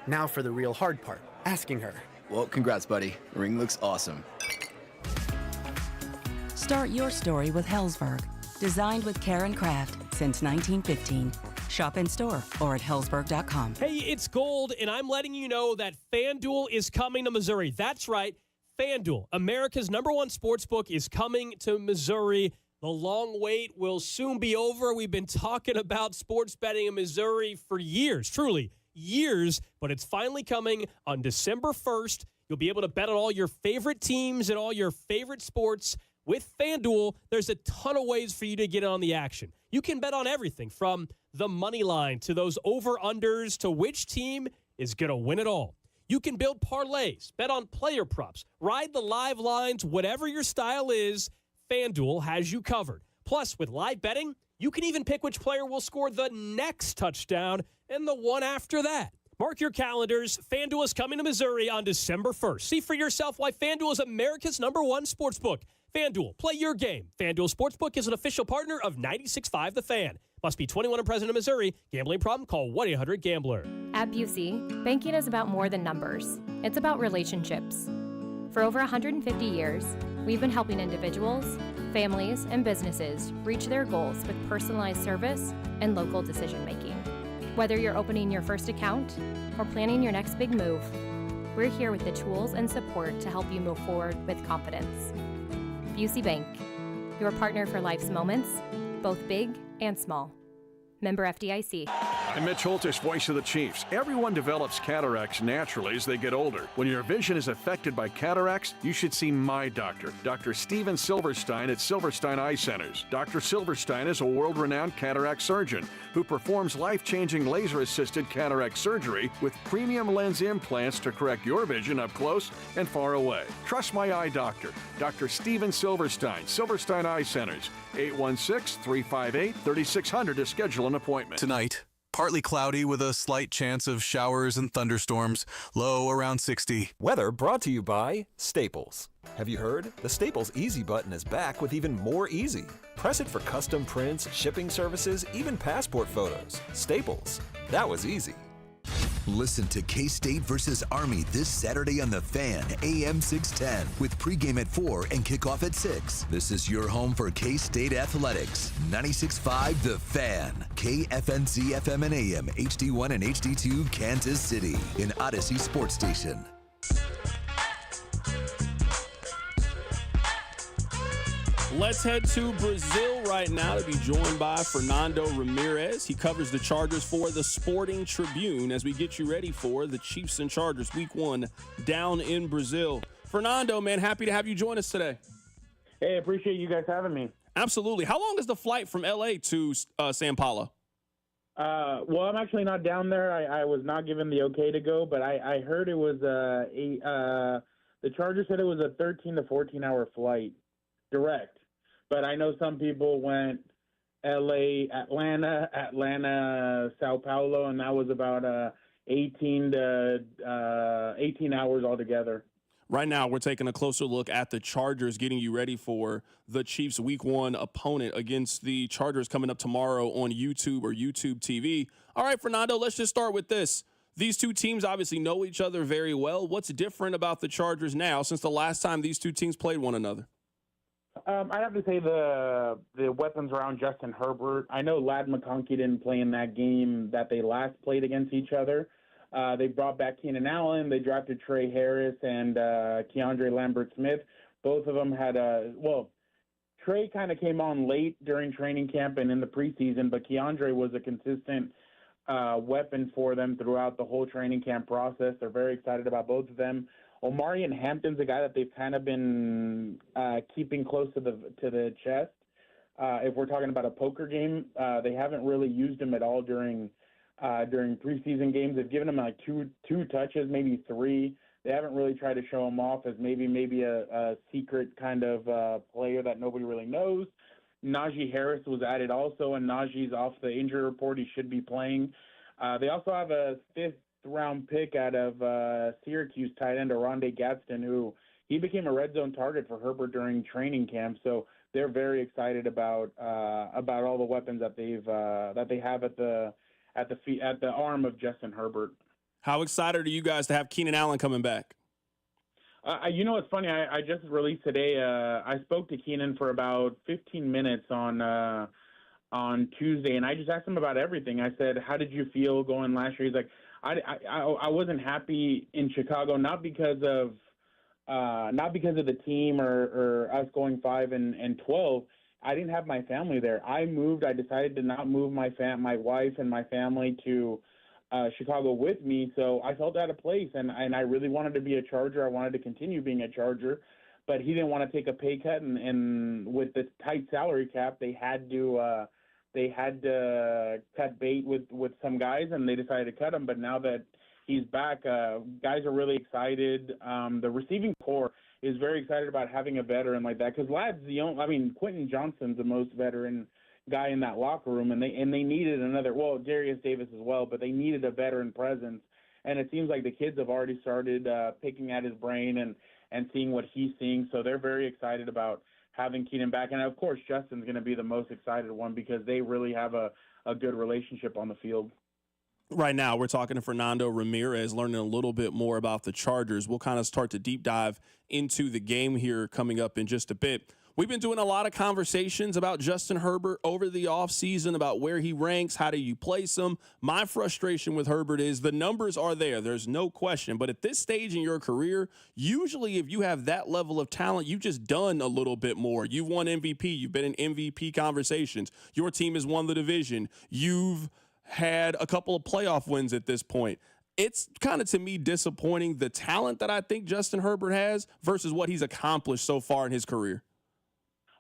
Now for the real hard part, asking her. Well, congrats, buddy. The ring looks awesome. Start your story with Hellsberg. Designed with care and craft since 1915. Shop in store or at hellsberg.com. Hey, it's Gold, and I'm letting you know that FanDuel is coming to Missouri. That's right, FanDuel, America's #1 sportsbook, is coming to Missouri. The long wait will soon be over. We've been talking about sports betting in Missouri for years, truly years, but it's finally coming on December 1st. You'll be able to bet on all your favorite teams and all your favorite sports. With FanDuel, there's a ton of ways for you to get on the action. You can bet on everything from the money line to those over-unders to which team is going to win it all. You can build parlays, bet on player props, ride the live lines, whatever your style is, FanDuel has you covered. Plus, with live betting, you can even pick which player will score the next touchdown and the one after that. Mark your calendars. FanDuel is coming to Missouri on December 1st. See for yourself why FanDuel is America's #1 sportsbook. FanDuel, play your game. FanDuel Sportsbook is an official partner of 96.5 The Fan. Must be 21 and present in Missouri. Gambling problem? Call 1-800-GAMBLER. At Busey, banking is about more than numbers. It's about relationships. For over 150 years, we've been helping individuals, families, and businesses reach their goals with personalized service and local decision-making. Whether you're opening your first account or planning your next big move, we're here with the tools and support to help you move forward with confidence. Busey Bank, your partner for life's moments both big and small. Member FDIC. I'm Mitch Holtis, voice of the Chiefs. Everyone develops cataracts naturally as they get older. When your vision is affected by cataracts, you should see my doctor, Dr. Steven Silverstein at Silverstein Eye Centers. Dr. Silverstein is a world-renowned cataract surgeon who performs life-changing laser-assisted cataract surgery with premium lens implants to correct your vision up close and far away. Trust my eye doctor, Dr. Steven Silverstein, Silverstein Eye Centers, 816-358-3600 to schedule an appointment. Tonight, partly cloudy with a slight chance of showers and thunderstorms, low around 60. Weather brought to you by Staples. Have you heard? The Staples Easy button is back with even more easy. Press it for custom prints, shipping services, even passport photos. Staples. That was easy. Listen to K-State versus Army this Saturday on The Fan, AM 610, with pregame at 4 and kickoff at 6. This is your home for K-State athletics. 96.5 The Fan, KFNZ FM and AM, HD1 and HD2, Kansas City, an Odyssey sports station. Let's head to Brazil right now to be joined by Fernando Ramirez. He covers the Chargers for the Sporting Tribune as we get you ready for the Chiefs and Chargers Week 1 down in Brazil. Fernando, man, happy to have you join us today. Hey, appreciate you guys having me. Absolutely. How long is the flight from L.A. to Sao Paulo? Well, I'm actually not down there. I was not given the okay to go, but I heard it was the Chargers said it was a 13 to 14-hour flight, direct. But I know some people went L.A., Atlanta, Sao Paulo, and that was about 18 hours altogether. Right now, we're taking a closer look at the Chargers, getting you ready for the Chiefs' Week 1 opponent against the Chargers coming up tomorrow on YouTube or YouTube TV. All right, Fernando, let's just start with this. These two teams obviously know each other very well. What's different about the Chargers now since the last time these two teams played one another? I'd have to say the weapons around Justin Herbert. I know Ladd McConkey didn't play in that game that they last played against each other. They brought back Keenan Allen. They drafted Trey Harris and Keandre Lambert-Smith. Both of them had Trey kind of came on late during training camp and in the preseason, but Keandre was a consistent weapon for them throughout the whole training camp process. They're very excited about both of them. Omarion Hampton's a guy that they've kind of been keeping close to the chest. If we're talking about a poker game, they haven't really used him at all during preseason games. They've given him like two touches, maybe three. They haven't really tried to show him off as maybe a secret kind of player that nobody really knows. Najee Harris was added also, and Najee's off the injury report. He should be playing. They also have a fifth-round pick out of Syracuse tight end Oronde Gadsden, who he became a red zone target for Herbert during training camp. So they're very excited about all the weapons that they have at the arm of Justin Herbert. How excited are you guys to have Keenan Allen coming back? You know, it's funny. I just released today. I spoke to Keenan for about 15 minutes on Tuesday, and I just asked him about everything. I said, "How did you feel going last year?" He's like, "I wasn't happy in Chicago, not because of the team or us going 5-12. I didn't have my family there. I moved. I decided to not move my wife and my family to Chicago with me, so I felt out of place, and I really wanted to be a Charger. I wanted to continue being a Charger, but he didn't want to take a pay cut, and with the tight salary cap, they had to cut bait with some guys, and they decided to cut him. But now that he's back, guys are really excited. The receiving corps is very excited about having a veteran like that, because Ladd's the only. I mean, Quentin Johnston's the most veteran guy in that locker room, and they needed another. Well, Darius Davis as well, but they needed a veteran presence, and it seems like the kids have already started picking at his brain and seeing what he's seeing. So they're very excited about having Keenan back, and of course Justin's going to be the most excited one because they really have a good relationship on the field. Right now, we're talking to Fernando Ramirez, learning a little bit more about the Chargers. We'll kind of start to deep dive into the game here coming up in just a bit. We've been doing a lot of conversations about Justin Herbert over the offseason, about where he ranks, how do you place him. My frustration with Herbert is the numbers are there. There's no question. But at this stage in your career, usually if you have that level of talent, you've just done a little bit more. You've won MVP. You've been in MVP conversations. Your team has won the division. You've had a couple of playoff wins at this point. It's kind of, to me, disappointing the talent that I think Justin Herbert has versus what he's accomplished so far in his career.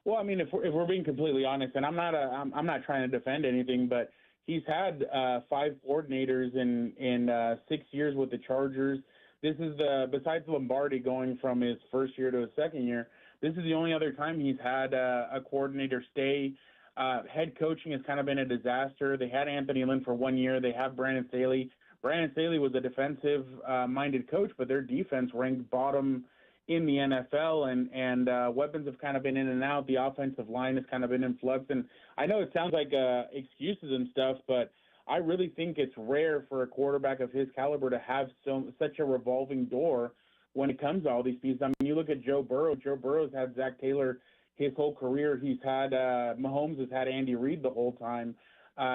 Well, I mean, if we're being completely honest, and I'm not trying to defend anything, but he's had 5 coordinators in 6 years with the Chargers. This is besides Lombardi going from his first year to his second year, this is the only other time he's had a coordinator stay. Head coaching has kind of been a disaster. They had Anthony Lynn for 1 year. They have Brandon Staley. Brandon Staley was a defensive-minded coach, but their defense ranked bottom in the NFL, and weapons have kind of been in and out. The offensive line has kind of been in flux. And I know it sounds like excuses and stuff, but I really think it's rare for a quarterback of his caliber to have such a revolving door when it comes to all these pieces. I mean, you look at Joe Burrow. Joe Burrow's had Zach Taylor his whole career. He's had Mahomes has had Andy Reid the whole time.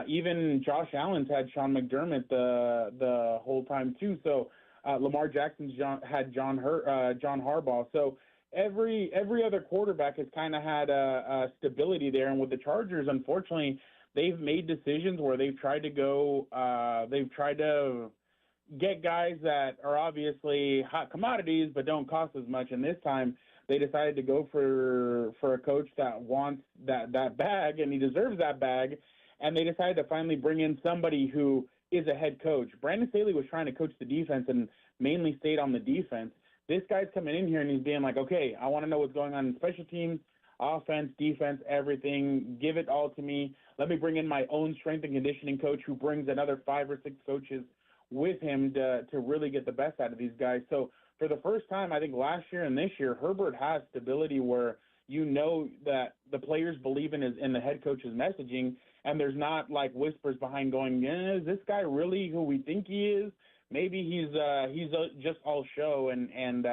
Even Josh Allen's had Sean McDermott the whole time too. So Lamar Jackson's had John Harbaugh. So every other quarterback has kind of had a stability there. And with the Chargers, unfortunately, they've made decisions where they've tried to get guys that are obviously hot commodities but don't cost as much. And this time they decided to go for a coach that wants that bag, and he deserves that bag. And they decided to finally bring in somebody who is a head coach. Brandon Staley was trying to coach the defense and mainly stayed on the defense. This guy's coming in here and he's being like, okay, I want to know what's going on in special teams, offense, defense, everything. Give it all to me. Let me bring in my own strength and conditioning coach who brings another 5 or 6 coaches with him to really get the best out of these guys. So for the first time, I think last year and this year, Herbert has stability where you know that the players believe in the head coach's messaging, and there's not like whispers behind going, is this guy really who we think he is? Maybe he's just all show, and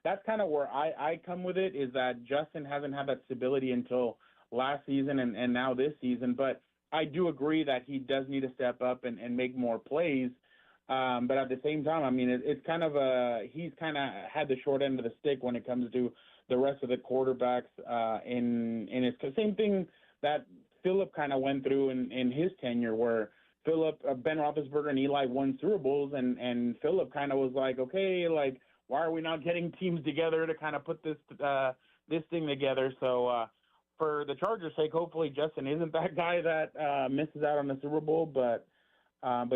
that's kind of where I come with it, is that Justin hasn't had that stability until last season and now this season. But I do agree that he does need to step up and make more plays. But at the same time, I mean, it's kind of he's kind of had the short end of the stick when it comes to the rest of the quarterbacks in his same thing that Phillip kind of went through in his tenure, where Ben Roethlisberger and Eli won Super Bowls, and Phillip kind of was like, okay, like, why are we not getting teams together to kind of put this thing together? So for the Chargers' sake, hopefully Justin isn't that guy that misses out on the Super Bowl, but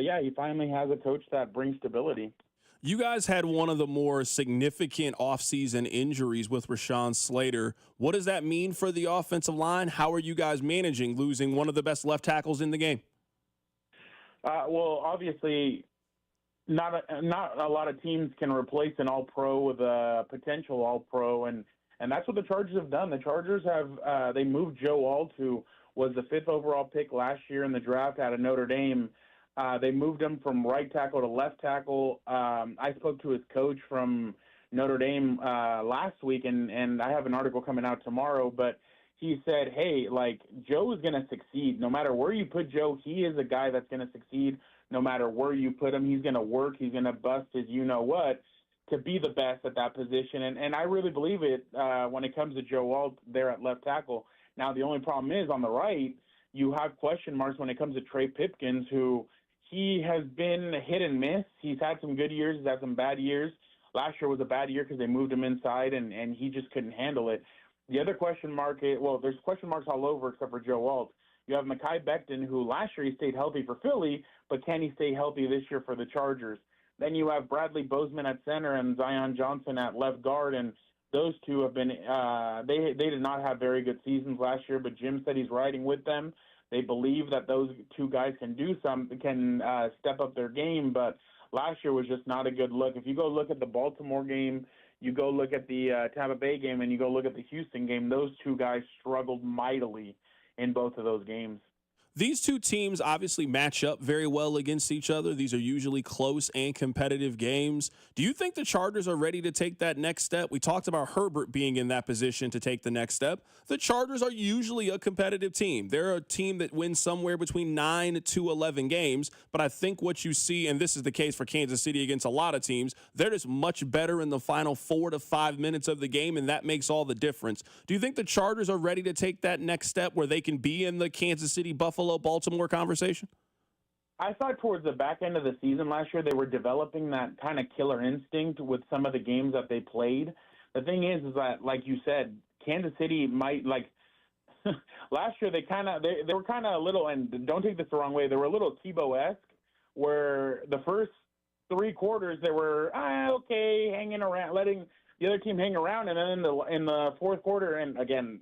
yeah, he finally has a coach that brings stability. You guys had one of the more significant offseason injuries with Rashawn Slater. What does that mean for the offensive line? How are you guys managing losing one of the best left tackles in the game? Well, obviously, not a lot of teams can replace an All-Pro with a potential All-Pro, and that's what the Chargers have done. The Chargers have they moved Joe Alt, who was the 5th overall pick last year in the draft out of Notre Dame. They moved him from right tackle to left tackle. I spoke to his coach from Notre Dame last week, and I have an article coming out tomorrow, but he said, hey, like, Joe is going to succeed. No matter where you put Joe, he is a guy that's going to succeed. No matter where you put him, he's going to work. He's going to bust his you-know-what to be the best at that position. And I really believe it when it comes to Joe Alt there at left tackle. Now, the only problem is on the right, you have question marks when it comes to Trey Pipkins, who he has been hit and miss. He's had some good years. He's had some bad years. Last year was a bad year because they moved him inside, and he just couldn't handle it. The other question mark is, well, there's question marks all over except for Joe Alt. You have Mekhi Becton, who last year he stayed healthy for Philly, but can he stay healthy this year for the Chargers? Then you have Bradley Bozeman at center and Zion Johnson at left guard, and those two have been they did not have very good seasons last year, but Jim said he's riding with them. They believe that those two guys can step up their game, but last year was just not a good look. If you go look at the Baltimore game, you go look at the Tampa Bay game, and you go look at the Houston game, those two guys struggled mightily in both of those games. These two teams obviously match up very well against each other. These are usually close and competitive games. Do you think the Chargers are ready to take that next step? We talked about Herbert being in that position to take the next step. The Chargers are usually a competitive team. They're a team that wins somewhere between 9 to 11 games, but I think what you see, and this is the case for Kansas City against a lot of teams, they're just much better in the final 4 to 5 minutes of the game, and that makes all the difference. Do you think the Chargers are ready to take that next step where they can be in the Kansas City, Buffalo, Baltimore conversation? I thought towards the back end of the season last year, they were developing that kind of killer instinct with some of the games that they played. The thing is that, like you said, Kansas City might, like, last year they were kind of a little, and don't take this the wrong way, they were a little Tebow-esque, where the first 3 quarters they were, okay, hanging around, letting the other team hang around, and then in the fourth quarter, and again,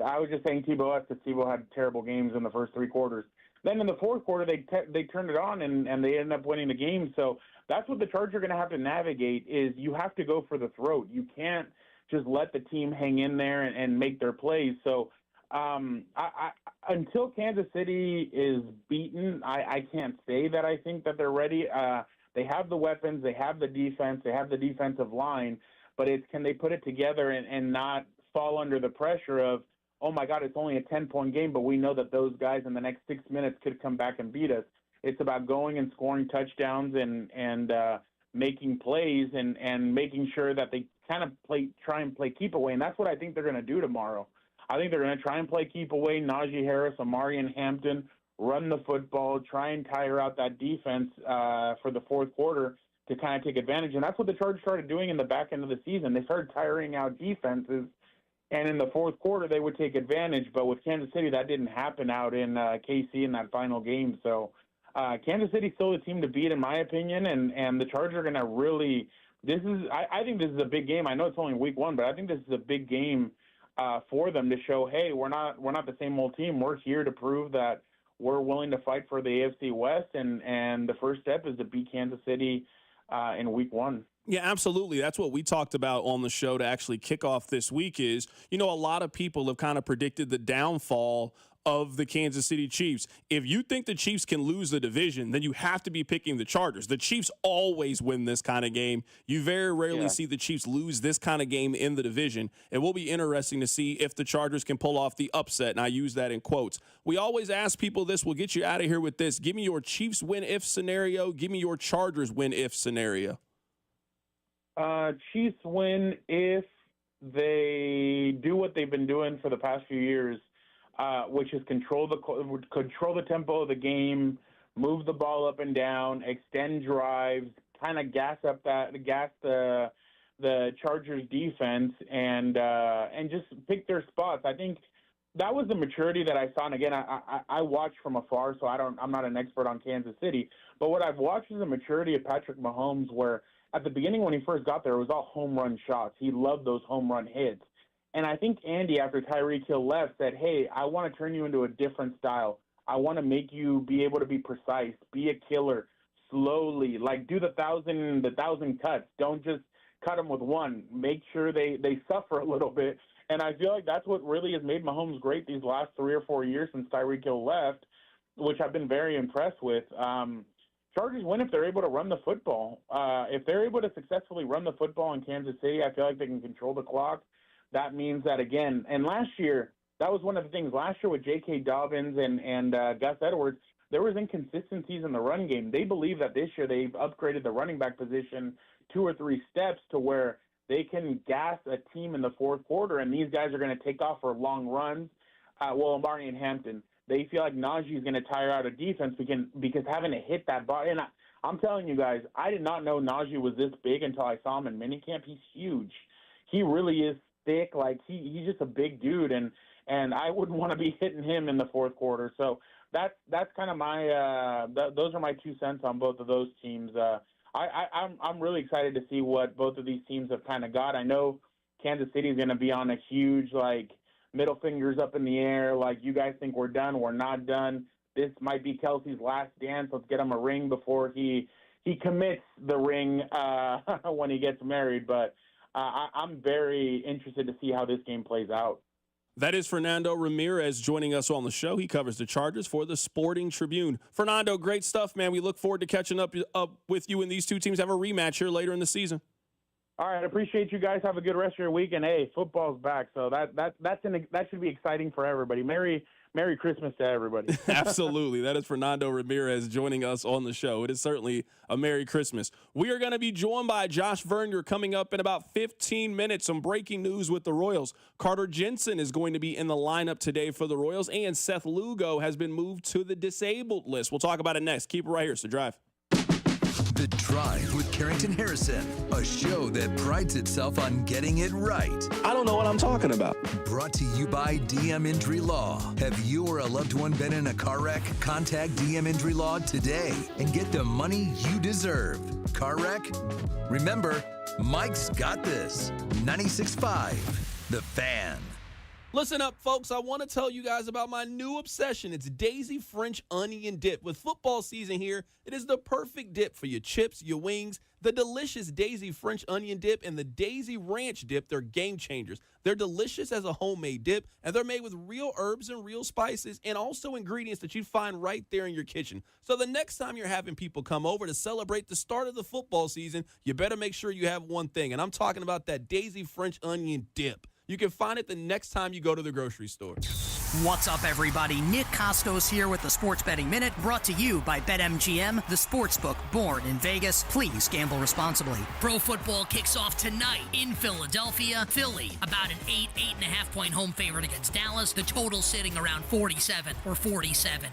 I was just saying Tebow because Tebow had terrible games in the first 3 quarters. Then in the fourth quarter, they turned it on, and they ended up winning the game. So that's what the Chargers are going to have to navigate is you have to go for the throat. You can't just let the team hang in there and make their plays. So until Kansas City is beaten, I can't say that I think that they're ready. They have the weapons. They have the defense. They have the defensive line. But can they put it together and not fall under the pressure of, oh, my God, it's only a 10-point game, but we know that those guys in the next 6 minutes could come back and beat us. It's about going and scoring touchdowns and making plays and making sure that they kind of try and play keep away. And that's what I think they're going to do tomorrow. I think they're going to try and play keep away, Najee Harris, Amari, and Hampton, run the football, try and tire out that defense for the fourth quarter to kind of take advantage. And that's what the Chargers started doing in the back end of the season. They started tiring out defenses. And in the fourth quarter, they would take advantage. But with Kansas City, that didn't happen out in KC in that final game. So Kansas City's still the team to beat, in my opinion. And the Chargers are going to really – I think this is a big game. I know it's only week 1, but I think this is a big game for them to show, hey, we're not the same old team. We're here to prove that we're willing to fight for the AFC West. And the first step is to beat Kansas City in week 1. Yeah, absolutely. That's what we talked about on the show to actually kick off this week is, a lot of people have kind of predicted the downfall of the Kansas City Chiefs. If you think the Chiefs can lose the division, then you have to be picking the Chargers. The Chiefs always win this kind of game. You very rarely see the Chiefs lose this kind of game in the division. It will be interesting to see if the Chargers can pull off the upset, and I use that in quotes. We always ask people this. We'll get you out of here with this. Give me your Chiefs win-if scenario. Give me your Chargers win-if scenario. Chiefs win if they do what they've been doing for the past few years, which is control the tempo of the game, move the ball up and down, extend drives, kind of gas the Chargers defense, and just pick their spots. I think that was the maturity that I saw. And again, I watched from afar, so I'm not an expert on Kansas City, but what I've watched is the maturity of Patrick Mahomes, where at the beginning when he first got there, it was all home run shots. He loved those home run hits. And I think Andy, after Tyreek Hill left, said, hey, I want to turn you into a different style. I want to make you be able to be precise, be a killer, slowly, like do the thousand cuts. Don't just cut them with one. Make sure they suffer a little bit. And I feel like that's what really has made Mahomes great these last 3 or 4 years since Tyreek Hill left, which I've been very impressed with. Chargers win if they're able to run the football. If they're able to successfully run the football in Kansas City, I feel like they can control the clock. That means that, again, and last year, that was one of the things. Last year with J.K. Dobbins and Gus Edwards, there was inconsistencies in the run game. They believe that this year they've upgraded the running back position 2 or 3 steps to where they can gas a team in the fourth quarter, and these guys are going to take off for long runs. Amari and Hampton. They feel like Najee is going to tire out a defense because having to hit that ball. And I'm telling you guys, I did not know Najee was this big until I saw him in minicamp. He's huge. He really is thick. Like he's just a big dude, and I wouldn't want to be hitting him in the fourth quarter. So that's kind of my those are my 2 cents on both of those teams. I'm really excited to see what both of these teams have kind of got. I know Kansas City is going to be on a huge middle fingers up in the air, like you guys think we're done, we're not done. This might be Kelsey's last dance. Let's get him a ring before he commits the ring when he gets married. But I'm very interested to see how this game plays out. That is Fernando Ramirez joining us on the show. He covers the Chargers for the Sporting Tribune. Fernando, great stuff, man. We look forward to catching up with you, and these two teams have a rematch here later in the season. All right, I appreciate you guys. Have a good rest of your week, and hey, football's back, so that should be exciting for everybody. Merry Christmas to everybody. Absolutely. That is Fernando Ramirez joining us on the show. It is certainly a Merry Christmas. We are going to be joined by Josh Vernier coming up in about 15 minutes. Some breaking news with the Royals. Carter Jensen is going to be in the lineup today for the Royals, and Seth Lugo has been moved to the disabled list. We'll talk about it next. Keep it right here. So Drive. The Drive with Carrington Harrison, a show that prides itself on getting it right. I don't know what I'm talking about. Brought to you by DM Injury Law. Have you or a loved one been in a car wreck? Contact DM Injury Law today and get the money you deserve. Car wreck? Remember, Mike's got this. 96.5, The Fan. Listen up, folks. I want to tell you guys about my new obsession. It's Daisy French Onion Dip. With football season here, it is the perfect dip for your chips, your wings. The delicious Daisy French Onion Dip and the Daisy Ranch Dip, they're game changers. They're delicious as a homemade dip, and they're made with real herbs and real spices and also ingredients that you find right there in your kitchen. So the next time you're having people come over to celebrate the start of the football season, you better make sure you have one thing, and I'm talking about that Daisy French Onion Dip. You can find it the next time you go to the grocery store. What's up, everybody? Nick Costos here with the Sports Betting Minute, brought to you by BetMGM, the sportsbook born in Vegas. Please gamble responsibly. Pro football kicks off tonight in Philadelphia. Philly, about an 8.5 point home favorite against Dallas. The total sitting around 47 or 47.5.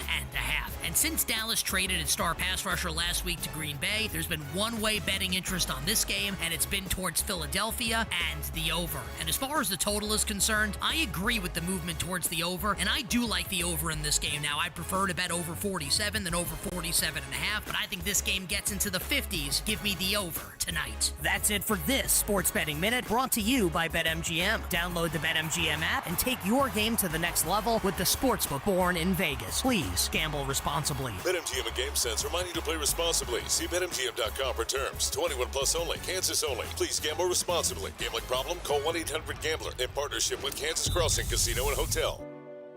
And since Dallas traded its star pass rusher last week to Green Bay, there's been one-way betting interest on this game, and it's been towards Philadelphia and the over. And as far as the total is concerned, I agree with the movement towards the over, and I do like the over in this game. Now, I prefer to bet over 47 than over 47.5, but I think this game gets into the 50s. Give me the over tonight. That's it for this Sports Betting Minute, brought to you by BetMGM. Download the BetMGM app and take your game to the next level with the sportsbook born in Vegas. Please gamble responsibly. BetMGM and GameSense remind you to play responsibly. See BetMGM.com for terms. 21 plus only. Kansas only. Please gamble responsibly. Gambling problem? Call 1-800-GAMBLER. In partnership with Kansas Crossing Casino and Hotel.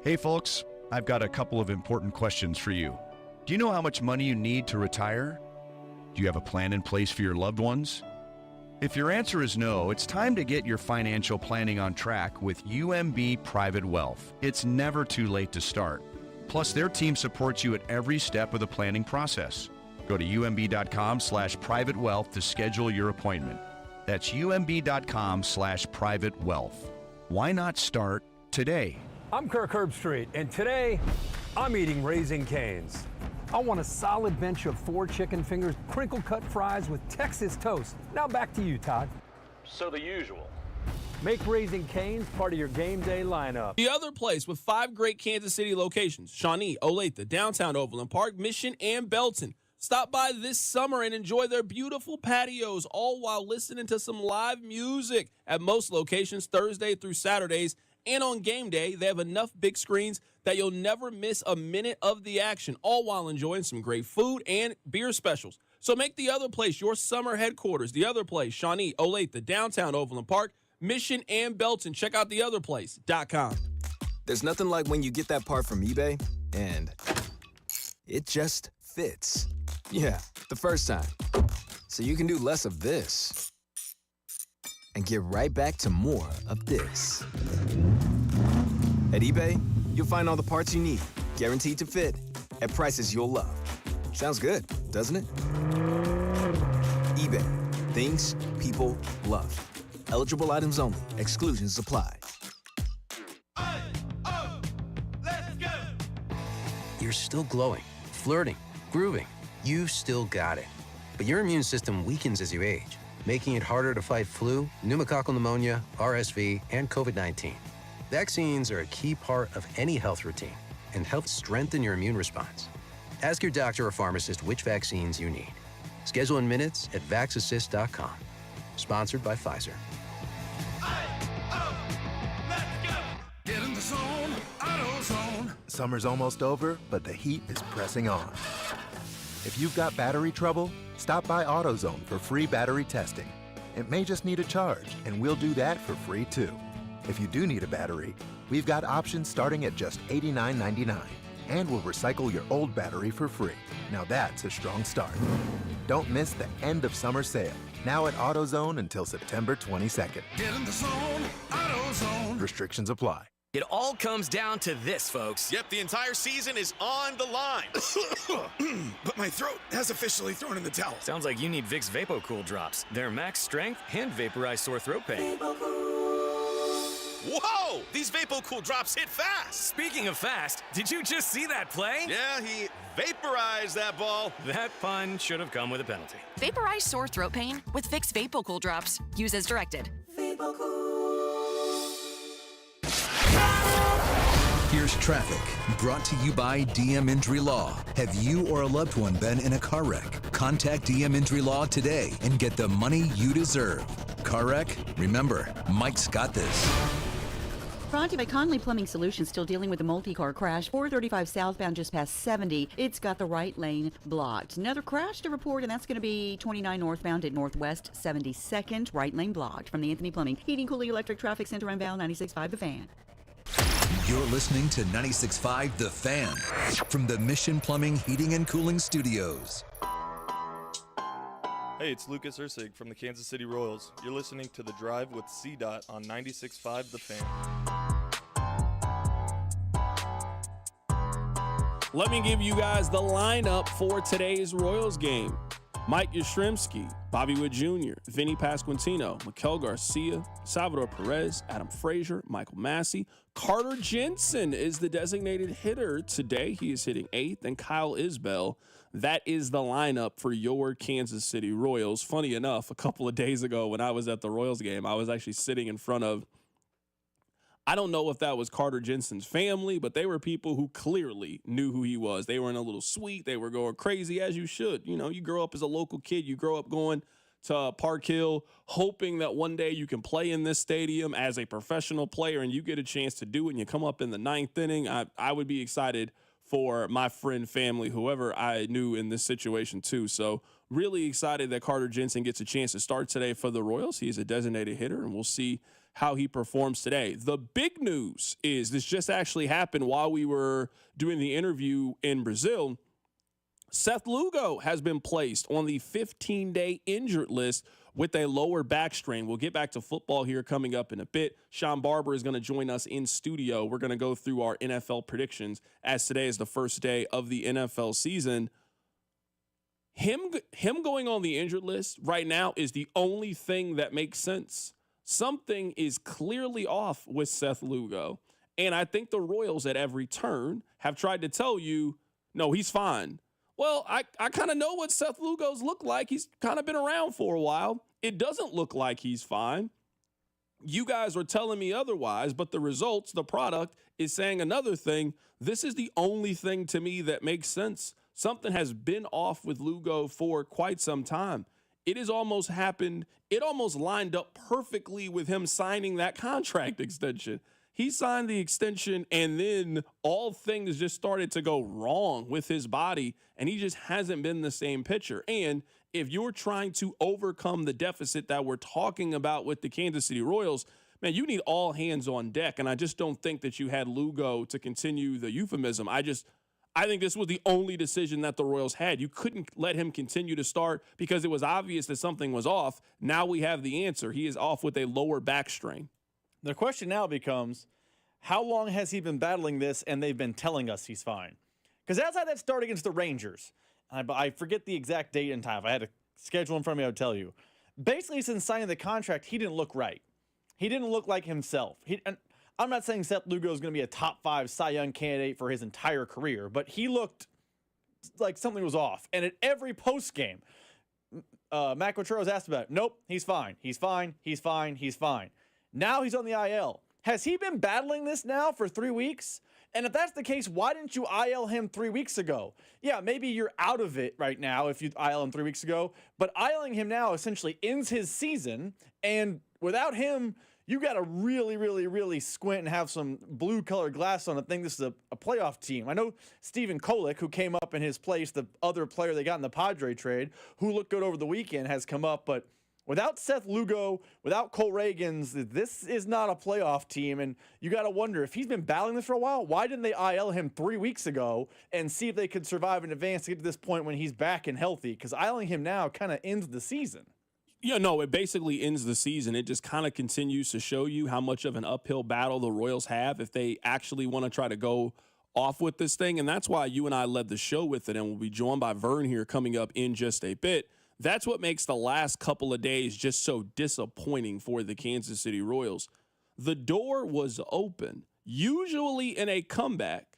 Hey folks, I've got a couple of important questions for you. Do you know how much money you need to retire? Do you have a plan in place for your loved ones? If your answer is no, it's time to get your financial planning on track with UMB Private Wealth. It's never too late to start. Plus, their team supports you at every step of the planning process. Go to umb.com/privatewealth to schedule your appointment. That's umb.com/privatewealth. Why not start today? I'm Kirk Herbstreit, and today I'm eating Raising Cane's. I want a solid bench of 4 chicken fingers, crinkle-cut fries with Texas toast. Now back to you, Todd. So the usual. Make Raising Cane's part of your game day lineup. The other place with 5 great Kansas City locations: Shawnee, Olathe, downtown Overland Park, Mission, and Belton. Stop by this summer and enjoy their beautiful patios, all while listening to some live music at most locations Thursday through Saturdays. And on game day, they have enough big screens that you'll never miss a minute of the action, all while enjoying some great food and beer specials. So make the other place your summer headquarters. The other place: Shawnee, Olathe, downtown Overland Park, Mission, and Belton. Check out theotherplace.com. There's nothing like when you get that part from eBay and it just fits. Yeah, the first time. So you can do less of this and get right back to more of this. At eBay, you'll find all the parts you need, guaranteed to fit, at prices you'll love. Sounds good, doesn't it? eBay, things people love. Eligible items only. Exclusions apply. You're still glowing, flirting, grooving. You've still got it. But your immune system weakens as you age, making it harder to fight flu, pneumococcal pneumonia, RSV, and COVID-19. Vaccines are a key part of any health routine and help strengthen your immune response. Ask your doctor or pharmacist which vaccines you need. Schedule in minutes at vaxassist.com. Sponsored by Pfizer. Get in the zone, AutoZone. Summer's almost over, but the heat is pressing on. If you've got battery trouble, stop by AutoZone for free battery testing. It may just need a charge, and we'll do that for free too. If you do need a battery, We've got options starting at just $89.99. And we'll recycle your old battery for free. Now that's a strong start. Don't miss the end of summer sale. Now at AutoZone until September 22nd. Get in the zone, AutoZone. Restrictions apply. It all comes down to this, folks. Yep, the entire season is on the line. But my throat has officially thrown in the towel. Sounds like you need Vicks VapoCool drops. They're max strength and vaporize sore throat pain. Whoa! These VapoCool drops hit fast. Speaking of fast, did you just see that play? Yeah, he vaporized that ball. That pun should have come with a penalty. Vaporize sore throat pain with Vicks VapoCool drops. Use as directed. Here's traffic, brought to you by DM Injury Law. Have you or a loved one been in a car wreck? Contact DM Injury Law today and get the money you deserve. Car wreck? Remember, Mike's got this. Brought to you by Conley Plumbing Solutions, still dealing with a multi-car crash. 435 southbound just past 70. It's got the right lane blocked. Another crash to report, and that's going to be 29 northbound at Northwest 72nd. Right lane blocked. From the Anthony Plumbing, Heating, Cooling, Electric Traffic Center on Val 96.5 The Fan. You're listening to 96.5 The Fan from the Mission Plumbing, Heating, and Cooling Studios. Hey, it's Lucas Ursig from the Kansas City Royals. You're listening to The Drive with C-Dot on 96.5 The Fan. Let me give you guys the lineup for today's Royals game. Mike Yastrzemski, Bobby Wood Jr., Vinny Pasquantino, Mikel Garcia, Salvador Perez, Adam Frazier, Michael Massey. Carter Jensen is the designated hitter today. He is hitting 8th, and Kyle Isbell. That is the lineup for your Kansas City Royals. Funny enough, a couple of days ago when I was at the Royals game, I was actually sitting in front of, I don't know if that was Carter Jensen's family, but they were people who clearly knew who he was. They were in a little suite. They were going crazy, as you should. You know, you grow up as a local kid. You grow up going to Park Hill, hoping that one day you can play in this stadium as a professional player, and you get a chance to do it, and you come up in the 9th inning. I would be excited for my friend, family, whoever I knew in this situation too. So really excited that Carter Jensen gets a chance to start today for the Royals. He's a designated hitter, and we'll see how he performs today. The big news is this just actually happened while we were doing the interview in Brazil. Seth Lugo has been placed on the 15-day injured list with a lower back strain. We'll get back to football here coming up in a bit. Sean Barber is going to join us in studio. We're going to go through our NFL predictions as today is the first day of the NFL season. Him going on the injured list right now is the only thing that makes sense. Something is clearly off with Seth Lugo. And I think the Royals at every turn have tried to tell you, no, he's fine. Well, I kind of know what Seth Lugo's look like. He's kind of been around for a while. It doesn't look like he's fine. You guys are telling me otherwise, but the results, the product, is saying another thing. This is the only thing to me that makes sense. Something has been off with Lugo for quite some time. It has almost happened. It almost lined up perfectly with him signing that contract extension. He signed the extension, and then all things just started to go wrong with his body, and he just hasn't been the same pitcher. And if you're trying to overcome the deficit that we're talking about with the Kansas City Royals, man, you need all hands on deck, and I just don't think that you had Lugo to continue the euphemism. I think this was the only decision that the Royals had. You couldn't let him continue to start because it was obvious that something was off. Now we have the answer. He is off with a lower back strain. The question now becomes, how long has he been battling this and they've been telling us he's fine? Because outside that start against the Rangers, I forget the exact date and time. If I had a schedule in front of me, I would tell you. Basically, since signing the contract, he didn't look right. He didn't look like himself. And I'm not saying Seth Lugo is going to be a top 5 Cy Young candidate for his entire career, but he looked like something was off. And at every post game, Matt Quatraro was asked about it. Nope, he's fine. He's fine. He's fine. He's fine. Now he's on the IL. Has he been battling this now for 3 weeks? And if that's the case, why didn't you IL him 3 weeks ago? Yeah, maybe you're out of it right now if you IL him 3 weeks ago, but ILing him now essentially ends his season, and without him, you got to really, really, really squint and have some blue-colored glass on to think this is a playoff team. I know Steven Kolick, who came up in his place, the other player they got in the Padre trade, who looked good over the weekend, has come up, but Without Seth Lugo, without Cole Reagans, this is not a playoff team. And you got to wonder, if he's been battling this for a while, why didn't they IL him 3 weeks ago and see if they could survive in advance to get to this point when he's back and healthy? Because ILing him now kind of ends the season. Yeah, no, it basically ends the season. It just kind of continues to show you how much of an uphill battle the Royals have if they actually want to try to go off with this thing. And that's why you and I led the show with it, and we'll be joined by Vern here coming up in just a bit. That's what makes the last couple of days just so disappointing for the Kansas City Royals. The door was open, usually in a comeback.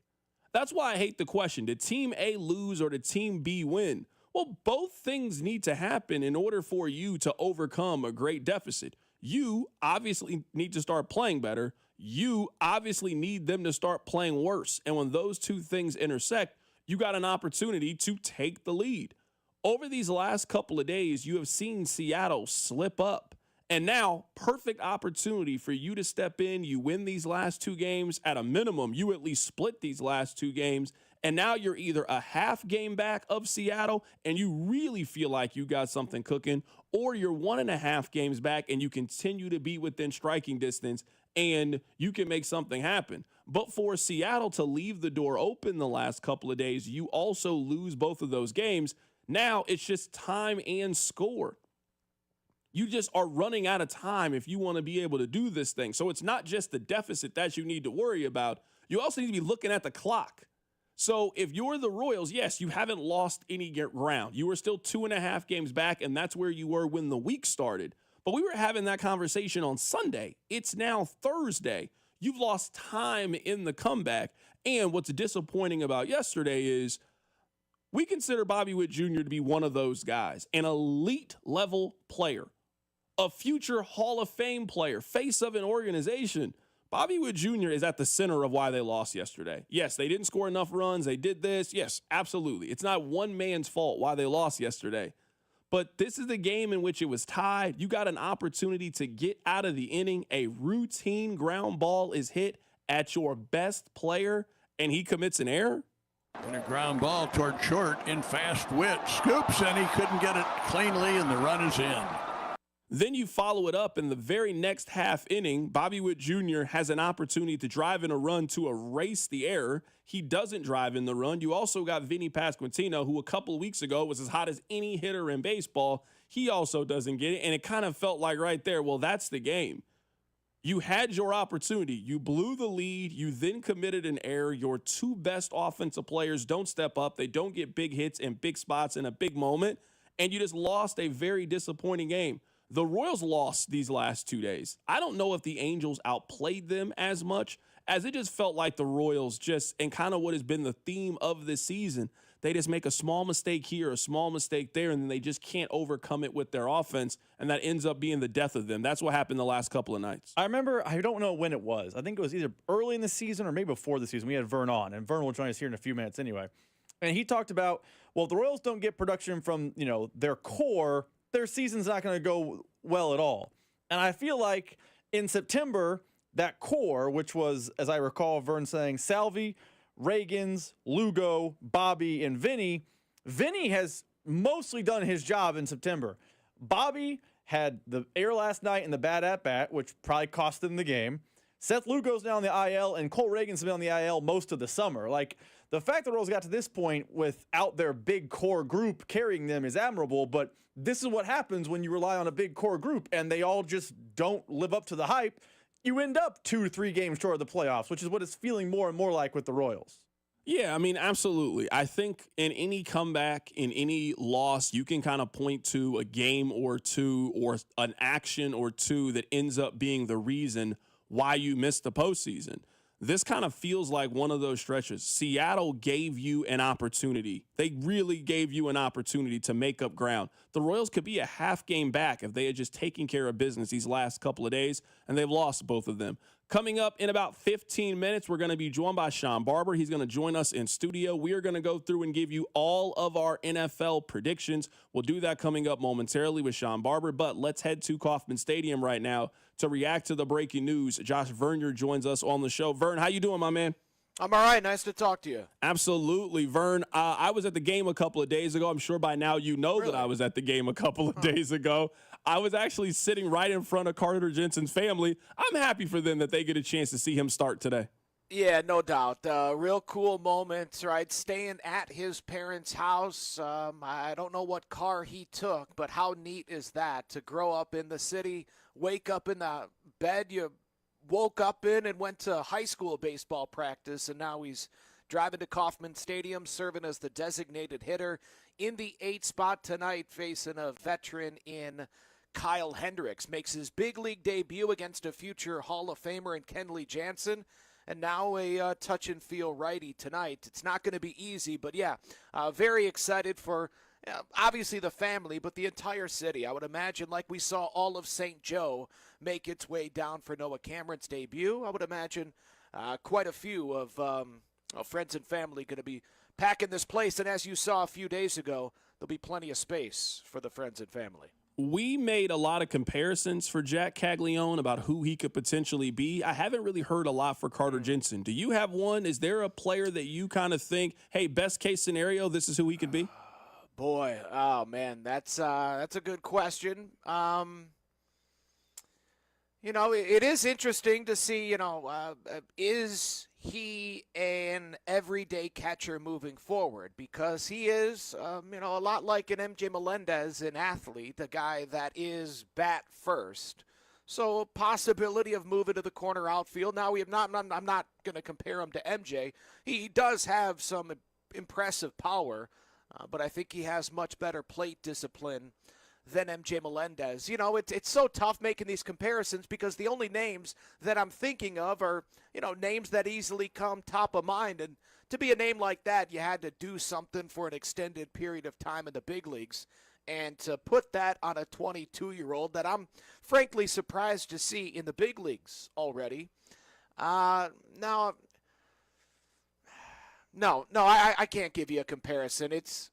That's why I hate the question, did Team A lose or did Team B win? Well, both things need to happen in order for you to overcome a great deficit. You obviously need to start playing better. You obviously need them to start playing worse. And when those two things intersect, you got an opportunity to take the lead. Over these last couple of days, you have seen Seattle slip up. And now, perfect opportunity for you to step in. You win these last two games. At a minimum, you at least split these last two games. And now you're either a half game back of Seattle and you really feel like you got something cooking, or you're 1.5 games back and you continue to be within striking distance and you can make something happen. But for Seattle to leave the door open the last couple of days, you also lose both of those games. Now it's just time and score. You just are running out of time if you want to be able to do this thing. So it's not just the deficit that you need to worry about. You also need to be looking at the clock. So if you're the Royals, yes, you haven't lost any ground. You were still 2.5 games back, and that's where you were when the week started. But we were having that conversation on Sunday. It's now Thursday. You've lost time in the comeback. And what's disappointing about yesterday is we consider Bobby Witt Jr. to be one of those guys, an elite level player, a future Hall of Fame player, face of an organization. Bobby Witt Jr. is at the center of why they lost yesterday. Yes, they didn't score enough runs. They did this. Yes, absolutely. It's not one man's fault why they lost yesterday. But this is the game in which it was tied. You got an opportunity to get out of the inning. A routine ground ball is hit at your best player, and he commits an error. And a ground ball toward short in fast Witt. Scoops, and he couldn't get it cleanly, and the run is in. Then you follow it up in the very next half inning. Bobby Witt Jr. has an opportunity to drive in a run to erase the error. He doesn't drive in the run. You also got Vinny Pasquantino, who a couple of weeks ago was as hot as any hitter in baseball. He also doesn't get it, and it kind of felt like right there, well, that's the game. You had your opportunity. You blew the lead. You then committed an error. Your two best offensive players don't step up. They don't get big hits in big spots in a big moment, and you just lost a very disappointing game. The Royals lost these last 2 days. I don't know if the Angels outplayed them as much as it just felt like the Royals just, and kind of what has been the theme of this season, they just make a small mistake here, a small mistake there, and then they just can't overcome it with their offense, and that ends up being the death of them. That's what happened the last couple of nights. I remember, I don't know when it was. I think it was either early in the season or maybe before the season. We had Vern on, and Vern will join us here in a few minutes anyway. And he talked about, well, if the Royals don't get production from, their core, their season's not going to go well at all. And I feel like in September, that core, which was, as I recall Vern saying, Salvi, Reagans, Lugo, Bobby, and Vinny has mostly done his job in September. Bobby had the error last night and the bad at-bat, which probably cost him the game. Seth Lugo's now on the IL, and Cole Reagans has been on the IL most of the summer. Like, the fact the Royals got to this point without their big core group carrying them is admirable, but this is what happens when you rely on a big core group and they all just don't live up to the hype. You end up 2 to 3 games short of the playoffs, which is what it's feeling more and more like with the Royals. Yeah, I mean, absolutely. I think in any comeback, in any loss, you can kind of point to a game or two or an action or two that ends up being the reason why you missed the postseason. This kind of feels like one of those stretches. Seattle gave you an opportunity. They really gave you an opportunity to make up ground. The Royals could be a half game back if they had just taken care of business these last couple of days, and they've lost both of them. Coming up in about 15 minutes, we're going to be joined by Sean Barber. He's going to join us in studio. We are going to go through and give you all of our NFL predictions. We'll do that coming up momentarily with Sean Barber, but let's head to Kauffman Stadium right now to react to the breaking news. Josh Vernier joins us on the show. Vern, how you doing, my man? I'm all right. Nice to talk to you. Absolutely, Vern. I was at the game a couple of days ago. I'm sure by now you know that I was at the game a couple of days ago. I was actually sitting right in front of Carter Jensen's family. I'm happy for them that they get a chance to see him start today. Yeah, no doubt. Real cool moments, right? Staying at his parents' house. I don't know what car he took, but how neat is that to grow up in the city, wake up in the bed you woke up in and went to high school baseball practice, and now he's driving to Kauffman Stadium, serving as the designated hitter in the 8th spot tonight, facing a veteran in Kyle Hendricks. Makes his big league debut against a future Hall of Famer in Kenley Jansen, and now a touch and feel righty tonight. It's not going to be easy, but yeah, very excited for obviously the family, but the entire city. I would imagine, like we saw all of St. Joe make its way down for Noah Cameron's debut, I would imagine quite a few of friends and family going to be packing this place. And as you saw a few days ago, there'll be plenty of space for the friends and family. We made a lot of comparisons for Jack Caglione about who he could potentially be. I haven't really heard a lot for Carter Jensen. Do you have one? Is there a player that you kind of think, hey, best case scenario, this is who he could be? Boy, oh man, that's a good question. It is interesting to see. Is he an everyday catcher moving forward? Because he is, a lot like an MJ Melendez, an athlete, a guy that is bat first. So a possibility of moving to the corner outfield. Now I'm not going to compare him to MJ. He does have some impressive power. But I think he has much better plate discipline than MJ Melendez. It's so tough making these comparisons because the only names that I'm thinking of are, names that easily come top of mind. And to be a name like that, you had to do something for an extended period of time in the big leagues. And to put that on a 22-year-old that I'm frankly surprised to see in the big leagues already. No, I can't give you a comparison. It's,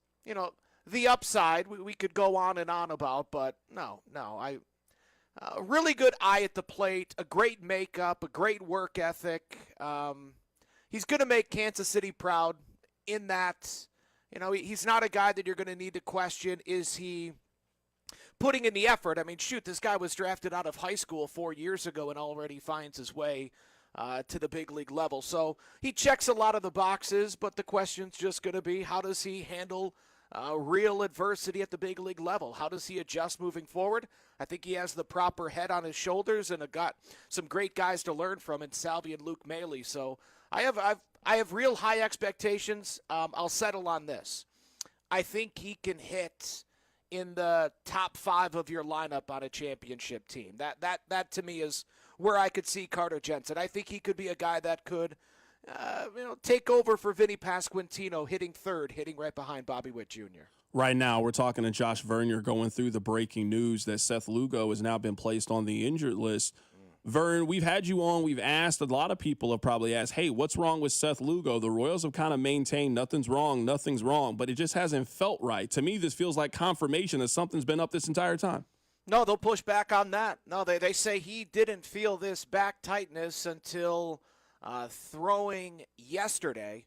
the upside we could go on and on about, but no. A really good eye at the plate, a great makeup, a great work ethic. He's going to make Kansas City proud in that, he's not a guy that you're going to need to question. Is he putting in the effort? I mean, shoot, this guy was drafted out of high school 4 years ago and already finds his way to the big league level. So he checks a lot of the boxes, but the question's just going to be, how does he handle real adversity at the big league level? How does he adjust moving forward? I think he has the proper head on his shoulders and got some great guys to learn from in Salvi and Luke Maley. So I have real high expectations. I'll settle on this. I think he can hit in the top 5 of your lineup on a championship team. That to me is where I could see Carter Jensen. I think he could be a guy that could, take over for Vinny Pasquantino, hitting third, hitting right behind Bobby Witt Jr. Right now, we're talking to Josh Vernier going through the breaking news that Seth Lugo has now been placed on the injured list. Vern, we've had you on. We've asked, a lot of people have probably asked, hey, what's wrong with Seth Lugo? The Royals have kind of maintained nothing's wrong, but it just hasn't felt right. To me, this feels like confirmation that something's been up this entire time. No, they'll push back on that. No, they say he didn't feel this back tightness until throwing yesterday.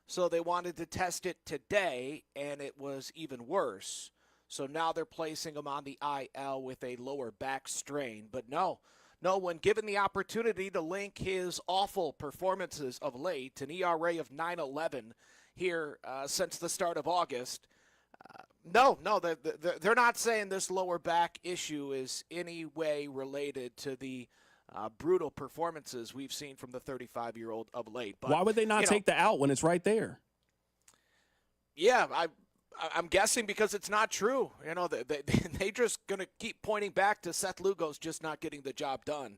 So they wanted to test it today, and it was even worse. So now they're placing him on the IL with a lower back strain. But no, when given the opportunity to link his awful performances of late, an ERA of 9.11 here since the start of August, no, they're not saying this lower back issue is any way related to the brutal performances we've seen from the 35-year-old of late. But why would they not take the out when it's right there? Yeah, I'm guessing because it's not true. They just going to keep pointing back to Seth Lugo's just not getting the job done.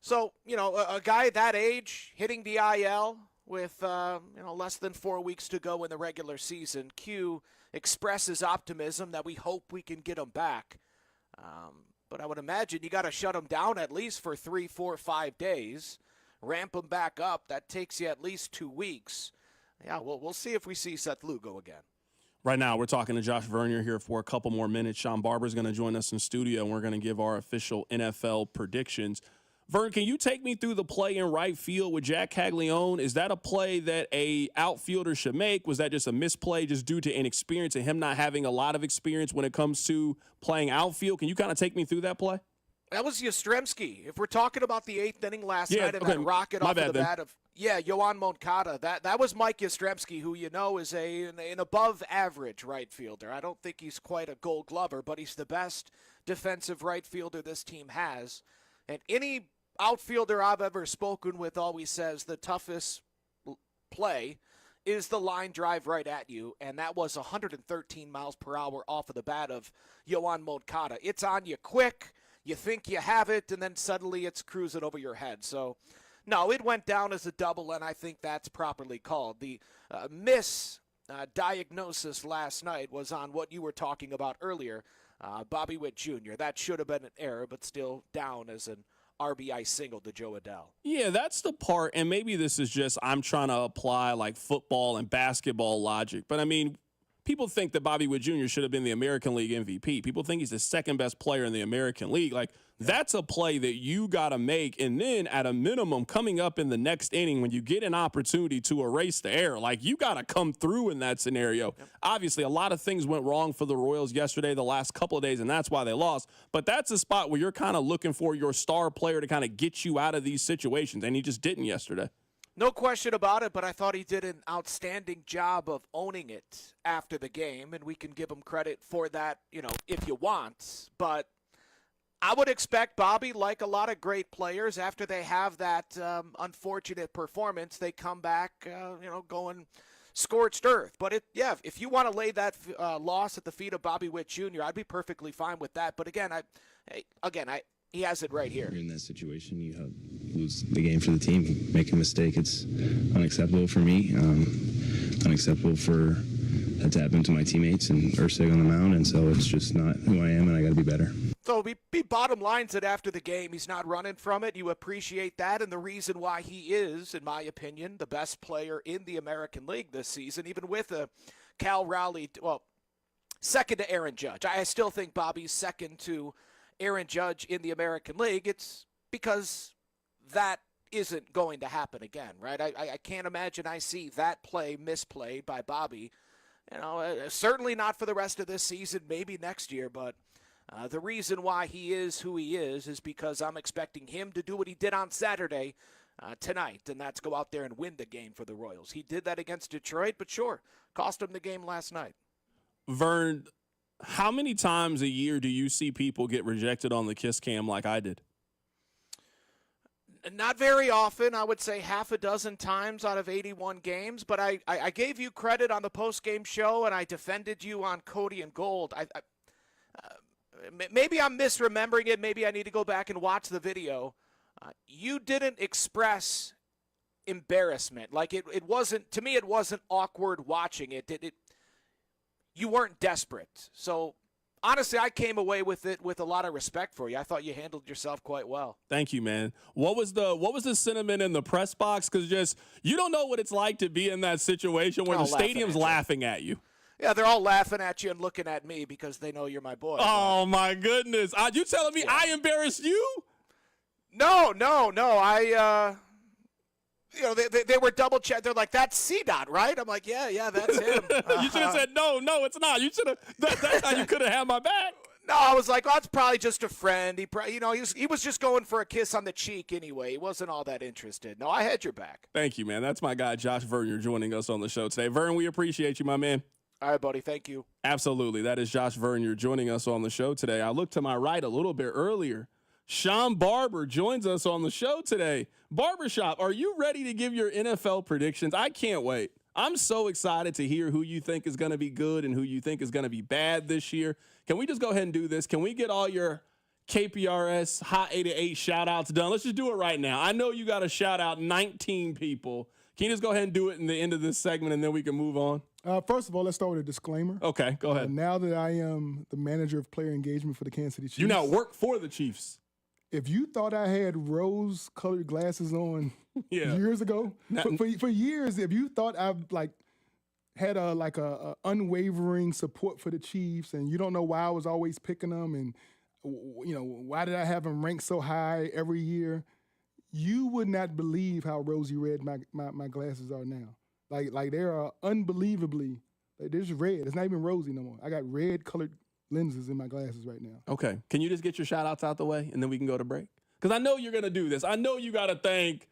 So, a guy that age hitting the IL with less than 4 weeks to go in the regular season, Q expresses optimism that we hope we can get him back. But I would imagine you got to shut him down at least for 3, 4, 5 days, ramp him back up. That takes you at least 2 weeks. Yeah, we'll see if we see Seth Lugo again. Right now, we're talking to Josh Vernier here for a couple more minutes. Sean Barber's going to join us in studio, and we're going to give our official NFL predictions. Vern, can you take me through the play in right field with Jack Caglione? Is that a play that a outfielder should make? Was that just a misplay just due to inexperience and him not having a lot of experience when it comes to playing outfield? Can you kind of take me through that play? That was Yastrzemski. If we're talking about the 8th inning last night and that rocket off of the bat of Yoan Moncada, that was Mike Yastrzemski, who you know is an above-average right fielder. I don't think he's quite a Gold Glover, but he's the best defensive right fielder this team has. And any outfielder I've ever spoken with always says the toughest play is the line drive right at you, and that was 113 miles per hour off of the bat of Yoan Moncada. It's on you quick. You think you have it, and then suddenly it's cruising over your head. So, no, it went down as a double, and I think that's properly called. The diagnosis last night was on what you were talking about earlier, Bobby Witt Jr. That should have been an error, but still down as an RBI single to Joe Adell. Yeah, that's the part, and maybe this is just I'm trying to apply like football and basketball logic, but I mean, people think that Bobby Witt Jr. should have been the American League MVP. People think he's the second best player in the American League. Like, that's a play that you got to make. And then at a minimum, coming up in the next inning, when you get an opportunity to erase the error, like, you got to come through in that scenario. Yep. Obviously, a lot of things went wrong for the Royals yesterday, the last couple of days, and that's why they lost. But that's a spot where you're kind of looking for your star player to kind of get you out of these situations, and he just didn't yesterday. No question about it, but I thought he did an outstanding job of owning it after the game, and we can give him credit for that, if you want. But I would expect Bobby, like a lot of great players, after they have that unfortunate performance, they come back, going scorched earth. But if you want to lay that loss at the feet of Bobby Witt Jr., I'd be perfectly fine with that. But again, he has it right here. In that situation, you lose the game for the team. Make a mistake, it's unacceptable for me, unacceptable for that to happen to my teammates and Ursig on the mound, and so it's just not who I am, and I got to be better. So be bottom lines that after the game, he's not running from it. You appreciate that, and the reason why he is, in my opinion, the best player in the American League this season, even with a Cal Raleigh, second to Aaron Judge. I still think Bobby's second to Aaron Judge in the American League. It's because that isn't going to happen again, right? I can't imagine I see that play misplayed by Bobby. Certainly not for the rest of this season, maybe next year, but the reason why he is who he is because I'm expecting him to do what he did on Saturday tonight, and that's go out there and win the game for the Royals. He did that against Detroit, but sure, cost him the game last night. Vern, how many times a year do you see people get rejected on the kiss cam like I did? Not very often. I would say half a dozen times out of 81 games. But I gave you credit on the post-game show, and I defended you on Cody and Gold. Maybe I'm misremembering it. Maybe I need to go back and watch the video. You didn't express embarrassment. Like it wasn't, to me, it wasn't awkward watching it. You weren't desperate. So, honestly, I came away with it with a lot of respect for you. I thought you handled yourself quite well. Thank you, man. What was the sentiment in the press box? Because you don't know what it's like to be in that situation where the stadium's laughing at you. Yeah, they're all laughing at you and looking at me because they know you're my boy. Oh, my goodness. You telling me I embarrassed you? No. They were double checked. They're like, that's C-Dot, right? I'm like, yeah, that's him. You should have said, no, it's not. You should have. That's how you could have had my back. No, I was like, well, it's probably just a friend. He was just going for a kiss on the cheek anyway. He wasn't all that interested. No, I had your back. Thank you, man. That's my guy, Josh Vernier, joining us on the show today. Vern, we appreciate you, my man. All right, buddy. Thank you. Absolutely. That is Josh Vernier joining us on the show today. I looked to my right a little bit earlier. Sean Barber joins us on the show today. Barbershop, are you ready to give your NFL predictions? I can't wait. I'm so excited to hear who you think is going to be good and who you think is going to be bad this year. Can we just go ahead and do this? Can we get all your KPRS Hot 88 shout-outs done? Let's just do it right now. I know you got to shout out 19 people. Can you just go ahead and do it in the end of this segment, and then we can move on? First of all, let's start with a disclaimer. Okay, go ahead. Now that I am the manager of player engagement for the Kansas City Chiefs. You now work for the Chiefs. If you thought I had rose-colored glasses on years ago, for years, if you thought I had a unwavering support for the Chiefs, and you don't know why I was always picking them, and why did I have them ranked so high every year? You would not believe how rosy red my glasses are now. Like they are unbelievably, like they're just red. It's not even rosy no more. I got red colored lenses in my glasses right now. Okay. Can you just get your shout outs out the way and then we can go to break? Because I know you're going to do this. I know you got to thank,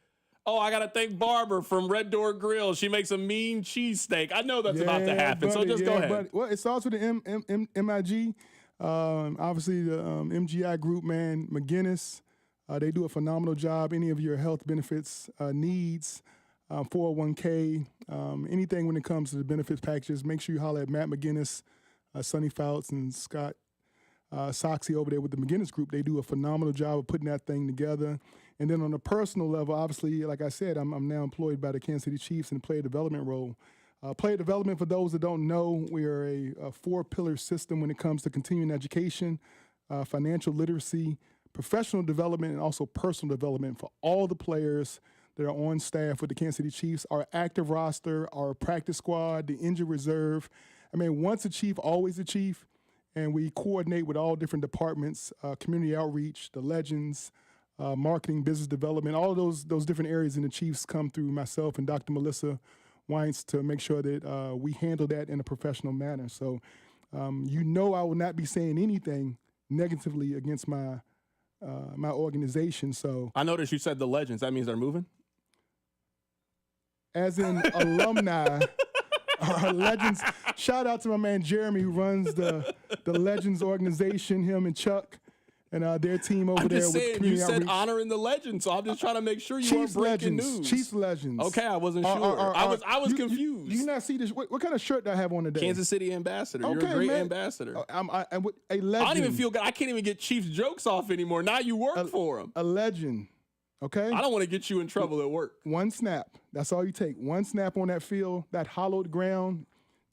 I got to thank Barbara from Red Door Grill. She makes a mean cheesesteak. I know that's about to happen. So just go ahead. Buddy. Well, it starts with the MIG. Obviously, the MGI group, man, McGinnis. They do a phenomenal job. Any of your health benefits needs, 401k, anything when it comes to the benefits packages, make sure you holler at Matt McGinnis, Sonny Fouts, and Scott Soxie over there with the McGinnis Group. They do a phenomenal job of putting that thing together. And then on a personal level, obviously, like I said, I'm now employed by the Kansas City Chiefs in the player development role. Player development, for those that don't know, we are a four-pillar system when it comes to continuing education, financial literacy, professional development, and also personal development for all the players that are on staff with the Kansas City Chiefs, our active roster, our practice squad, the injured reserve. I mean, once a chief, always a chief. And we coordinate with all different departments, community outreach, the legends, marketing, business development, all of those different areas in the Chiefs come through myself and Dr. Melissa Weintz to make sure that we handle that in a professional manner. So I will not be saying anything negatively against my organization. So I noticed you said the legends. That means they're moving? As in alumni. Our legends. Shout out to my man Jeremy, who runs the Legends organization. Him and Chuck and their team over there. Just saying, with community you said outreach. honoring the legends, so I'm just trying to make sure you Chiefs weren't breaking legends. news. Chiefs legends. Okay, I wasn't sure. I was confused. Do you not see this? What kind of shirt do I have on today? Kansas City ambassador. You're Okay, a great man. ambassador. I'm a legend. I don't even feel good. I can't even get Chiefs jokes off anymore. Now you work for them. A legend. Okay. I don't want to get you in trouble at work. One snap. That's all you take. One snap on that field, that hollowed ground.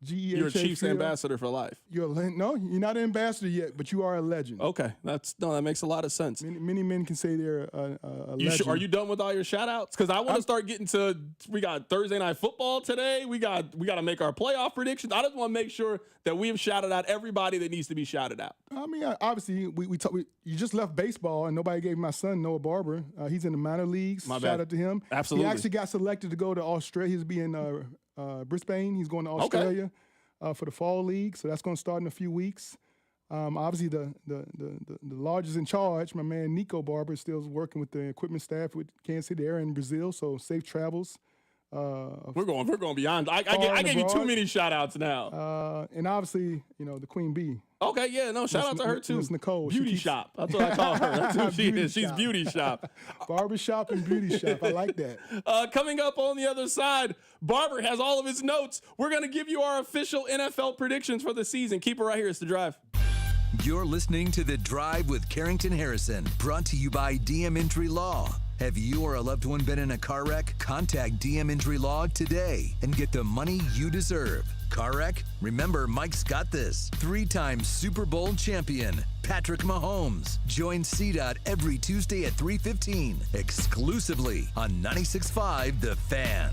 GEHA You're a Chiefs field. ambassador for life. No, you're not an ambassador yet, but you are a legend. Okay, that makes a lot of sense. Many men can say they're a legend. Are you done with all your shout outs? Because I want to start getting to, we got Thursday Night Football today. We got to make our playoff predictions. I just want to make sure that we have shouted out everybody that needs to be shouted out. I mean, obviously, you just left baseball, and nobody gave my son Noah Barber. He's in the minor leagues. Shout out to him. Absolutely. He actually got selected to go to Australia. He's being Brisbane. He's going to Australia for the fall league, so that's going to start in a few weeks. Obviously, the largest in charge, my man Nico Barber, is still working with the equipment staff with Kansas City. They're in Brazil, so safe travels. We're going beyond. I gave you too many shout outs now. And obviously, the Queen Bee. Okay, yeah, no, shout out to her too. Miss Nicole. Beauty shop. That's what I call her. That's who she is. She's beauty shop. Barbershop and beauty shop. I like that. Coming up on the other side, Barber has all of his notes. We're going to give you our official NFL predictions for the season. Keep it right here. It's The Drive. You're listening to The Drive with Carrington Harrison, brought to you by DM Injury Law. Have you or a loved one been in a car wreck? Contact DM Injury Law today and get the money you deserve. Car wreck? Remember, Mike's got this. 3-time Super Bowl champion, Patrick Mahomes. Join CDOT every Tuesday at 3:15, exclusively on 96.5 The Fan.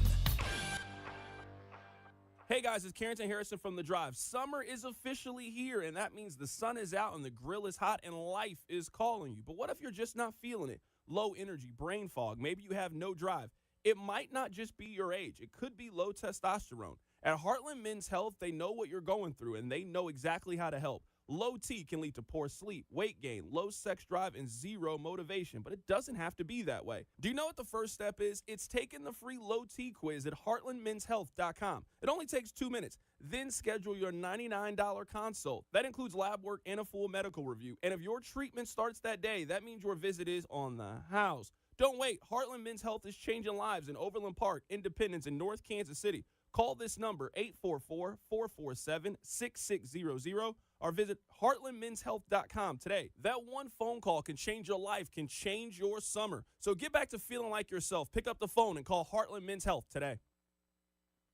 Hey guys, it's Carrington Harrison from The Drive. Summer is officially here, and that means the sun is out and the grill is hot and life is calling you. But what if you're just not feeling it? Low energy, brain fog, maybe you have no drive. It might not just be your age. It could be low testosterone. At Heartland Men's Health, they know what you're going through, and they know exactly how to help. Low T can lead to poor sleep, weight gain, low sex drive, and zero motivation, but it doesn't have to be that way. Do you know what the first step is? It's taking the free Low T quiz at heartlandmenshealth.com. It only takes 2 minutes. Then schedule your $99 consult. That includes lab work and a full medical review. And if your treatment starts that day, that means your visit is on the house. Don't wait. Heartland Men's Health is changing lives in Overland Park, Independence, and North Kansas City. Call this number, 844-447-6600, or visit heartlandmenshealth.com today. That one phone call can change your life, can change your summer. So get back to feeling like yourself. Pick up the phone and call Heartland Men's Health today.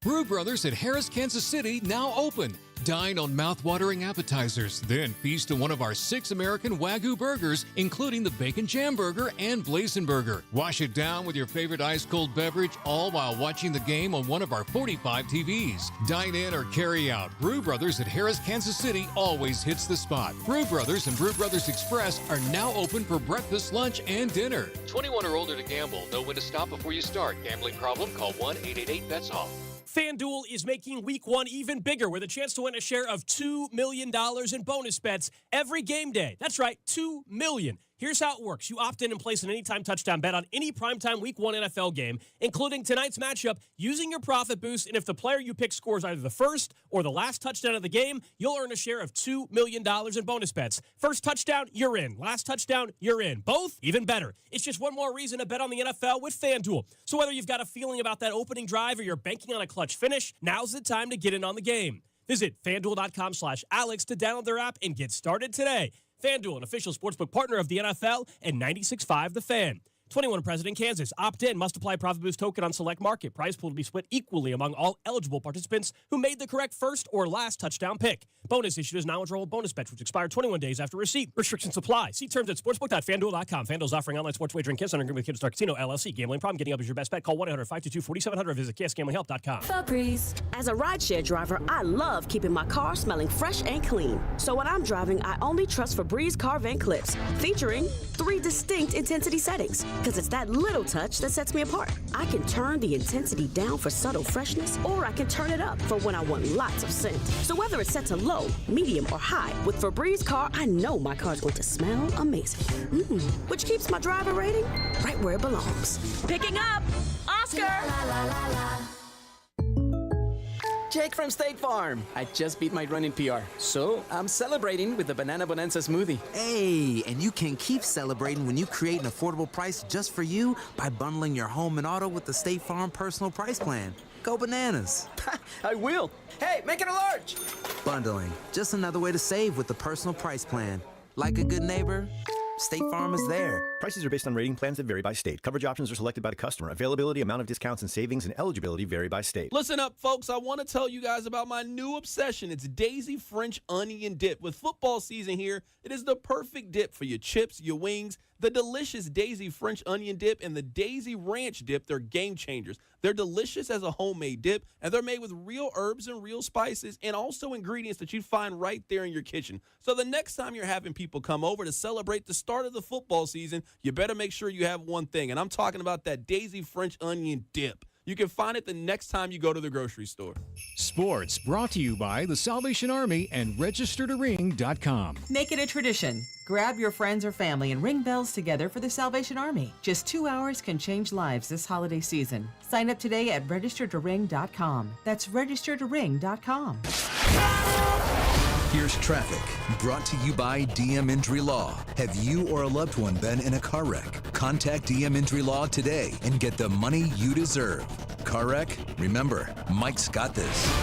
Brew Brothers at Harris, Kansas City, now open. Dine on mouth-watering appetizers, then feast on one of our 6 American Wagyu burgers, including the Bacon Jam Burger and Blazing Burger. Wash it down with your favorite ice-cold beverage, all while watching the game on one of our 45 TVs. Dine in or carry out. Brew Brothers at Harris, Kansas City always hits the spot. Brew Brothers and Brew Brothers Express are now open for breakfast, lunch, and dinner. 21 or older to gamble. Know when to stop before you start. Gambling problem? Call 1-888-BETS-OFF. FanDuel is making Week 1 even bigger with a chance to win a share of $2 million in bonus bets every game day. That's right, $2 million. Here's how it works. You opt in and place an anytime touchdown bet on any primetime Week 1 NFL game, including tonight's matchup, using your profit boost. And if the player you pick scores either the first or the last touchdown of the game, you'll earn a share of $2 million in bonus bets. First touchdown, you're in. Last touchdown, you're in. Both, even better. It's just one more reason to bet on the NFL with FanDuel. So whether you've got a feeling about that opening drive or you're banking on a clutch finish, now's the time to get in on the game. Visit FanDuel.com/Alex to download their app and get started today. FanDuel, an official sportsbook partner of the NFL and 96.5 The Fan. 21 present in Kansas. Opt in. Must apply profit boost token on select market. Prize pool to be split equally among all eligible participants who made the correct first or last touchdown pick. Bonus issued as non-withdrawable bonus bets, which expire 21 days after receipt. Restrictions apply. See terms at sportsbook.fanduel.com. FanDuel is offering online sports wagering kits under agreement with Kids Star Casino LLC. Gambling problem? Getting up is your best bet. Call 1-800-522-4700. Visit KSGamblingHelp.com. Febreze. As a rideshare driver, I love keeping my car smelling fresh and clean. So when I'm driving, I only trust Febreze car vent clips, featuring 3 distinct intensity settings. Because it's that little touch that sets me apart. I can turn the intensity down for subtle freshness, or I can turn it up for when I want lots of scent. So whether it's set to low, medium, or high, with Febreze car, I know my car's going to smell amazing. Which keeps my driver rating right where it belongs. Picking up! Oscar! Jake from State Farm. I just beat my running PR, so I'm celebrating with the Banana Bonanza smoothie. Hey, and you can keep celebrating when you create an affordable price just for you by bundling your home and auto with the State Farm Personal Price Plan. Go bananas. I will. Hey, make it a large. Bundling, just another way to save with the Personal Price Plan. Like a good neighbor, State Farm is there. Prices are based on rating plans that vary by state. Coverage options are selected by the customer. Availability, amount of discounts and savings, and eligibility vary by state. Listen up, folks. I want to tell you guys about my new obsession. It's Daisy French Onion Dip. With football season here, it is the perfect dip for your chips, your wings. The delicious Daisy French Onion Dip and the Daisy Ranch Dip, they're game changers. They're delicious as a homemade dip, and they're made with real herbs and real spices and also ingredients that you'd find right there in your kitchen. So the next time you're having people come over to celebrate the start of the football season, you better make sure you have one thing, and I'm talking about that Daisy French Onion Dip. You can find it the next time you go to the grocery store. Sports brought to you by the Salvation Army and registertoring.com. Make it a tradition. Grab your friends or family and ring bells together for the Salvation Army. Just 2 hours can change lives this holiday season. Sign up today at registertoring.com. That's registertoring.com. Here's traffic, brought to you by DM Injury Law. Have you or a loved one been in a car wreck? Contact DM Injury Law today and get the money you deserve. Car wreck? Remember, Mike's got this.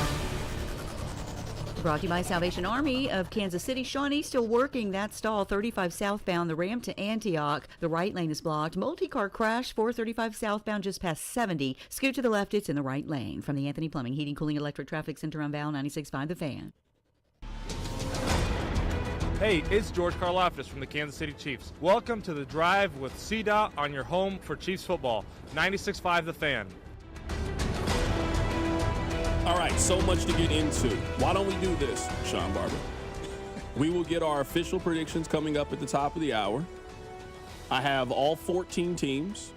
Brought to you by Salvation Army of Kansas City. Shawnee still working that stall. 35 southbound, the ramp to Antioch. The right lane is blocked. Multi-car crash, 435 southbound, just past 70. Scoot to the left, it's in the right lane. From the Anthony Plumbing, Heating, Cooling, Electric Traffic Center on Val 96.5 The Fan. Hey, it's George Karlaftis from the Kansas City Chiefs. Welcome to The Drive with CDOT on your home for Chiefs football. 96.5 The Fan. All right, so much to get into. Why don't we do this, Sean Barber? We will get our official predictions coming up at the top of the hour. I have all 14 teams.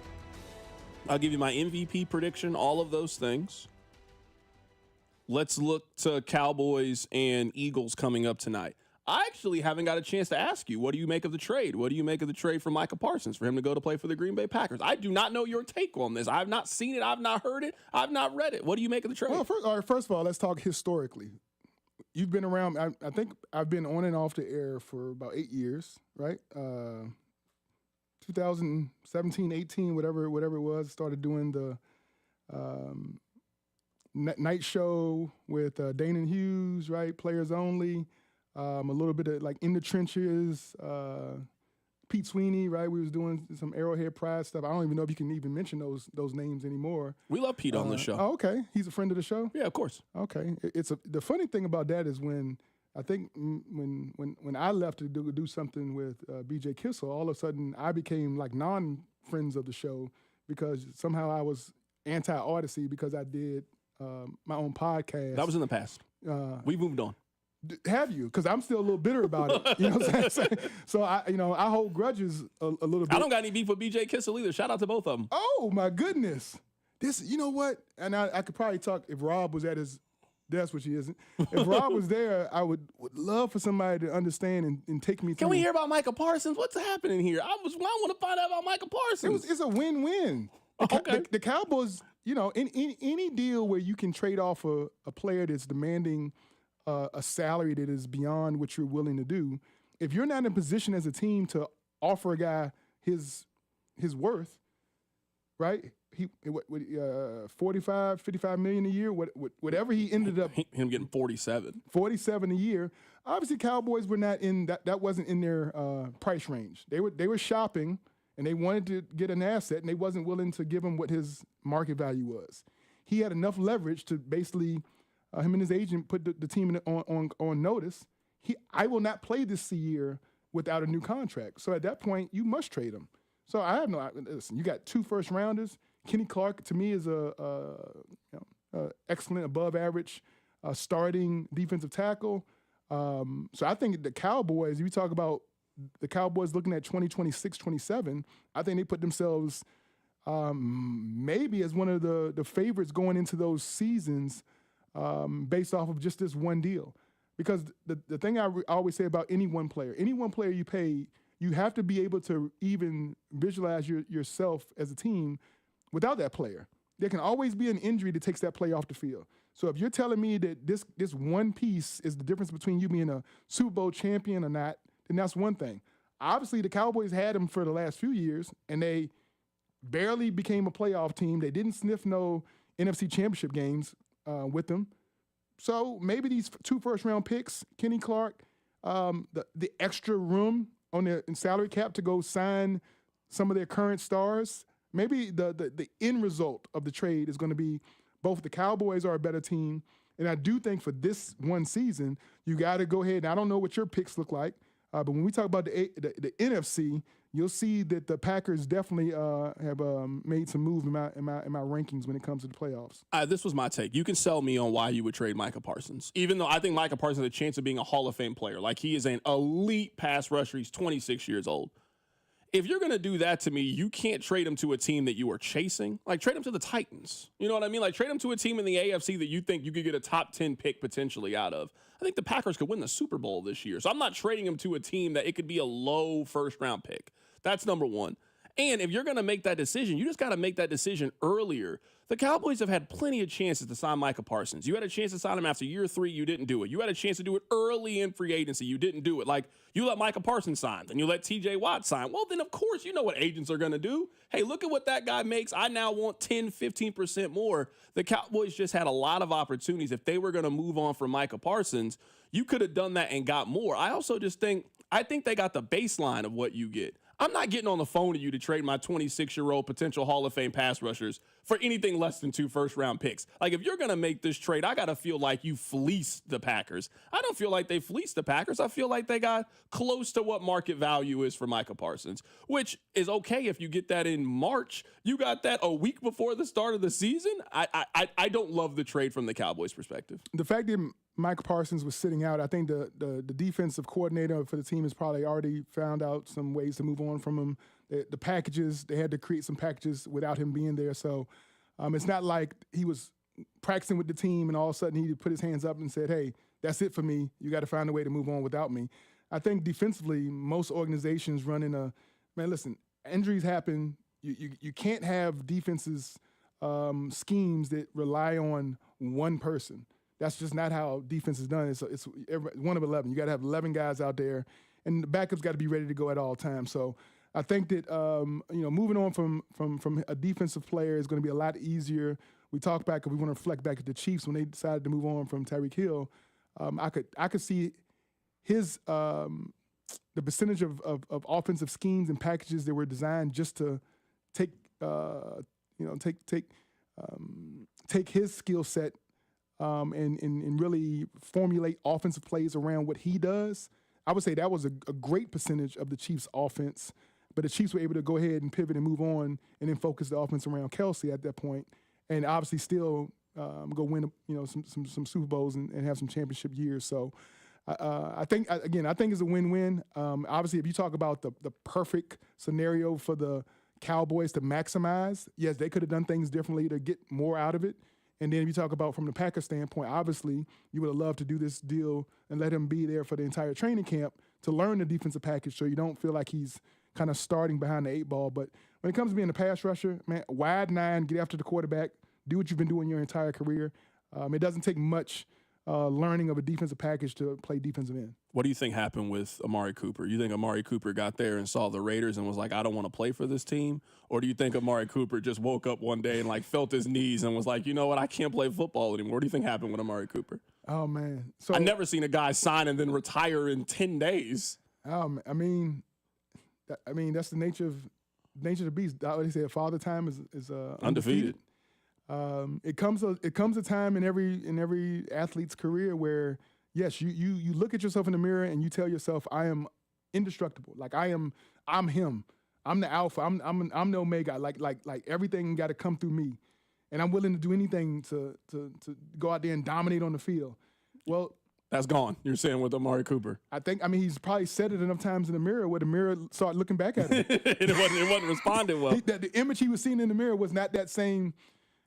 I'll give you my MVP prediction, all of those things. Let's look to Cowboys and Eagles coming up tonight. I actually haven't got a chance to ask you, what do you make of the trade? What do you make of the trade for Micah Parsons for him to go to play for the Green Bay Packers? I do not know your take on this. I've not seen it. I've not heard it. I've not read it. What do you make of the trade? Well, first of all, let's talk historically. You've been around, I think I've been on and off the air for about 8 years, right? 2017, 18, whatever it was, started doing the night show with Dane and Hughes, right? Players only. A little bit of like in the trenches, Pete Sweeney, right? We was doing some Arrowhead Pride stuff. I don't even know if you can even mention those names anymore. We love Pete on the show. Oh, okay. He's a friend of the show? Yeah, of course. Okay. The funny thing about that is when I think when I left to do something with BJ Kissel, all of a sudden I became like non-friends of the show because somehow I was anti-Odyssey because I did my own podcast. That was in the past. We moved on. Have you? Because I'm still a little bitter about it. You know what I'm saying? So I hold grudges a little bit. I don't got any beef with BJ Kissel either. Shout out to both of them. Oh my goodness. You know what? And I could probably talk if Rob was at his desk, which he isn't. If Rob was there, I would love for somebody to understand and take me through. Can we hear about Micah Parsons? What's happening here? I want to find out about Micah Parsons. It's a win-win. The Cowboys, in any deal where you can trade off a player that's demanding a salary that is beyond what you're willing to do, if you're not in a position as a team to offer a guy his worth, right? He 45, 55 million a year, whatever he ended up. Him getting 47 a year. Obviously, Cowboys were not in that. That wasn't in their price range. They were shopping and they wanted to get an asset and they wasn't willing to give him what his market value was. He had enough leverage to basically. Him and his agent put the team on notice. I will not play this year without a new contract. So at that point, you must trade him. So I have listen. You got 2 first-rounders. Kenny Clark to me is a excellent, above average starting defensive tackle. So I think the Cowboys. You talk about the Cowboys looking at 2026, 27. I think they put themselves maybe as one of the favorites going into those seasons. Based off of just this one deal. Because the thing I always say about any one player you pay, you have to be able to even visualize yourself as a team without that player. There can always be an injury that takes that player off the field. So if you're telling me that this one piece is the difference between you being a Super Bowl champion or not, then that's one thing. Obviously, the Cowboys had him for the last few years, and they barely became a playoff team. They didn't sniff no NFC championship games with them. So maybe these 2 first-round picks, Kenny Clark, the extra room on their salary cap to go sign some of their current stars, maybe the end result of the trade is going to be both the Cowboys are a better team, and I do think for this one season, you got to go ahead, and I don't know what your picks look like, but when we talk about the NFC, you'll see that the Packers definitely have made some moves in my rankings when it comes to the playoffs. This was my take. You can sell me on why you would trade Micah Parsons, even though I think Micah Parsons has a chance of being a Hall of Fame player. Like, he is an elite pass rusher. He's 26 years old. If you're going to do that to me, you can't trade him to a team that you are chasing. Like, trade him to the Titans. You know what I mean? Like, trade him to a team in the AFC that you think you could get a top 10 pick potentially out of. I think the Packers could win the Super Bowl this year. So I'm not trading him to a team that it could be a low first-round pick. That's number one. And if you're going to make that decision, you just got to make that decision earlier. The Cowboys have had plenty of chances to sign Micah Parsons. You had a chance to sign him after year 3. You didn't do it. You had a chance to do it early in free agency. You didn't do it. Like, you let Micah Parsons sign, then you let TJ Watt sign. Well, then, of course, you know what agents are going to do. Hey, look at what that guy makes. I now want 10, 15% more. The Cowboys just had a lot of opportunities. If they were going to move on from Micah Parsons, you could have done that and got more. I also just think they got the baseline of what you get. I'm not getting on the phone to you to trade my 26-year-old potential Hall of Fame pass rushers for anything less than 2 first-round picks. Like, if you're going to make this trade, I got to feel like you fleeced the Packers. I don't feel like they fleeced the Packers. I feel like they got close to what market value is for Micah Parsons, which is okay if you get that in March. You got that a week before the start of the season. I don't love the trade from the Cowboys' perspective. The fact that Mike Parsons was sitting out, I think the defensive coordinator for the team has probably already found out some ways to move on from him. The packages, they had to create some packages without him being there. So it's not like he was practicing with the team and all of a sudden he put his hands up and said, hey, that's it for me. You got to find a way to move on without me. I think defensively, most organizations run in listen, injuries happen. You can't have defenses schemes that rely on one person. That's just not how defense is done. It's 1 of 11. You got to have 11 guys out there, and the backups got to be ready to go at all times. So I think that moving on from a defensive player is going to be a lot easier. We talk back, if we want to reflect back at the Chiefs when they decided to move on from Tyreek Hill. I could see his the percentage of offensive schemes and packages that were designed just to take his skill set and really formulate offensive plays around what he does. I would say that was a great percentage of the Chiefs' offense, but the Chiefs were able to go ahead and pivot and move on and then focus the offense around Kelsey at that point, and obviously still go win some Super Bowls and have some championship years. So I think it's a win-win. Obviously, if you talk about the perfect scenario for the Cowboys to maximize, yes, they could have done things differently to get more out of it. And then if you talk about from the Packers standpoint, obviously you would have loved to do this deal and let him be there for the entire training camp to learn the defensive package so you don't feel like he's kind of starting behind the 8 ball. But when it comes to being a pass rusher, man, wide 9, get after the quarterback, do what you've been doing your entire career. It doesn't take much learning of a defensive package to play defensive end. What do you think happened with Amari Cooper? You think Amari Cooper got there and saw the Raiders and was like, I don't want to play for this team? Or do you think Amari Cooper just woke up one day and like felt his knees and was like, you know what, I can't play football anymore? What do you think happened with Amari Cooper? Oh, man. So I've never seen a guy sign and then retire in 10 days. I mean, that's the nature of the beast. I always say Father Time is undefeated. It comes a time in every athlete's career where, yes, you look at yourself in the mirror and you tell yourself, I am indestructible. Like I'm him. I'm the alpha. I'm the omega. Like everything got to come through me, and I'm willing to do anything to go out there and dominate on the field. Well, that's gone. You're saying with Amari Cooper. He's probably said it enough times in the mirror where the mirror started looking back at him. it wasn't responding well. The image he was seeing in the mirror was not that same.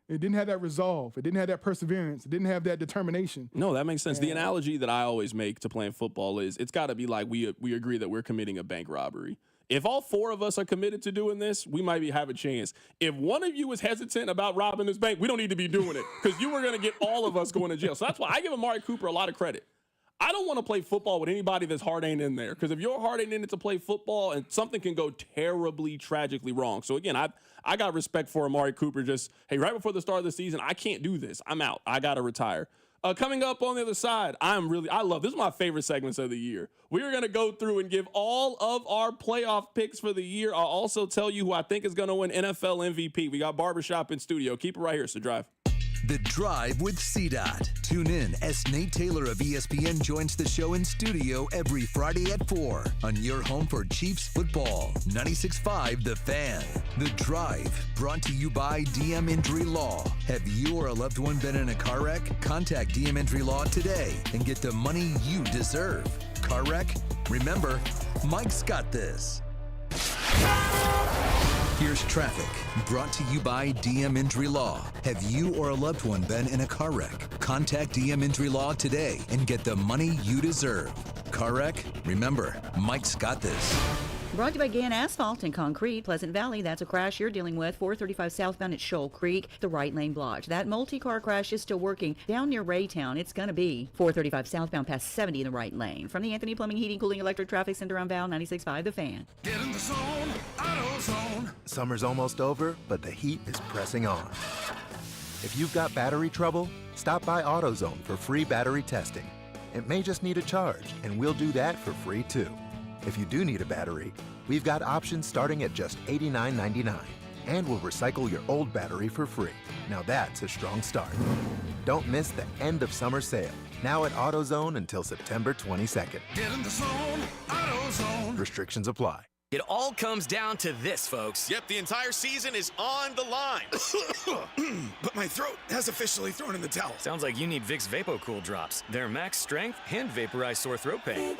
It didn't have that resolve. It didn't have that perseverance. It didn't have that determination. No, that makes sense. The analogy that I always make to playing football is it's got to be like we agree that we're committing a bank robbery. If all 4 of us are committed to doing this, we might have a chance. If one of you is hesitant about robbing this bank, we don't need to be doing it because you were going to get all of us going to jail. So that's why I give Amari Cooper a lot of credit. I don't want to play football with anybody that's heart ain't in there because if your heart ain't in it to play football, and something can go terribly, tragically wrong. So again, I got respect for Amari Cooper. Just, hey, right before the start of the season, I can't do this. I'm out. I got to retire. Coming up on the other side, I love, this is my favorite segments of the year. We're going to go through and give all of our playoff picks for the year. I'll also tell you who I think is going to win NFL MVP. We got Barbershop in studio. Keep it right here. It's The Drive. The Drive with CDOT. Tune in as Nate Taylor of ESPN joins the show in studio every Friday at 4 on your home for Chiefs football. 96.5 The Fan. The Drive, brought to you by DM Injury Law. Have you or a loved one been in a car wreck? Contact DM Injury Law today and get the money you deserve. Car wreck? Remember, Mike's got this. Here's traffic, brought to you by DM Injury Law. Have you or a loved one been in a car wreck? Contact DM Injury Law today and get the money you deserve. Car wreck? Remember, Mike's got this. Brought to you by Gann Asphalt and Concrete, Pleasant Valley. That's a crash you're dealing with. 435 southbound at Shoal Creek, the right lane blocked. That multi-car crash is still working down near Raytown. It's going to be 435 southbound past 70 in the right lane. From the Anthony Plumbing, Heating, Cooling, Electric Traffic Center on Val, 96.5 The Fan. Get in the zone, AutoZone. Summer's almost over, but the heat is pressing on. If you've got battery trouble, stop by AutoZone for free battery testing. It may just need a charge, and we'll do that for free too. If you do need a battery, we've got options starting at just $89.99. And we'll recycle your old battery for free. Now that's a strong start. Don't miss the end of summer sale. Now at AutoZone until September 22nd. Get in the zone, AutoZone. Restrictions apply. It all comes down to this, folks. Yep, the entire season is on the line. But my throat has officially thrown in the towel. Sounds like you need Vicks VapoCool drops. They're max strength and vaporize sore throat pain.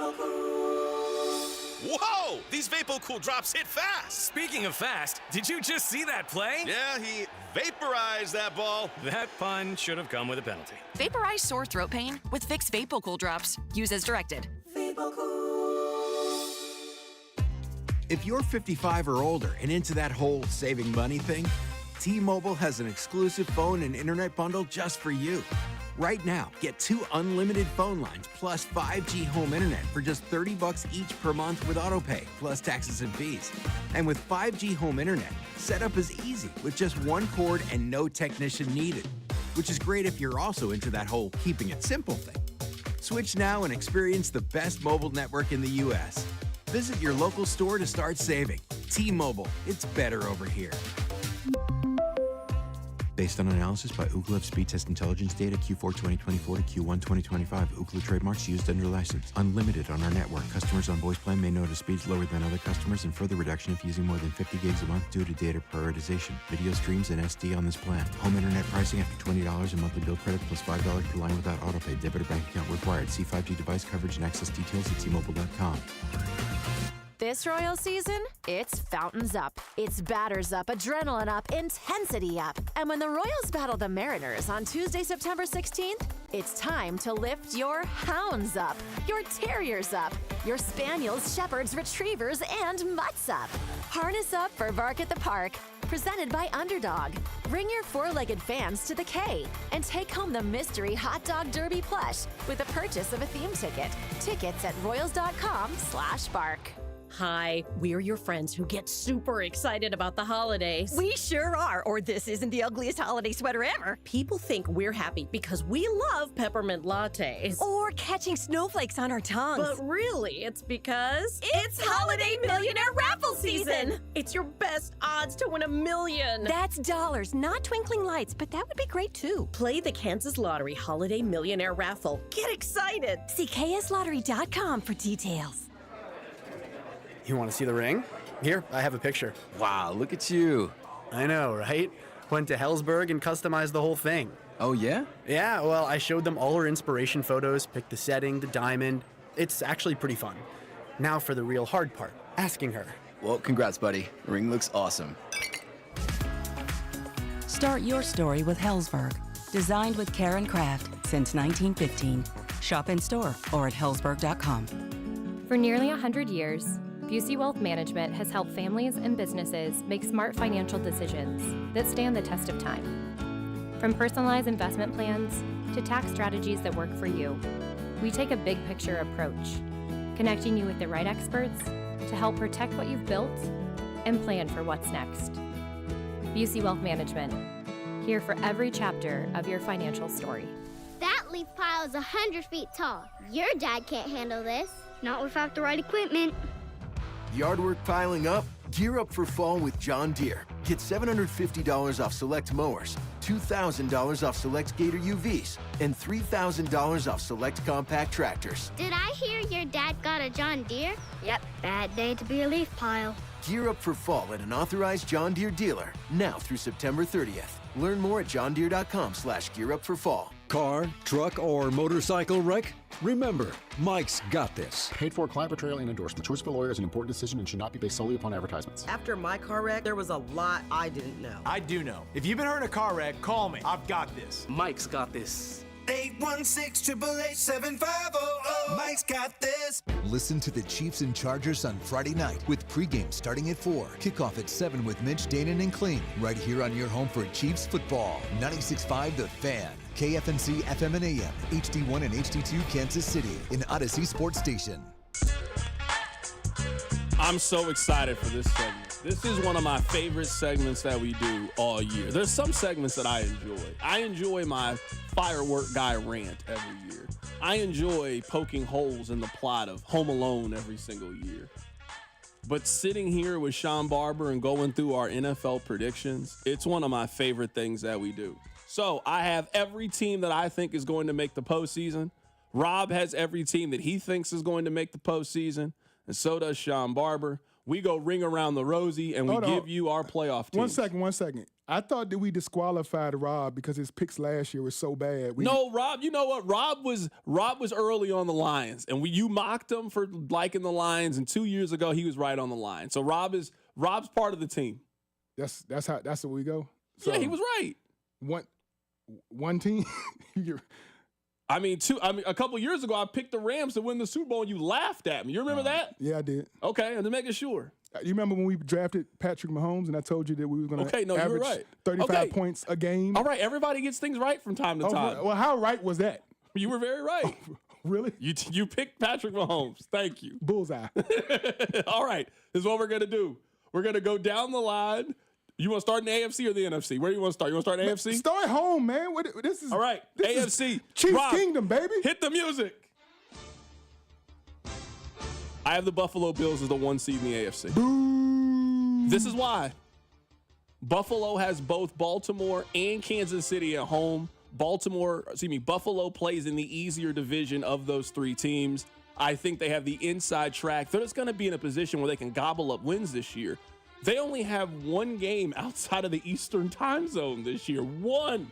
Whoa! These VapoCool drops hit fast. Speaking of fast, did you just see that play? Yeah, he vaporized that ball. That pun should have come with a penalty. Vaporize sore throat pain with Vicks VapoCool drops. Use as directed. If you're 55 or older and into that whole saving money thing, T-Mobile has an exclusive phone and internet bundle just for you. Right now, get 2 unlimited phone lines plus 5G home internet for just $30 each per month with AutoPay, plus taxes and fees. And with 5G home internet, setup is easy with just 1 cord and no technician needed, which is great if you're also into that whole keeping it simple thing. Switch now and experience the best mobile network in the U.S. Visit your local store to start saving. T-Mobile, it's better over here. Based on analysis by Ookla of speed test intelligence data Q4 2024 to Q1 2025, Ookla trademarks used under license. Unlimited on our network. Customers on voice plan may notice speeds lower than other customers and further reduction if using more than 50 gigs a month due to data prioritization. Video streams and SD on this plan. Home internet pricing after $20 in monthly bill credit plus $5 per line without autopay. Debit or bank account required. See 5G device coverage and access details at T-Mobile.com. This Royal season, it's fountains up, it's batters up, adrenaline up, intensity up. And when the Royals battle the Mariners on Tuesday, September 16th, it's time to lift your hounds up, your terriers up, your spaniels, shepherds, retrievers, and mutts up. Harness up for Bark at the Park, presented by Underdog. Bring your four-legged fans to the K and take home the mystery Hot Dog Derby plush with the purchase of a theme ticket. Tickets at royals.com/bark. Hi, we're your friends who get super excited about the holidays. We sure are, or this isn't the ugliest holiday sweater ever. People think we're happy because we love peppermint lattes. Or catching snowflakes on our tongues. But really, it's because it's Holiday Millionaire Raffle season! It's your best odds to win $1 million. That's dollars, not twinkling lights, but that would be great too. Play the Kansas Lottery Holiday Millionaire Raffle. Get excited! See kslottery.com for details. You want to see the ring? Here, I have a picture. Wow, look at you. I know, right? Went to Hellsberg and customized the whole thing. Oh, yeah? Yeah, well, I showed them all her inspiration photos, picked the setting, the diamond. It's actually pretty fun. Now for the real hard part, asking her. Well, congrats, buddy. The ring looks awesome. Start your story with Hellsberg. Designed with care and craft since 1915. Shop in store or at hellsberg.com. For nearly 100 years, Busey Wealth Management has helped families and businesses make smart financial decisions that stand the test of time. From personalized investment plans to tax strategies that work for you, we take a big picture approach, connecting you with the right experts to help protect what you've built and plan for what's next. Busey Wealth Management, here for every chapter of your financial story. That leaf pile is 100 feet tall. Your dad can't handle this. Not without the right equipment. Yard work piling up? Gear up for fall with John Deere. Get $750 off select mowers, $2,000 off select Gator UVs, and $3,000 off select compact tractors. Did I hear your dad got a John Deere? Yep, bad day to be a leaf pile. Gear up for fall at an authorized John Deere dealer, now through September 30th. Learn more at johndeere.com/gearupforfall. Car, truck, or motorcycle wreck? Remember, Mike's got this. Paid for, client portrayal, and endorsement. Choice of a lawyer is an important decision and should not be based solely upon advertisements. After my car wreck, there was a lot I didn't know. I do know. If you've been hurt in a car wreck, call me. I've got this. Mike's got this. 816-888-7500. Mike's got this. Listen to the Chiefs and Chargers on Friday night with pregame starting at 4. Kickoff at 7 with Mitch, Danon, and Kling. Right here on your home for Chiefs football. 96.5 The Fan. KFNC FM and AM. HD1 and HD2 Kansas City. An Odyssey Sports Station. I'm so excited for this segment. This is one of my favorite segments that we do all year. There's some segments that I enjoy. I enjoy my firework guy rant every year. I enjoy poking holes in the plot of Home Alone every single year. But sitting here with Sean Barber and going through our NFL predictions, it's one of my favorite things that we do. So I have every team that I think is going to make the postseason. Rob has every team that he thinks is going to make the postseason. And so does Sean Barber. We go ring around the rosy, and we give you our playoff teams. One second. I thought that we disqualified Rob because his picks last year were so bad. No, Rob, you know what? Rob was early on the Lions, and you mocked him for liking the Lions, and 2 years ago he was right on the line. So Rob's part of the team. That's what we go? So yeah, he was right. One team? A couple years ago, I picked the Rams to win the Super Bowl, and you laughed at me. You remember that? Yeah, I did. Okay, and to make it sure. You remember when we drafted Patrick Mahomes, and I told you that we were going to average right. 35 points a game? All right, everybody gets things right from time to time. Well, how right was that? You were very right. Really? You picked Patrick Mahomes. Thank you. Bullseye. All right, this is what we're going to do. We're going to go down the line. You want to start in the AFC or the NFC? Where do you want to start? You want to start in AFC? Start home, man. This is all right. AFC. Chiefs Rob, Kingdom, baby. Hit the music. I have the Buffalo Bills as the 1 seed in the AFC. Boo. This is why. Buffalo has both Baltimore and Kansas City at home. Buffalo plays in the easier division of those 3 teams. I think they have the inside track. They're just going to be in a position where they can gobble up wins this year. They only have 1 game outside of the Eastern time zone this year. 1.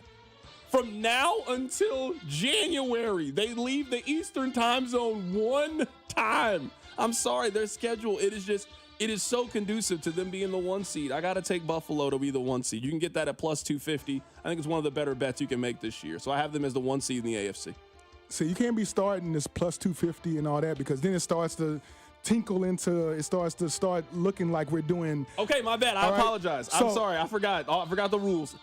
From now until January, they leave the Eastern time zone 1 time. I'm sorry, their schedule, it is so conducive to them being the 1 seed. I got to take Buffalo to be the 1 seed. You can get that at plus 250. I think it's one of the better bets you can make this year. So I have them as the 1 seed in the AFC. So you can't be starting this plus 250 and all that, because then it starts to start looking like we're doing. Okay, my bad. I apologize. I'm sorry. I forgot the rules.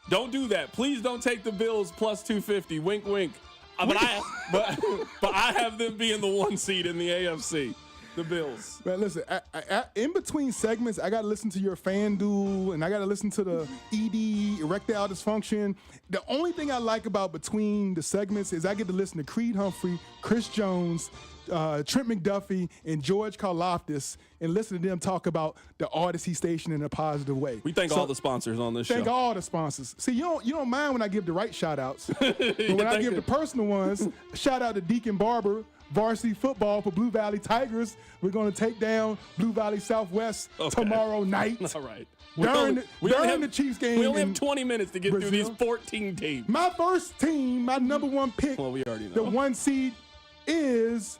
Don't do that. Please don't take the Bills plus 250. Wink, wink. But I have them being the 1 seed in the AFC. The Bills. Man, listen, in between segments, I got to listen to your FanDuel, and I got to listen to the ED, erectile dysfunction. The only thing I like about between the segments is I get to listen to Creed Humphrey, Chris Jones, Trent McDuffie, and George Karlaftis, and listen to them talk about the Odyssey station in a positive way. We thank all the sponsors on this show. Thank all the sponsors. See, you don't mind when I give the right shout-outs. But when I give the personal ones, shout out to Deacon Barber, varsity football for Blue Valley Tigers. We're going to take down Blue Valley Southwest tomorrow night. All right. During the Chiefs game. We only have 20 minutes to get through these 14 teams. My first team, my number 1 pick, we already know. The 1 seed is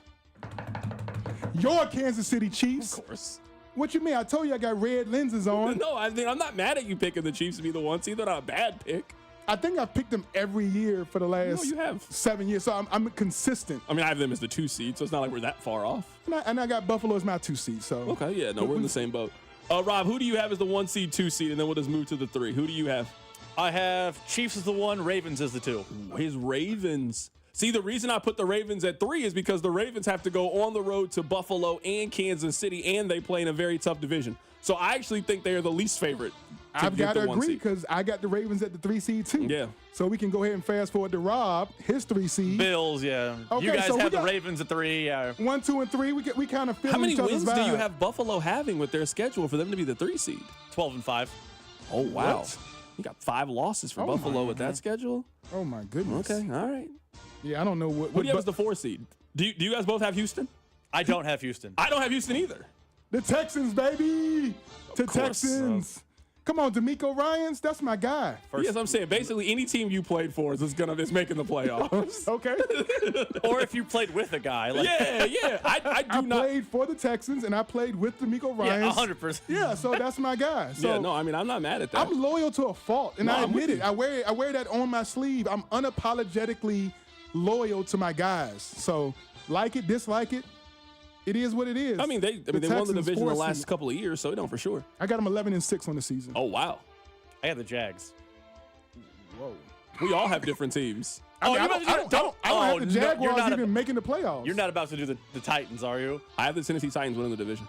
your Kansas City Chiefs. Of course. What you mean? I told you I got red lenses on. No, I mean, I'm not mad at you picking the Chiefs to be the 1 seed. They're not a bad pick. I think I've picked them every year for the last 7 years, so I'm consistent. I mean, I have them as the 2 seed, so it's not like we're that far off. And I got Buffalo as my 2 seed. So okay, yeah, no, we're in the same boat. Rob, who do you have as the 1 seed, 2 seed, and then we'll just move to the 3? Who do you have? I have Chiefs as the 1, Ravens as the 2. His Ravens. See, the reason I put the Ravens at 3 is because the Ravens have to go on the road to Buffalo and Kansas City, and they play in a very tough division. So I actually think they are the least favorite. I've got to agree, because I got the Ravens at the 3 seed too. Yeah. So we can go ahead and fast forward to Rob, his 3 seed. Bills, yeah. Okay, you guys so have the Ravens at 3. 1, 2, and 3. We kind of feel How many each other's wins vibe. do you have Buffalo having with their schedule for them to be the 3 seed? 12-5. Oh, wow. What? You got 5 losses for Buffalo with that schedule? Oh, my goodness. Okay, all right. Yeah, I don't know what. What do you have as the 4 seed? Do you guys both have Houston? I don't have Houston. I don't have Houston either. The Texans, baby. Texans. Come on, D'Amico Ryans, that's my guy. Yes, I'm saying basically any team you played for is making the playoffs. Okay. Or if you played with a guy. Like yeah. I played for the Texans, and I played with D'Amico Ryans. Yeah, 100%. Yeah, so that's my guy. So yeah, no, I mean, I'm not mad at that. I'm loyal to a fault, and I admit it. I wear that on my sleeve. I'm unapologetically loyal to my guys. So like it, dislike it. It is what it is. I mean, they won the division the last couple of years, so we know for sure. I got them 11-6 on the season. Oh, wow. I have the Jags. Whoa. We all have different teams. I don't have the Jaguars even making the playoffs. You're not about to do the Titans, are you? I have the Tennessee Titans winning the division.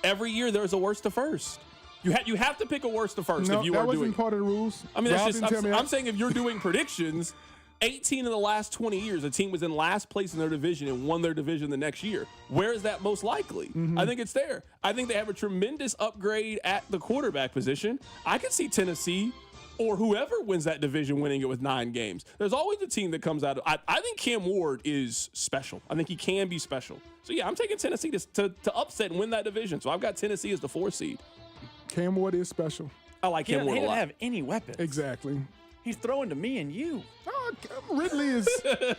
Every year there's a worst to first. You have to pick a worst to first if you are doing. That wasn't part of the rules. I mean, I'm saying if you're doing predictions. 18 of the last 20 years, a team was in last place in their division and won their division the next year. Where is that most likely? I think it's there. I think they have a tremendous upgrade at the quarterback position. I could see Tennessee or whoever wins that division winning it with 9 games. There's always a team that comes out of. I think Cam Ward is special. I think he can be special. So, yeah, I'm taking Tennessee to upset and win that division. So I've got Tennessee as the 4 seed. Cam Ward is special. I like Cam Ward a lot. He didn't have any weapons. Exactly. He's throwing to me and you. Oh, Ridley is.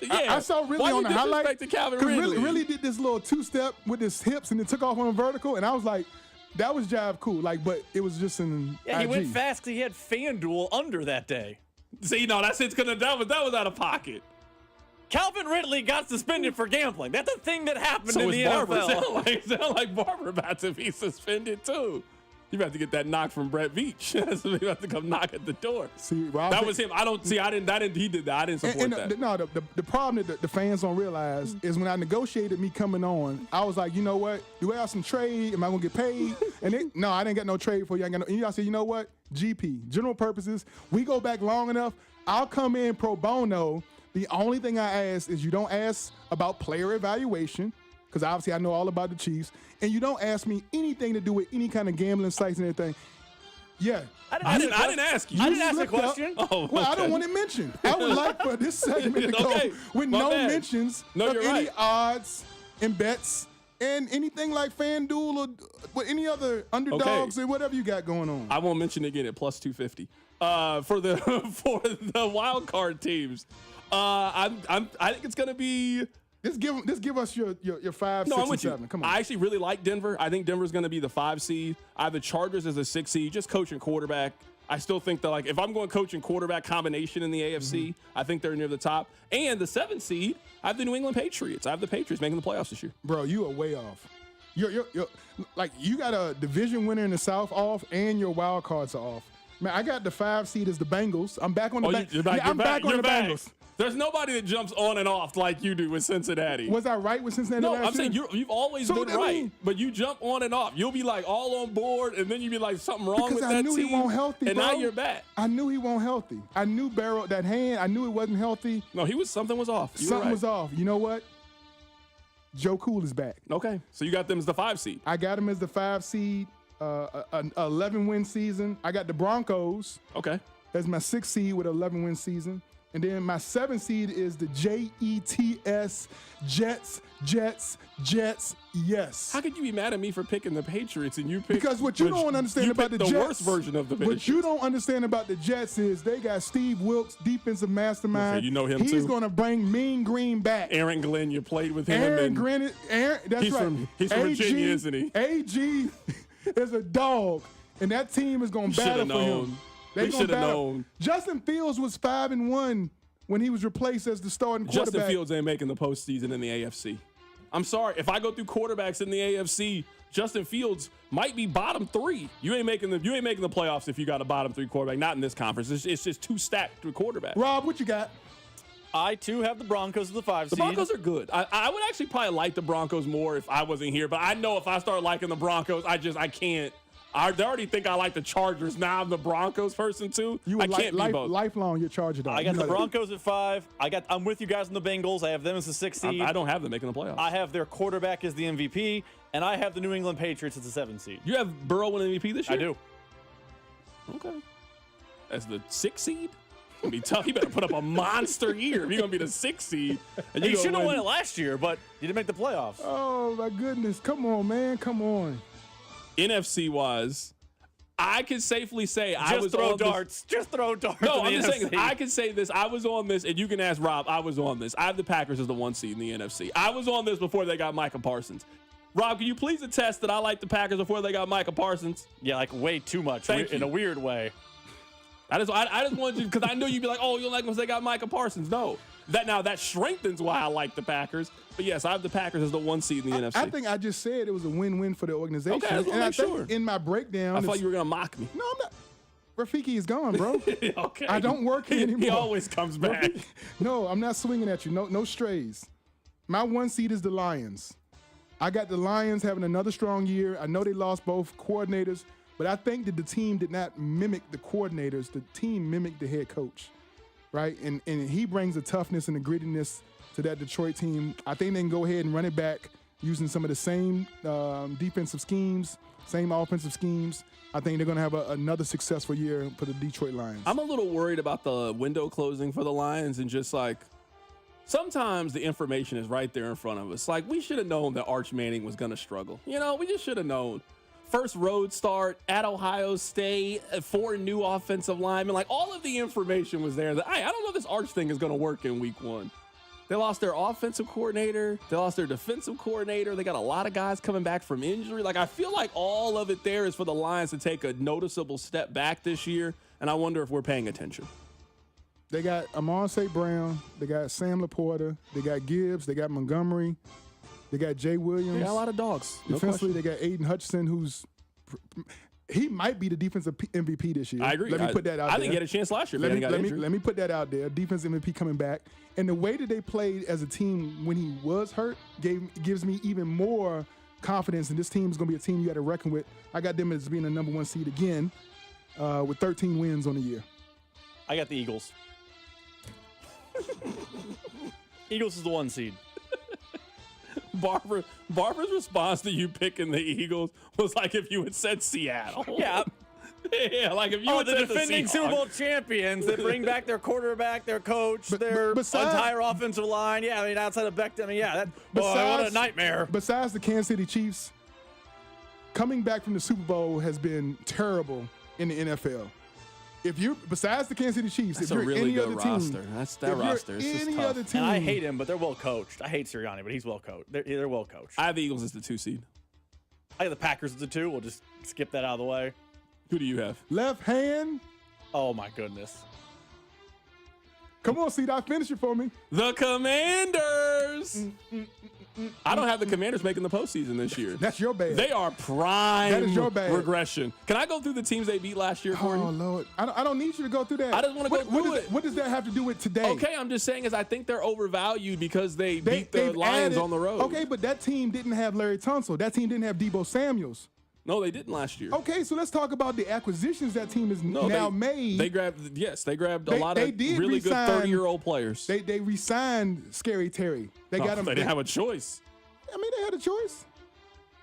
I saw Ridley on the highlight. Because Ridley did this little 2-step with his hips and it took off on a vertical, and I was like, that was jive cool. But it was just an. Yeah, he IG. went fast because he had FanDuel under that day. See, no, that was out of pocket. Calvin Ridley got suspended for gambling. That's a thing that happened in the NFL. It sound like Barber about to be suspended too. You about to get that knock from Brett Veach. You about to come knock at the door. See, Rob, that was him. He did that. I didn't support that. No, the problem that the fans don't realize is when I negotiated me coming on, I was like, you know what? Do I have some trade? Am I gonna get paid? No, I didn't get no trade for you. And y'all said, you know what? GP, general purposes. We go back long enough. I'll come in pro bono. The only thing I ask is you don't ask about player evaluation. because obviously I know all about the Chiefs. And you don't ask me anything to do with any kind of gambling sites and everything. Yeah. I didn't ask you. I didn't ask a question. Oh, well, I don't want it mentioned. I would like for this segment to go with no mentions of any odds and bets and anything like FanDuel or with any other underdogs and whatever you got going on. I won't mention it again at plus 250 for the wild card teams. I think it's gonna be. Just give us your 5, 6, and 7. Come on. I actually really like Denver. I think Denver's going to be the 5 seed. I have the Chargers as a 6 seed, just coaching quarterback. I still think that, like, if I'm going coach and quarterback combination in the AFC, I think they're near the top. And the 7 seed, I have the New England Patriots. I have the Patriots making the playoffs this year. Bro, you are way off. You're like, you got a division winner in the South off, and your wild cards are off. Man, I got the 5 seed as the Bengals. I'm back on the Bengals. I'm back on the Bengals. There's nobody that jumps on and off like you do with Cincinnati. Was I right with Cincinnati? No, I'm saying you've always been right, but you jump on and off. You'll be like all on board, and then you be like something wrong with that team. Because I knew he won't healthy, and bro. now you're back. I knew he won't healthy. I knew Barrow that hand. I knew it wasn't healthy. No, something was off. Something was off. You know what? Joe Cool is back. Okay, so you got them as the 5 seed. I got him as the 5 seed. An 11-win season. I got the Broncos. Okay. That's my 6 seed with an 11-win season. And then my 7 seed is the Jets, Jets, yes. How could you be mad at me for picking the Patriots and you picked? Because what you don't understand about the Jets, the worst version of the Patriots. What you don't understand about the Jets is they got Steve Wilkes, defensive mastermind. Okay, you know him too. He's going to bring Mean Green back. Aaron Glenn, you played with him. Aaron, that's right. He's from Virginia, isn't he? AG is a dog, and that team is going to battle for him. They should have known. Justin Fields was 5-1 when he was replaced as the starting quarterback. Justin Fields ain't making the postseason in the AFC. I'm sorry. If I go through quarterbacks in the AFC, Justin Fields might be bottom 3. You ain't making the playoffs if you got a bottom 3 quarterback. Not in this conference. It's just too stacked with quarterbacks. Rob, what you got? I, too, have the Broncos as the 5 seed. The Broncos are good. I would actually probably like the Broncos more if I wasn't here. But I know if I start liking the Broncos, I can't. I already think I like the Chargers. Now I'm the Broncos person too. I can't be both. Lifelong, you're Charger dog. I got the Broncos at 5. I'm with you guys on the Bengals. I have them as the 6 seed. I don't have them making the playoffs. I have their quarterback as the MVP, and I have the New England Patriots as the 7 seed. You have Burrow winning MVP this year? I do. Okay. As the 6 seed? It's gonna be tough. You better put up a monster year if you're gonna be the 6 seed. And you should have won it last year, but you didn't make the playoffs. Oh my goodness! Come on, man! Come on. NFC wise, I can safely say I was throw on darts. Just throw darts. No, I'm just saying I can say this. I was on this, and you can ask Rob. I was on this. I have the Packers as the 1 seed in the NFC. I was on this before they got Micah Parsons. Rob, can you please attest that I like the Packers before they got Micah Parsons? Yeah, like way too much in a weird way. I just wanted you because I knew you'd be like, oh, you don't like them because they got Micah Parsons. No, that strengthens why I like the Packers. But yes, I have the Packers as the 1 seed in the NFC. I think I just said it was a win-win for the organization. Okay, and I think in my breakdown, I thought you were gonna mock me. No, I'm not. Rafiki is gone, bro. Okay, I don't work here anymore. He always comes back. No, I'm not swinging at you. No strays. My 1 seed is the Lions. I got the Lions having another strong year. I know they lost both coordinators. But I think that the team did not mimic the coordinators. The team mimicked the head coach, right? And he brings the toughness and the grittiness to that Detroit team. I think they can go ahead and run it back using some of the same defensive schemes, same offensive schemes. I think they're going to have another successful year for the Detroit Lions. I'm a little worried about the window closing for the Lions and just like sometimes the information is right there in front of us. Like we should have known that Arch Manning was going to struggle. You know, we just should have known. First road start at Ohio State, 4 new offensive linemen. Like, all of the information was there. That I don't know if this Arch thing is going to work in week 1. They lost their offensive coordinator. They lost their defensive coordinator. They got a lot of guys coming back from injury. Like, I feel like all of it there is for the Lions to take a noticeable step back this year, and I wonder if we're paying attention. They got Amon St. Brown. They got Sam Laporta. They got Gibbs. They got Montgomery. They got Jay Williams. They got a lot of dogs. Defensively, they got Aiden Hutchinson, he might be the defensive MVP this year. I agree. Let me put that out there. I didn't get a chance last year. Let me put that out there. Defensive MVP coming back. And the way that they played as a team when he was hurt gives me even more confidence. And this team is going to be a team you got to reckon with. I got them as being the number 1 seed again with 13 wins on the year. I got the Eagles. Eagles is the 1 seed. Barber's response to you picking the Eagles was like if you had said Seattle. Yeah. Yeah, like if you had the said defending Super Bowl champions that bring back their quarterback, their coach, their entire offensive line. Yeah, I mean, outside of Beckham, I mean, yeah, what a nightmare. Besides the Kansas City Chiefs, coming back from the Super Bowl has been terrible in the NFL. If you're besides the Kansas City Chiefs, that's if you're a really any good other roster. team, That roster. It's just tough. Other team, and I hate him, but they're well coached. I hate Sirianni, but he's well coached. They're well coached. I have the Eagles as the 2 seed. I have the Packers as the 2. We'll just skip that out of the way. Who do you have? Left hand. Oh my goodness. Come on, Seed, finish it for me. The Commanders. I don't have the Commanders making the postseason this year. That's your bad. They are prime that is your bad. regression. Can I go through the teams they beat last year for you? Oh, Lord. I don't need you to go through that. I just want to go through it. What does that have to do with today? Okay, I'm just saying is I think they're overvalued because they beat the Lions on the road. Okay, but that team didn't have Larry Tunsil. That team didn't have Debo Samuels. No, they didn't last year. Okay, so let's talk about the acquisitions that team has now made. They grabbed a lot of really good 30-year-old players. They re-signed Scary Terry. They got him. They didn't have a choice. I mean, they had a choice.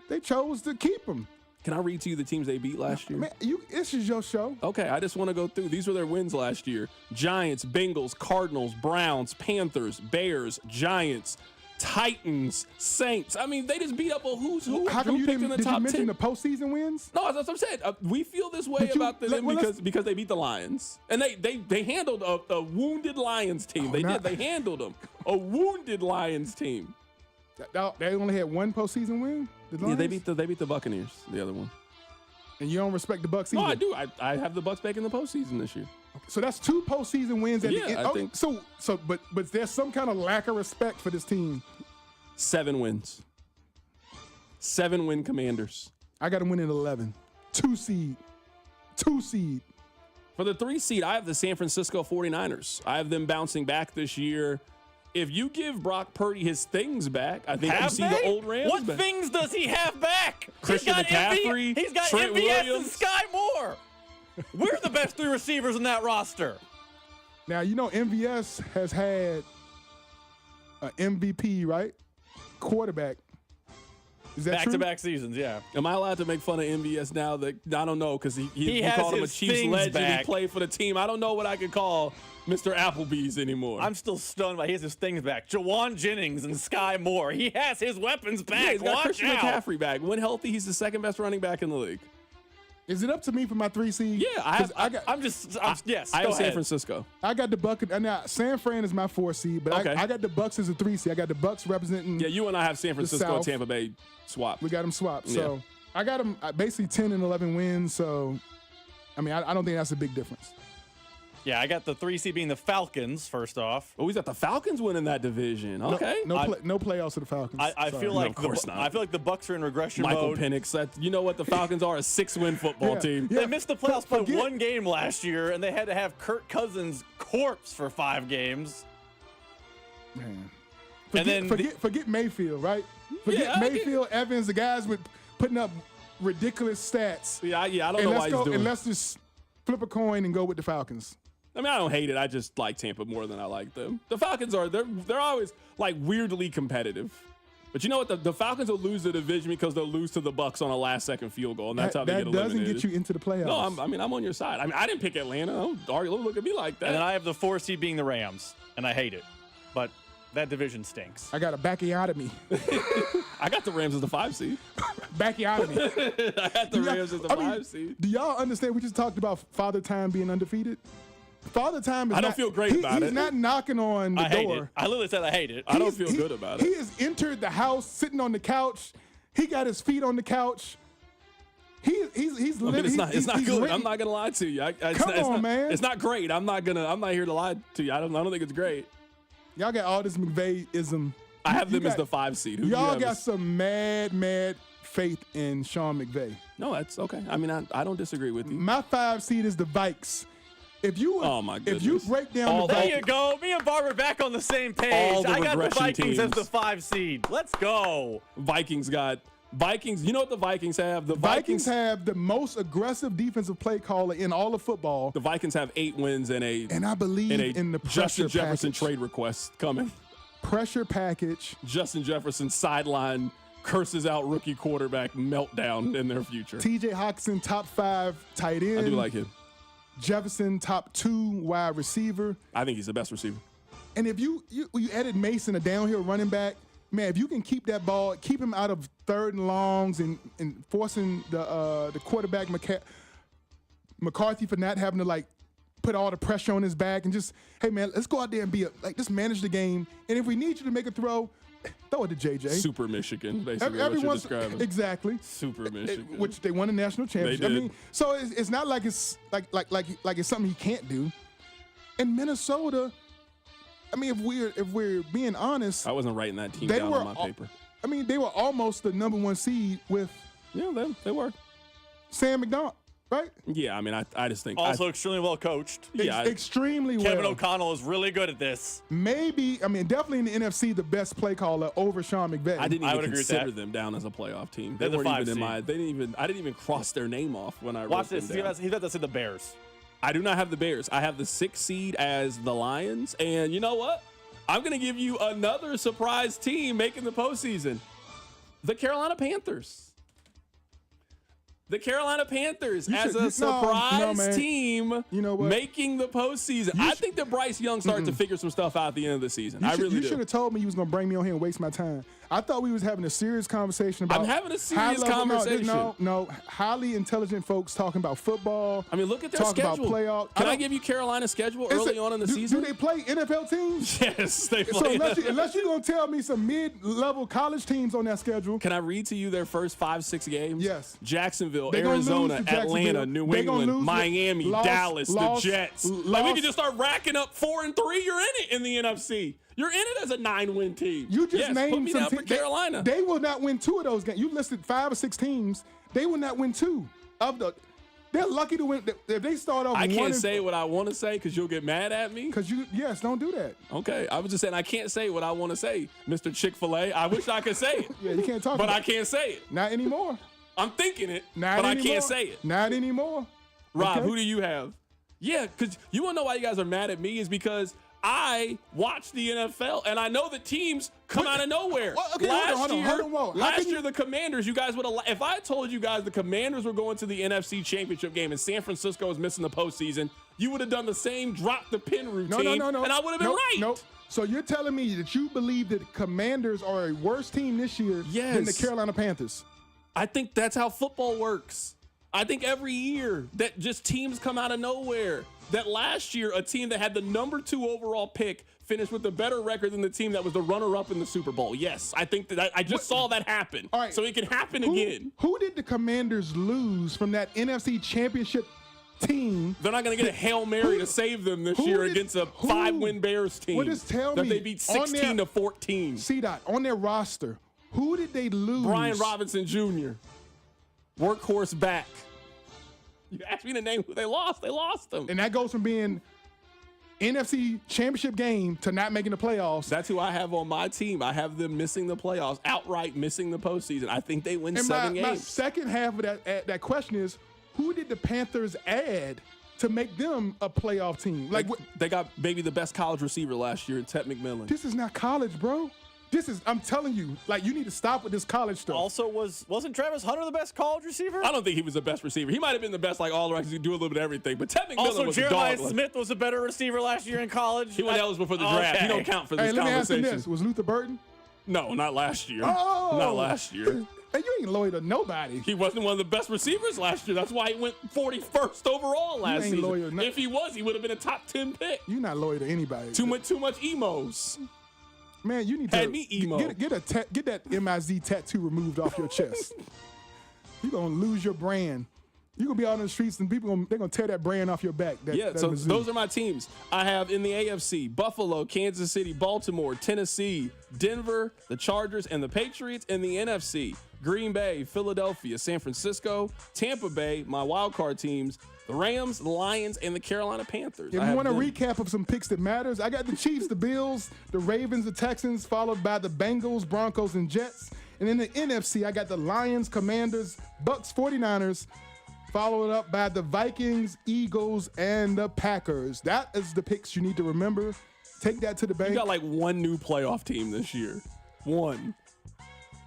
They chose to keep him. Can I read to you the teams they beat last year? Man, this is your show. Okay, I just want to go through. These were their wins last year. Giants, Bengals, Cardinals, Browns, Panthers, Bears, Giants, Titans, Saints. I mean, they just beat up a who's who. How come you didn't mention 10? the postseason wins? No, that's what I'm saying. We feel this way about them because they beat the Lions. And they handled a wounded Lions team. They handled them. A wounded Lions team. They only had one postseason win? Yeah, they beat the Buccaneers, the other one. And you don't respect the Bucs either? No, I do. I have the Bucs back in the postseason this year. So that's 2 postseason wins at the end. I think. But there's some kind of lack of respect for this team. 7 wins. 7-win Commanders. I got them winning 11. 2 seed. For the 3 seed, I have the San Francisco 49ers. I have them bouncing back this year. If you give Brock Purdy his things back, I think you see the old Rams What back. things does he have back? Christian McCaffrey, he's got Trent MVS Williams. and Sky Moore. We're the best 3 receivers in that roster. Now, you know MVS has had an MVP, right? Quarterback. Is that true? Back-to-back seasons, yeah. Am I allowed to make fun of MVS now? That I don't know because he has called him a his Chiefs things legend. back. He played for the team. I don't know what I could call Mr. Applebee's anymore. I'm still stunned by he has his things back. Jawan Jennings and Sky Moore. He has his weapons back. Yeah, he's got Watch Christian out. McCaffrey back. When healthy, he's the second best running back in the league. Is it up to me for my 3 seed? Yeah, I have San ahead. Francisco. I got the Bucs. Now, San Fran is my 4 seed, but I got the Bucs as a 3 seed. I got the Bucs representing. Yeah, you and I have San Francisco and South. Tampa Bay swapped. We got them swapped. Yeah. So I got them basically 10 and 11 wins. So, I mean, I don't think that's a big difference. Yeah, I got the 3 seed being the Falcons, first off. Oh, we got the Falcons winning that division. Okay. No playoffs for the Falcons. I feel like I feel like the Bucs are in regression Michael mode. Penix. You know what? The Falcons are a 6-win football team. They missed the playoffs by 1 game last year, and they had to have Kirk Cousins' corpse for 5 games. Man. Forget forget Mayfield, right? Forget Mayfield, Evans, the guys with putting up ridiculous stats. Yeah, I don't know why he's doing. And let's just flip a coin and go with the Falcons. I mean, I don't hate it. I just like Tampa more than I like them. The Falcons they're always like weirdly competitive. But you know what? The Falcons will lose the division because they'll lose to the Bucs on a last-second field goal, and that's how they get eliminated. That doesn't get you into the playoffs. No, I'm on your side. I mean, I didn't pick Atlanta. Don't look at me like that. And then I have the 4 seed being the Rams, and I hate it. But that division stinks. I got a backiotomy. I got the Rams as the 5 seed. Backiotomy. I got the Rams as the 5 seed. Do y'all understand? We just talked about Father Time being undefeated. Father Time is I don't feel great about it. He's not knocking on the I hate door. it. I literally said I hate it. I don't feel good about it. He has entered the house sitting on the couch. He got his feet on the couch. He's living. It's not good. Written. I'm not gonna lie to you. Man. It's not great. I'm not here to lie to you. I don't think it's great. Y'all got all this McVay-ism. I have them as the 5 seed. Who y'all got some mad faith in Sean McVay. No, that's okay. I mean, I don't disagree with you. My 5 seed is the Vikes. If you break down there you go. Me and Barbara back on the same page. I got the Vikings as the 5 seed. Let's go. Vikings. You know what the Vikings have? The Vikings have the most aggressive defensive play caller in all of football. The Vikings have 8 wins and I believe in the pressure Justin Jefferson package. trade request coming. pressure package. Justin Jefferson sideline curses out rookie quarterback meltdown in their future. TJ Hawkinson, top 5 tight end. I do like him. Jefferson, top 2 wide receiver. I think he's the best receiver. And if you added Mason, a downhill running back, man, if you can keep that ball, keep him out of 3rd and longs and forcing the quarterback McCarthy for not having to like put all the pressure on his back and just, hey man, let's go out there and just manage the game. And if we need you to make a throw, throw it to JJ. Super Michigan, basically. What you're describing. Exactly. Super Michigan. Which they won a national championship. They did. I mean, so it's not like it's like it's something he can't do. And Minnesota, I mean, if we're being honest, I wasn't writing that team down on my paper. I mean, they were almost the number 1 seed with. Yeah, they were. Sam McDonald, right? Yeah, I mean, I just think also extremely well coached. Yeah, extremely well. Kevin O'Connell is really good at this. Maybe, I mean, definitely in the NFC, the best play caller over Sean McVay. I didn't even consider them down as a playoff team. They weren't even in my. They didn't even. I didn't even cross their name off when I watch wrote this. them down. He's got to say the Bears. I do not have the Bears. I have the 6th seed as the Lions, and you know what? I'm going to give you another surprise team making the postseason. The Carolina Panthers. The Carolina Panthers as a surprise team making the postseason. I think that Bryce Young started to figure some stuff out at the end of the season. I really do. You should have told me you was going to bring me on here and waste my time. I thought we was having a serious conversation about. I'm having a serious conversation. No, highly intelligent folks talking about football. I mean, look at their schedule. Talking about playoff. Can I give you Carolina's schedule early on in the season? Do they play NFL teams? Yes, they play. So unless you're going to tell me some mid-level college teams on that schedule. Can I read to you their first 5-6 games? Yes. Jacksonville, Arizona, Atlanta, New England, Miami, Dallas, the Jets. Like we can just start racking up 4-3. You're in it in the NFC. You're in it as a 9-win team. You just named put me down for Carolina. They will not win 2 of those games. You listed 5 or 6 teams. They will not win 2 of the. They're lucky to win. If they start off, I can't say what I want to say because you'll get mad at me. Yes, don't do that. Okay, I was just saying I can't say what I want to say, Mr. Chick-fil-A. I wish I could say it. Yeah, you can't talk. But I can't say it. Not anymore. I'm thinking it, but I can't say it. Not anymore. Rob, okay. Who do you have? Yeah, because you want to know why you guys are mad at me is because I watch the NFL and I know the teams come out of nowhere. Well, okay, last year, the Commanders, you guys would have. If I told you guys the Commanders were going to the NFC Championship game and San Francisco was missing the postseason, you would have done the same drop the pin routine, and I would have been right. Nope. So you're telling me that you believe that the Commanders are a worse team this year than the Carolina Panthers? I think that's how football works. I think every year that just teams come out of nowhere. That last year, a team that had the number 2 overall pick finished with a better record than the team that was the runner-up in the Super Bowl. Yes, I think that I just saw that happen. All right. So it can happen again. Who did the Commanders lose from that NFC Championship team? They're not going to get a Hail Mary to save them this year against a 5-win Bears team. Well, just tell that me they beat 16-14. C-Dot, on their roster, who did they lose? Brian Robinson Jr., workhorse back. You asked me to name who they lost. They lost them. And that goes from being NFC Championship game to not making the playoffs. That's who I have on my team. I have them missing the playoffs, outright missing the postseason. I think they win 7 games. My second half of that question is, who did the Panthers add to make them a playoff team? Like they got maybe the best college receiver last year in Ted McMillan. This is not college, bro. I'm telling you, like, you need to stop with this college stuff. Also, wasn't Travis Hunter the best college receiver? I don't think he was the best receiver. He might have been the best, like, all-around. He could do a little bit of everything. But Ted McMillan was a dog. Jeremiah Smith was a better receiver last year in college. He went eligible for the draft. He don't count for this conversation. Let me ask you this. Was Luther Burden? No, not last year. Oh! Not last year. Hey, you ain't loyal to nobody. He wasn't one of the best receivers last year. That's why he went 41st overall last season. Loyal, if he was, he would have been a top 10 pick. You're not loyal to anybody. Too much emos. Man, you need to me emo. Get that MIZ tattoo removed off your chest. You're gonna lose your brand. You're gonna be out on the streets and they're gonna tear that brand off your back. So those are my teams. I have in the AFC Buffalo, Kansas City, Baltimore, Tennessee, Denver, the Chargers, and the Patriots. In the NFC, Green Bay, Philadelphia, San Francisco, Tampa Bay, my wild card teams. The Rams, the Lions, and the Carolina Panthers. If you want a recap of some picks that matters, I got the Chiefs, the Bills, the Ravens, the Texans, followed by the Bengals, Broncos, and Jets. And in the NFC, I got the Lions, Commanders, Bucks, 49ers, followed up by the Vikings, Eagles, and the Packers. That is the picks you need to remember Take that to the bank. You got like one new playoff team this year. One.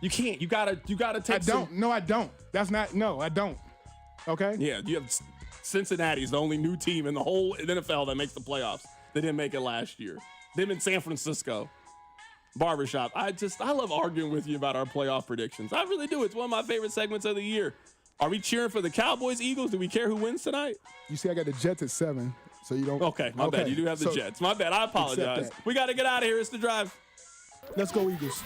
You can't. You gotta take. No, I don't. That's not. No, I don't. Okay. Yeah, you have Cincinnati's the only new team in the whole NFL that makes the playoffs. They didn't make it last year. Them in San Francisco. Barbershop. I love arguing with you about our playoff predictions. I really do. It's one of my favorite segments of the year. Are we cheering for the Cowboys, Eagles? Do we care who wins tonight? You see, I got the Jets at 7, so you don't. Okay, my bad. You do have the Jets. My bad. I apologize. We got to get out of here. It's The Drive. Let's go, Eagles.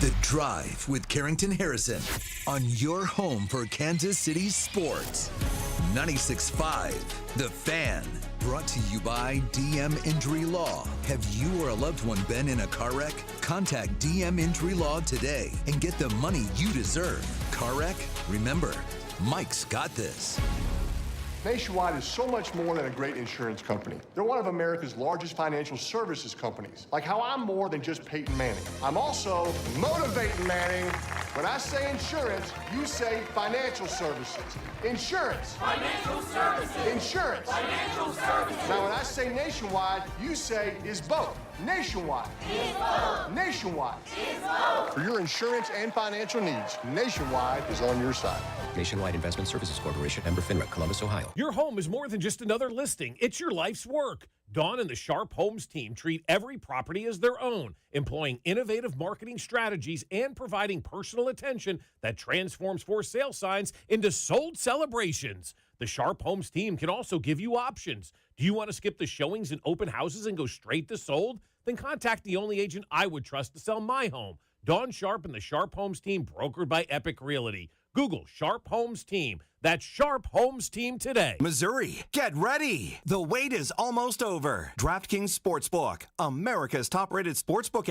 The Drive with Carrington Harrison on your home for Kansas City sports. 96.5 The Fan. Brought to you by DM Injury Law. Have you or a loved one been in a car wreck? Contact DM Injury Law today and get the money you deserve. Car wreck? Remember, Mike's got this. Nationwide is so much more than a great insurance company. They're one of America's largest financial services companies. Like how I'm more than just Peyton Manning. I'm also motivating Manning. When I say insurance, you say financial services. Insurance. Financial services. Insurance. Financial services. Now when I say nationwide, you say is both. Nationwide. Is both. Nationwide. Is both. For your insurance and financial needs, Nationwide is on your side. Nationwide Investment Services Corporation, member FINRA, Columbus, Ohio. Your home is more than just another listing. It's your life's work. Dawn and the Sharp Homes team treat every property as their own, employing innovative marketing strategies and providing personal attention that transforms for sale signs into sold celebrations. The Sharp Homes team can also give you options. Do you want to skip the showings and open houses and go straight to sold? Then contact the only agent I would trust to sell my home. Dawn Sharp and the Sharp Homes team, brokered by Epic Realty. Google Sharp Homes Team. That's Sharp Homes Team today. Missouri, get ready. The wait is almost over. DraftKings Sportsbook, America's top-rated sportsbook